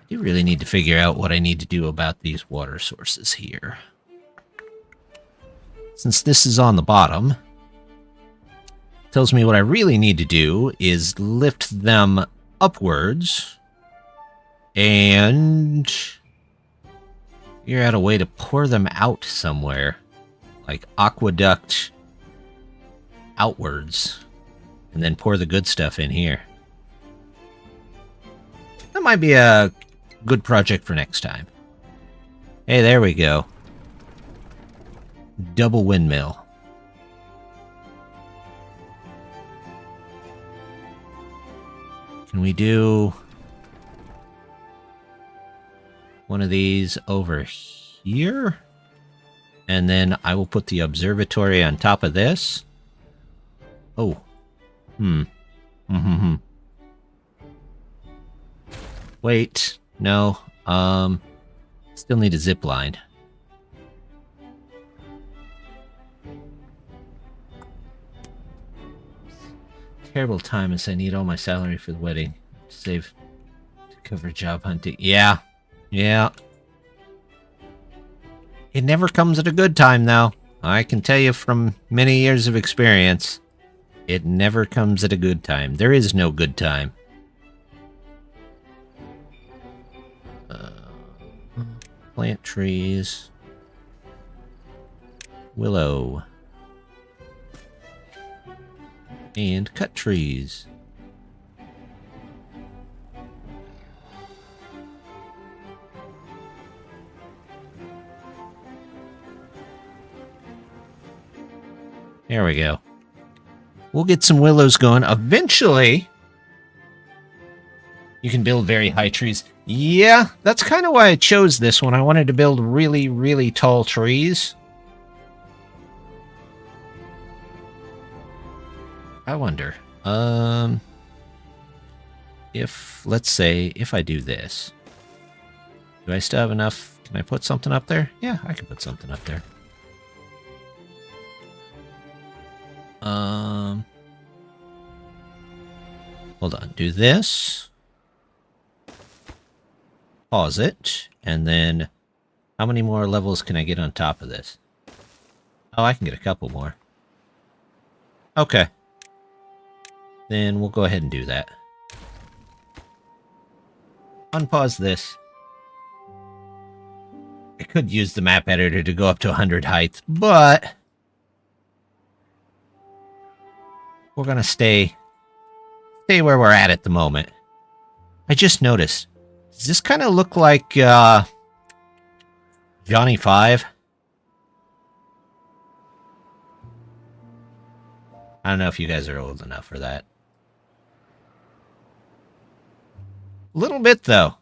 I do really need to figure out what I need to do about these water sources here. Since this is on the bottom, tells me what I really need to do is lift them upwards And figure out a way to pour them out somewhere. Like aqueduct outwards. And then pour the good stuff in here. That might be a good project for next time. Hey, there we go. Double windmill. Can we do one of these over here? And then I will put the observatory on top of this. Oh. Wait. No. Still need a zip line. Terrible time as I need all my salary for the wedding to save to cover job hunting. Yeah. It never comes at a good time, though. I can tell you from many years of experience, it never comes at a good time. There is no good time. Plant trees. Willow. And cut trees. There we go. We'll get some willows going. Eventually, you can build very high trees. Yeah, that's kind of why I chose this one. I wanted to build really, really tall trees. I wonder, if, let's say, if I do this, do I still have enough? Can I put something up there? Yeah, I can put something up there. Hold on, do this. Pause it, and then how many more levels can I get on top of this? Oh, I can get a couple more. Okay. Then we'll go ahead and do that. Unpause this. I could use the map editor to go up to 100 height, but we're gonna stay where we're at the moment. I just noticed. Does this kind of look like Johnny 5? I don't know if you guys are old enough for that. A little bit, though.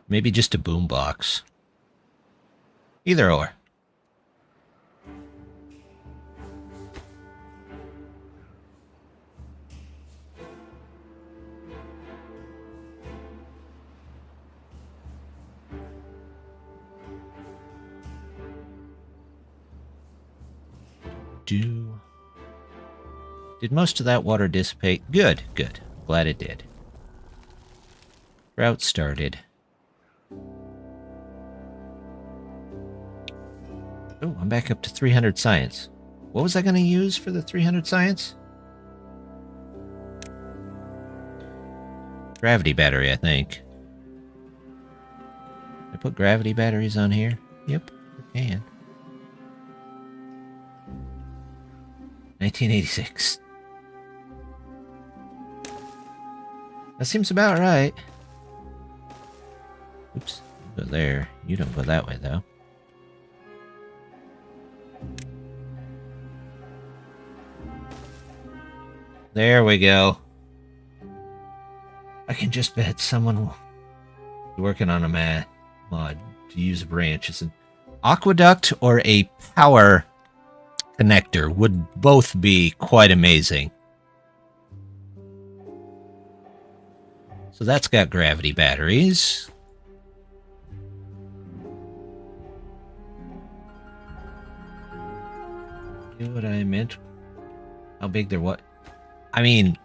Maybe just a boombox. Either or. Did most of that water dissipate? Good, good. Glad it did. Drought started. Oh, I'm back up to 300 science. What was I going to use for the 300 science? Gravity battery, I think. Can I put gravity batteries on here? Yep, I can. 1986. That seems about right. Oops, go there. You don't go that way, though. There we go. I can just bet someone will be working on a mod to use a branch as an aqueduct or a power connector would both be quite amazing. So that's got gravity batteries. You know what I meant? How big they're what? I mean,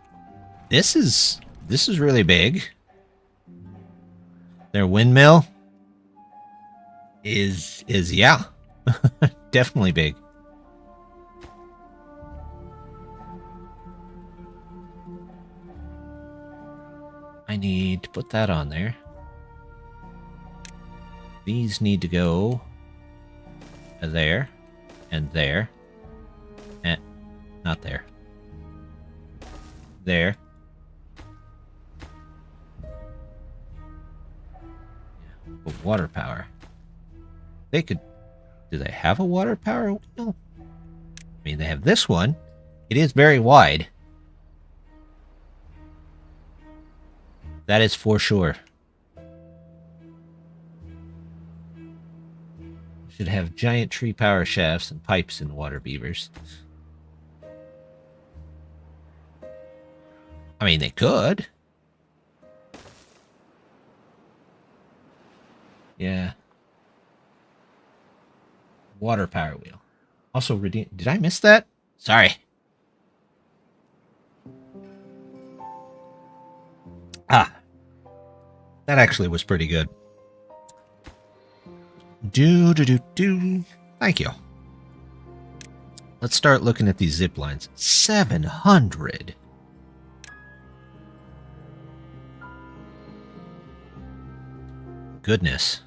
this is really big. Their windmill. is yeah. Definitely big. I need to put that on there. These need to go there and there. And not there. There. But water power. They could... Do they have a water power wheel? I mean, they have this one. It is very wide. That is for sure. Should have giant tree power shafts and pipes in water beavers. I mean, they could. Yeah. Water power wheel. Also, redeem. Did I miss that? Sorry. Ah. That actually was pretty good. Do. Thank you. Let's start looking at these zip lines. 700. Goodness.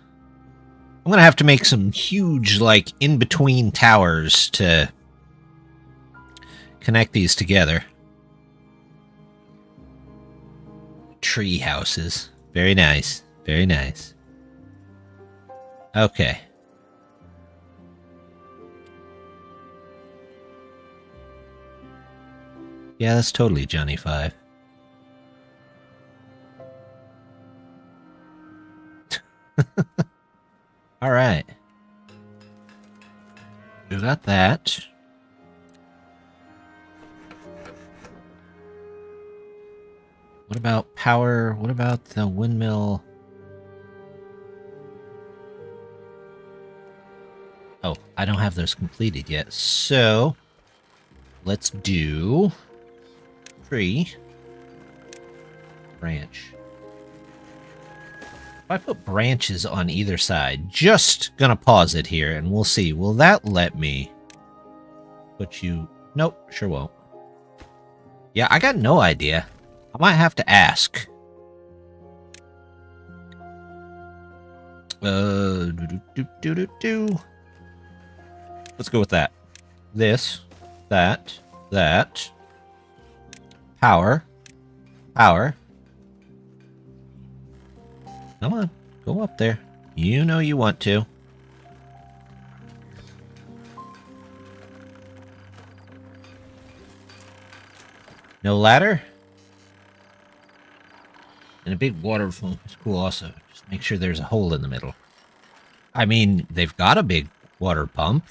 I'm gonna have to make some huge, like, in-between towers to connect these together. Tree houses. Very nice. Very nice. Okay. Yeah, that's totally Johnny 5. All right. We got that. What about power? What about the windmill? Oh, I don't have those completed yet. So, let's do tree, branch. If I put branches on either side, just gonna pause it here and we'll see. Will that let me put you... Nope, sure won't. Yeah, I got no idea. I might have to ask. Let's go with that. This, that. Power. Come on, go up there. You know you want to. No ladder? And a big water pump is cool also. Just make sure there's a hole in the middle. I mean, they've got a big water pump.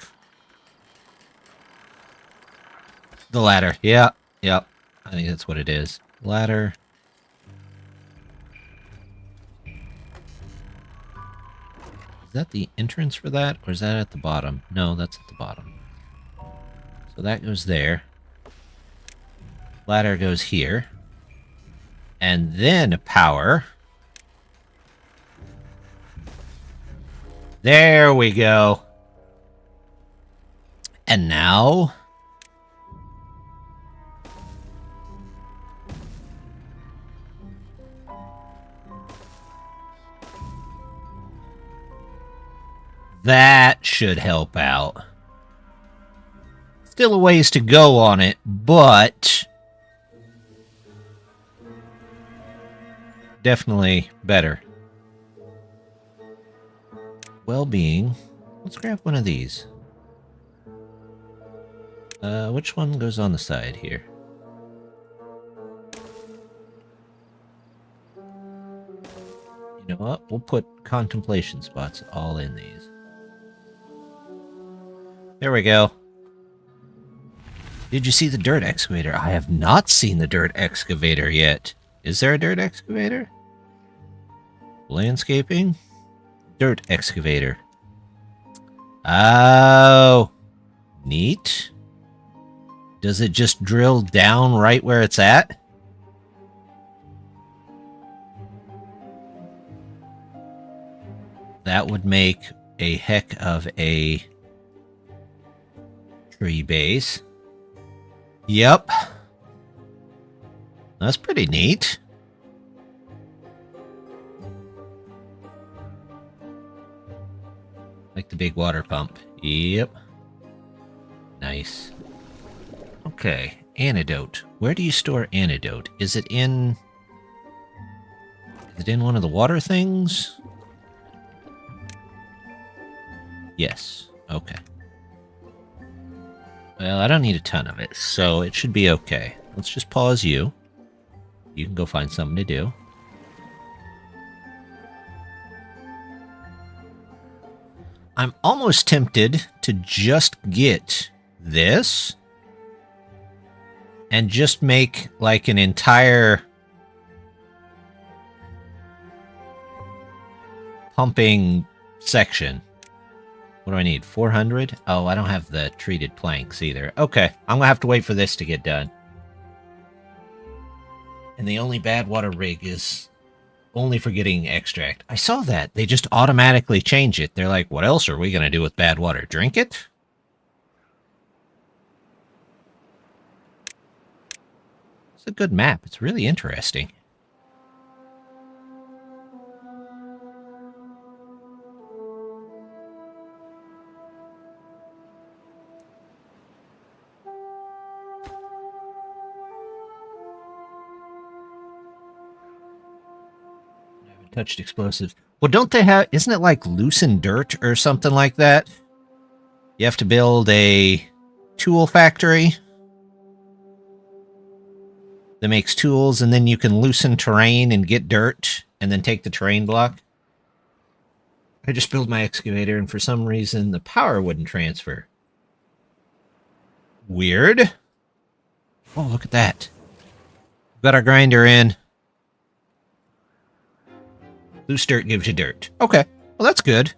The ladder. Yeah, yep. I think that's what it is. Ladder. Is that the entrance for that? Or is that at the bottom? No, that's at the bottom. So that goes there. Ladder goes here. And then power. There we go. And now... that should help out. Still a ways to go on it, but... definitely better. Well-being. Let's grab one of these. Which one goes on the side here? You know what? We'll put contemplation spots all in these. There we go. Did you see the dirt excavator? I have not seen the dirt excavator yet. Is there a dirt excavator? Landscaping? Dirt excavator. Oh. Neat. Does it just drill down right where it's at? That would make a heck of a tree base. Yep. That's pretty neat. Like the big water pump. Yep. Nice. Okay. Antidote. Where do you store antidote? Is it in one of the water things? Yes. Okay. Well, I don't need a ton of it, so it should be okay. Let's just pause you. You can go find something to do. I'm almost tempted to just get this and just make like an entire pumping section. What do I need? 400? Oh, I don't have the treated planks either. Okay, I'm gonna have to wait for this to get done. And the only bad water rig is only for getting extract. I saw that. They just automatically change it. They're like, what else are we gonna do with bad water? Drink it? It's a good map. It's really interesting. Touched explosives. Well, don't they have... Isn't it like loosened dirt or something like that? You have to build a tool factory that makes tools, and then you can loosen terrain and get dirt, and then take the terrain block. I just built my excavator, and for some reason, the power wouldn't transfer. Weird. Oh, look at that. We've got our grinder in. Loose dirt gives you dirt. Okay, well that's good.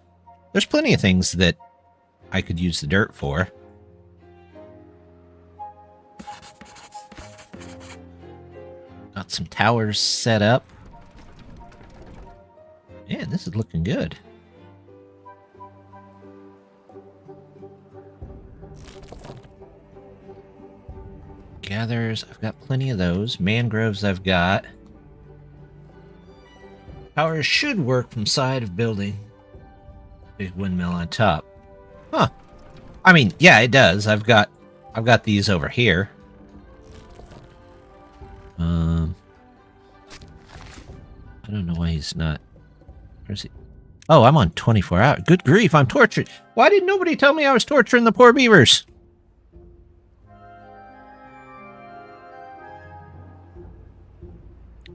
There's plenty of things that I could use the dirt for. Got some towers set up. Man, this is looking good. Gathers, I've got plenty of those. Mangroves I've got. Towers should work from side of building. Big windmill on top. Huh. I mean, yeah, it does. I've got these over here. I don't know why he's not. Where's he? Oh, I'm on 24 hours. Good grief, I'm tortured. Why did nobody tell me I was torturing the poor beavers?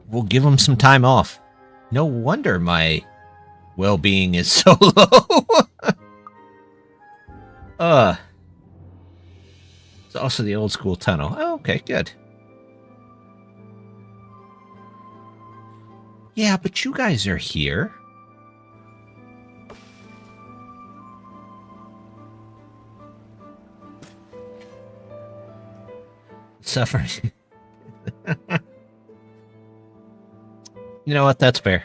We'll give them some time off. No wonder my well-being is so low. It's also the old school tunnel. Oh, okay, good. Yeah, but you guys are here. Suffering. You know what? That's fair.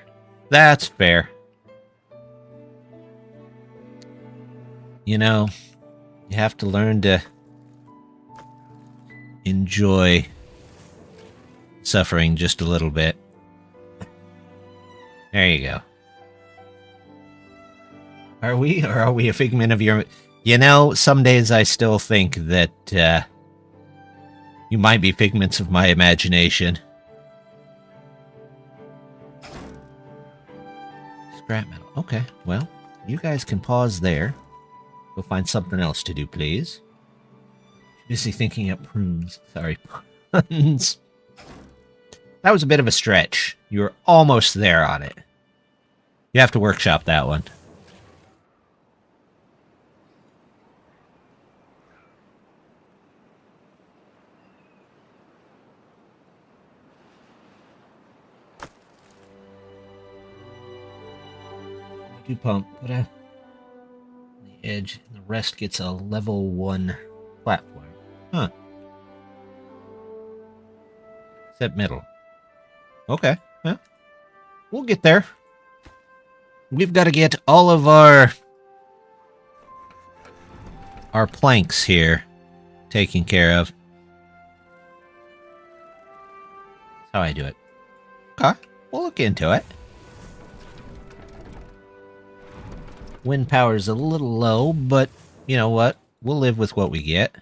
That's fair. You know, you have to learn to enjoy suffering just a little bit. There you go. Are we, or are we a figment of your... You know, some days I still think that you might be figments of my imagination. Scrap metal. Okay, well, you guys can pause there. Go find something else to do, please. Busy thinking up prunes. Sorry, puns. That was a bit of a stretch. You were almost there on it. You have to workshop that one. Do pump, put a the edge, and the rest gets a level 1 platform. Huh. Set middle. Okay, well, we'll get there. We've got to get all of our our planks here taken care of. That's how I do it. Okay, we'll look into it. Wind power is a little low, but you know what? We'll live with what we get.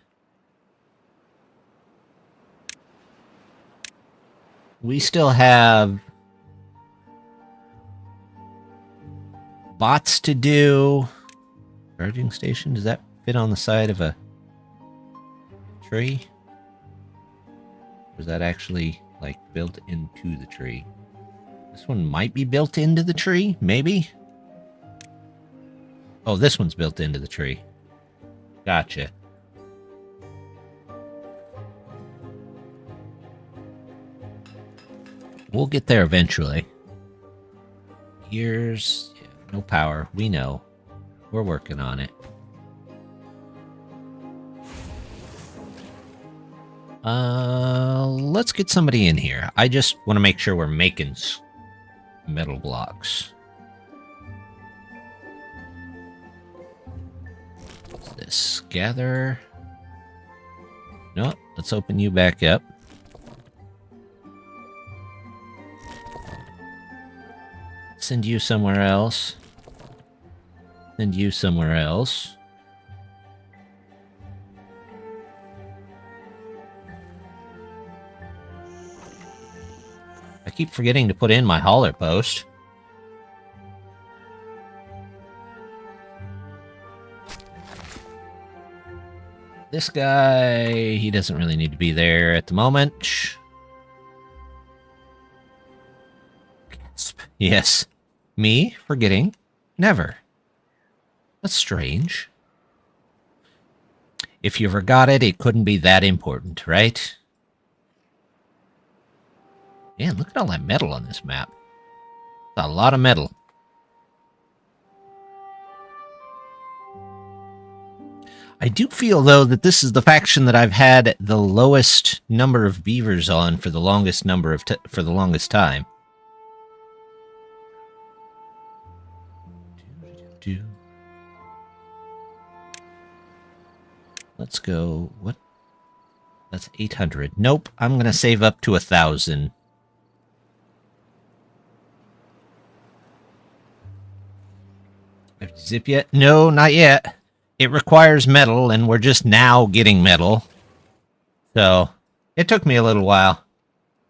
We still have bots to do. Charging station, does that fit on the side of a tree? Or is that actually, like, built into the tree? This one might be built into the tree, maybe? Oh, this one's built into the tree. Gotcha. We'll get there eventually. Here's... yeah, no power. We know. We're working on it. Let's get somebody in here. I just want to make sure we're making metal blocks. What's this? Gather. No, let's open you back up. Send you somewhere else. Send you somewhere else. I keep forgetting to put in my hauler post. This guy, he doesn't really need to be there at the moment. Yes. Me forgetting? Never. That's strange. If you forgot it, it couldn't be that important, right? Man, look at all that metal on this map. That's a lot of metal. I do feel, though, that this is the faction that I've had the lowest number of beavers on for the longest time. Let's go. What? That's 800. Nope. I'm gonna save up to 1,000. Have to zip yet? No, not yet. It requires metal, and we're just now getting metal. So, it took me a little while.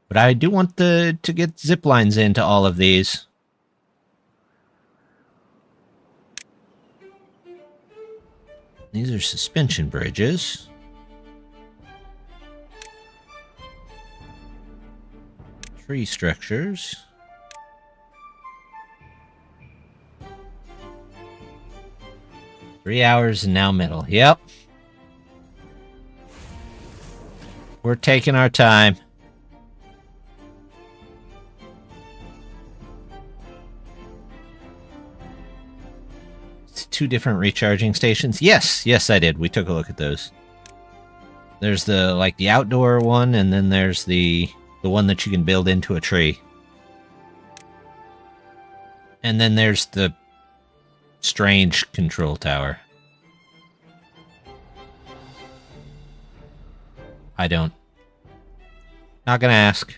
But I do want to get zip lines into all of these. These are suspension bridges. Tree structures. Three hours and now metal. Yep. We're taking our time. Two different recharging stations. Yes, I did. We took a look at those. There's the the outdoor one, and then there's the one that you can build into a tree. And then there's the strange control tower. I don't. Not gonna ask.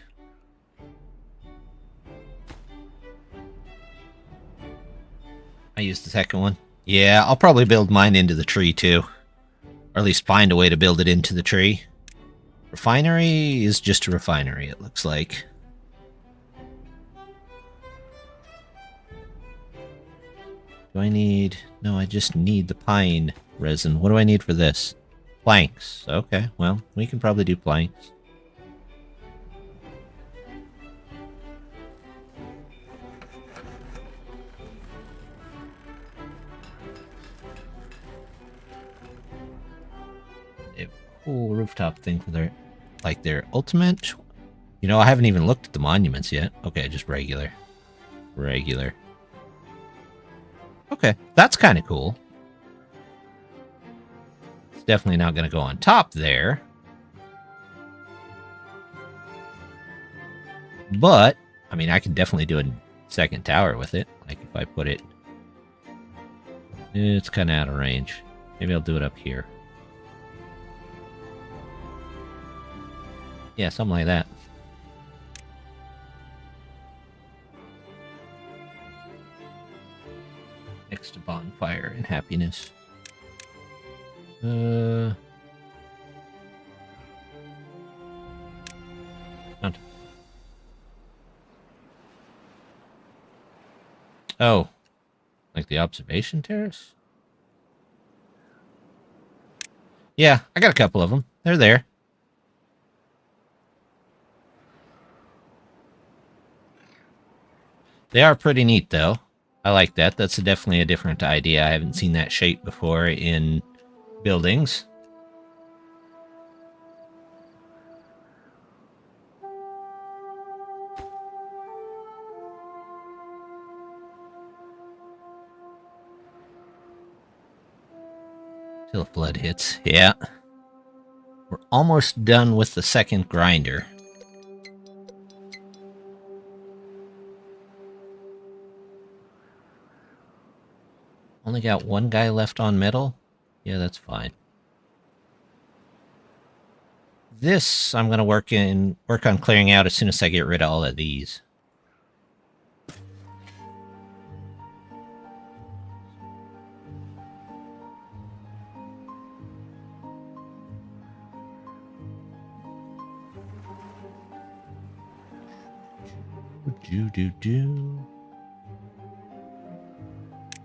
I used the second one. Yeah, I'll probably build mine into the tree, too. Or at least find a way to build it into the tree. Refinery is just a refinery, it looks like. Do I need... No, I just need the pine resin. What do I need for this? Planks. Okay, well, we can probably do planks. Cool rooftop thing for their ultimate. You know, I haven't even looked at the monuments yet. Okay, just regular. Regular. Okay, that's kind of cool. It's definitely not going to go on top there. But, I mean, I can definitely do a second tower with it. Like, if I put it... It's kind of out of range. Maybe I'll do it up here. Yeah, something like that. Next to bonfire and happiness. Oh, like the observation terrace? Yeah, I got a couple of them. They're there. They are pretty neat, though. I like that. That's definitely a different idea. I haven't seen that shape before in buildings. Till flood hits. Yeah. We're almost done with the second grinder. Only got one guy left on metal? Yeah, that's fine. This I'm gonna work on clearing out as soon as I get rid of all of these.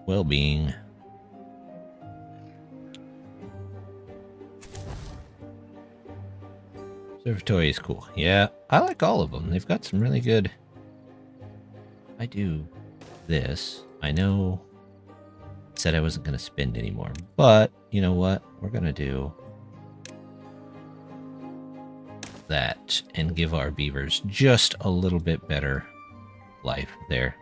Well-being. Observatory is cool. Yeah, I like all of them. They've got some really good... I do this. I know I said I wasn't going to spend anymore, but you know what? We're going to do that and give our beavers just a little bit better life there.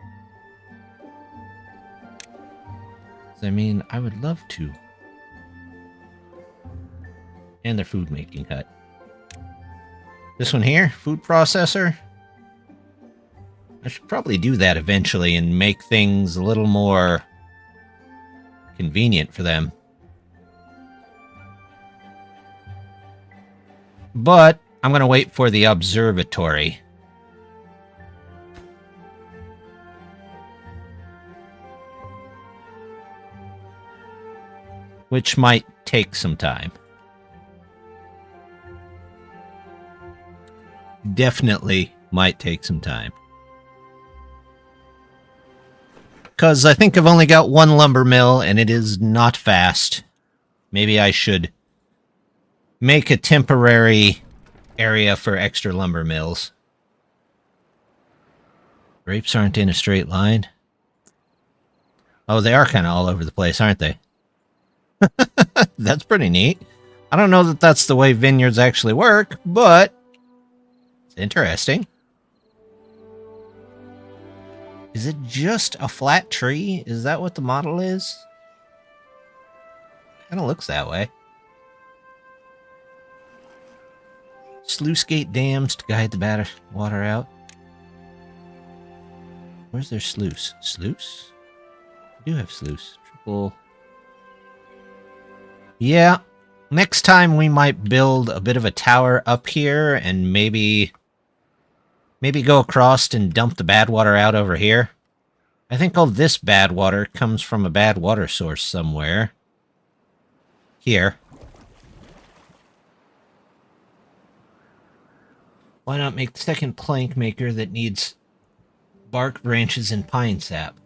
I mean, I would love to. And their food making hut. This one here, food processor. I should probably do that eventually and make things a little more convenient for them. But I'm going to wait for the observatory. Which might take some time. Definitely might take some time. Because I think I've only got one lumber mill, and it is not fast. Maybe I should make a temporary area for extra lumber mills. Grapes aren't in a straight line. Oh, they are kind of all over the place, aren't they? That's pretty neat. I don't know that that's the way vineyards actually work, but it's interesting. Is it just a flat tree? Is that what the model is? Kind of looks that way. Sluice gate dams to guide the bad water out. Where's their sluice? Sluice? We do have sluice. Triple... Yeah, next time we might build a bit of a tower up here and maybe go across and dump the bad water out over here. I think all this bad water comes from a bad water source somewhere. Here. Why not make the second plank maker that needs bark, branches, and pine sap?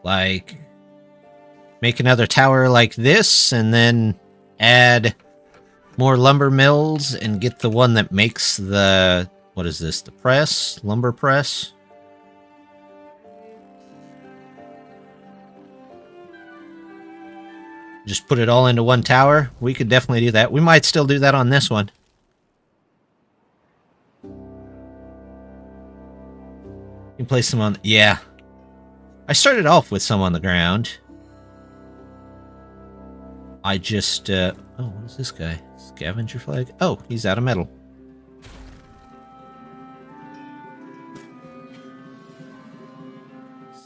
Like... make another tower like this, and then add more lumber mills, and get the one that makes the... what is this? The press? Lumber press? Just put it all into one tower? We could definitely do that. We might still do that on this one. You can place them on... yeah. I started off with some on the ground. I just, oh, what is this guy? Scavenger flag? Oh, he's out of metal.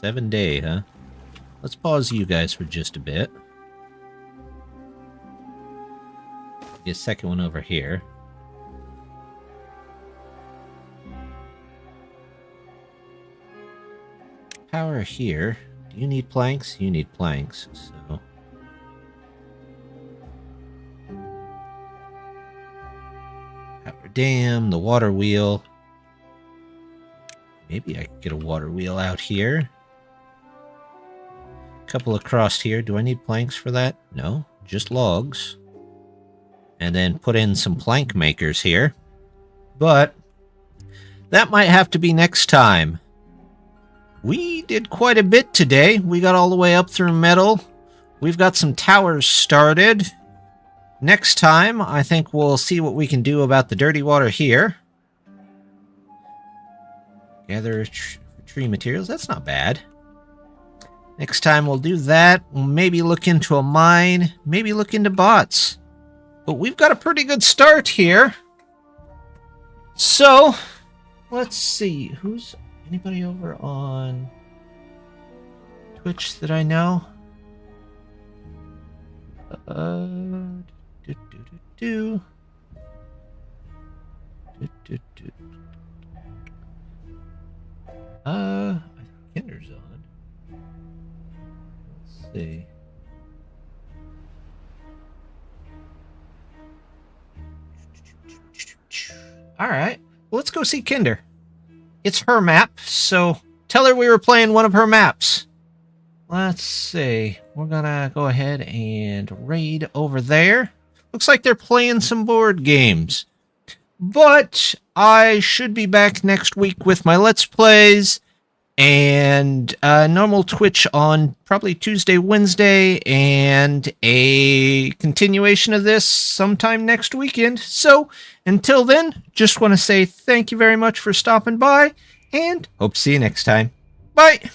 $7 day, huh? Let's pause you guys for just a bit. Get a second one over here. Power here. Do you need planks? You need planks, so... Power dam, the water wheel. Maybe I could get a water wheel out here. Couple across here. Do I need planks for that? No, just logs. And then put in some plank makers here. But that might have to be next time. We did quite a bit today. We got all the way up through metal. We've got some towers started. Next time, I think we'll see what we can do about the dirty water here. Gather tree materials. That's not bad. Next time we'll do that. We'll maybe look into a mine. Maybe look into bots. But we've got a pretty good start here. So, let's see. Who's anybody over on Twitch that I know? Kinder's on. Let's see. Alright, well, let's go see Kinder. It's her map, so tell her we were playing one of her maps. Let's see. We're gonna go ahead and raid over there. Looks like they're playing some board games. But I should be back next week with my Let's Plays and normal Twitch on probably Tuesday, Wednesday, and a continuation of this sometime next weekend. So until then, just want to say thank you very much for stopping by, and hope to see you next time. Bye!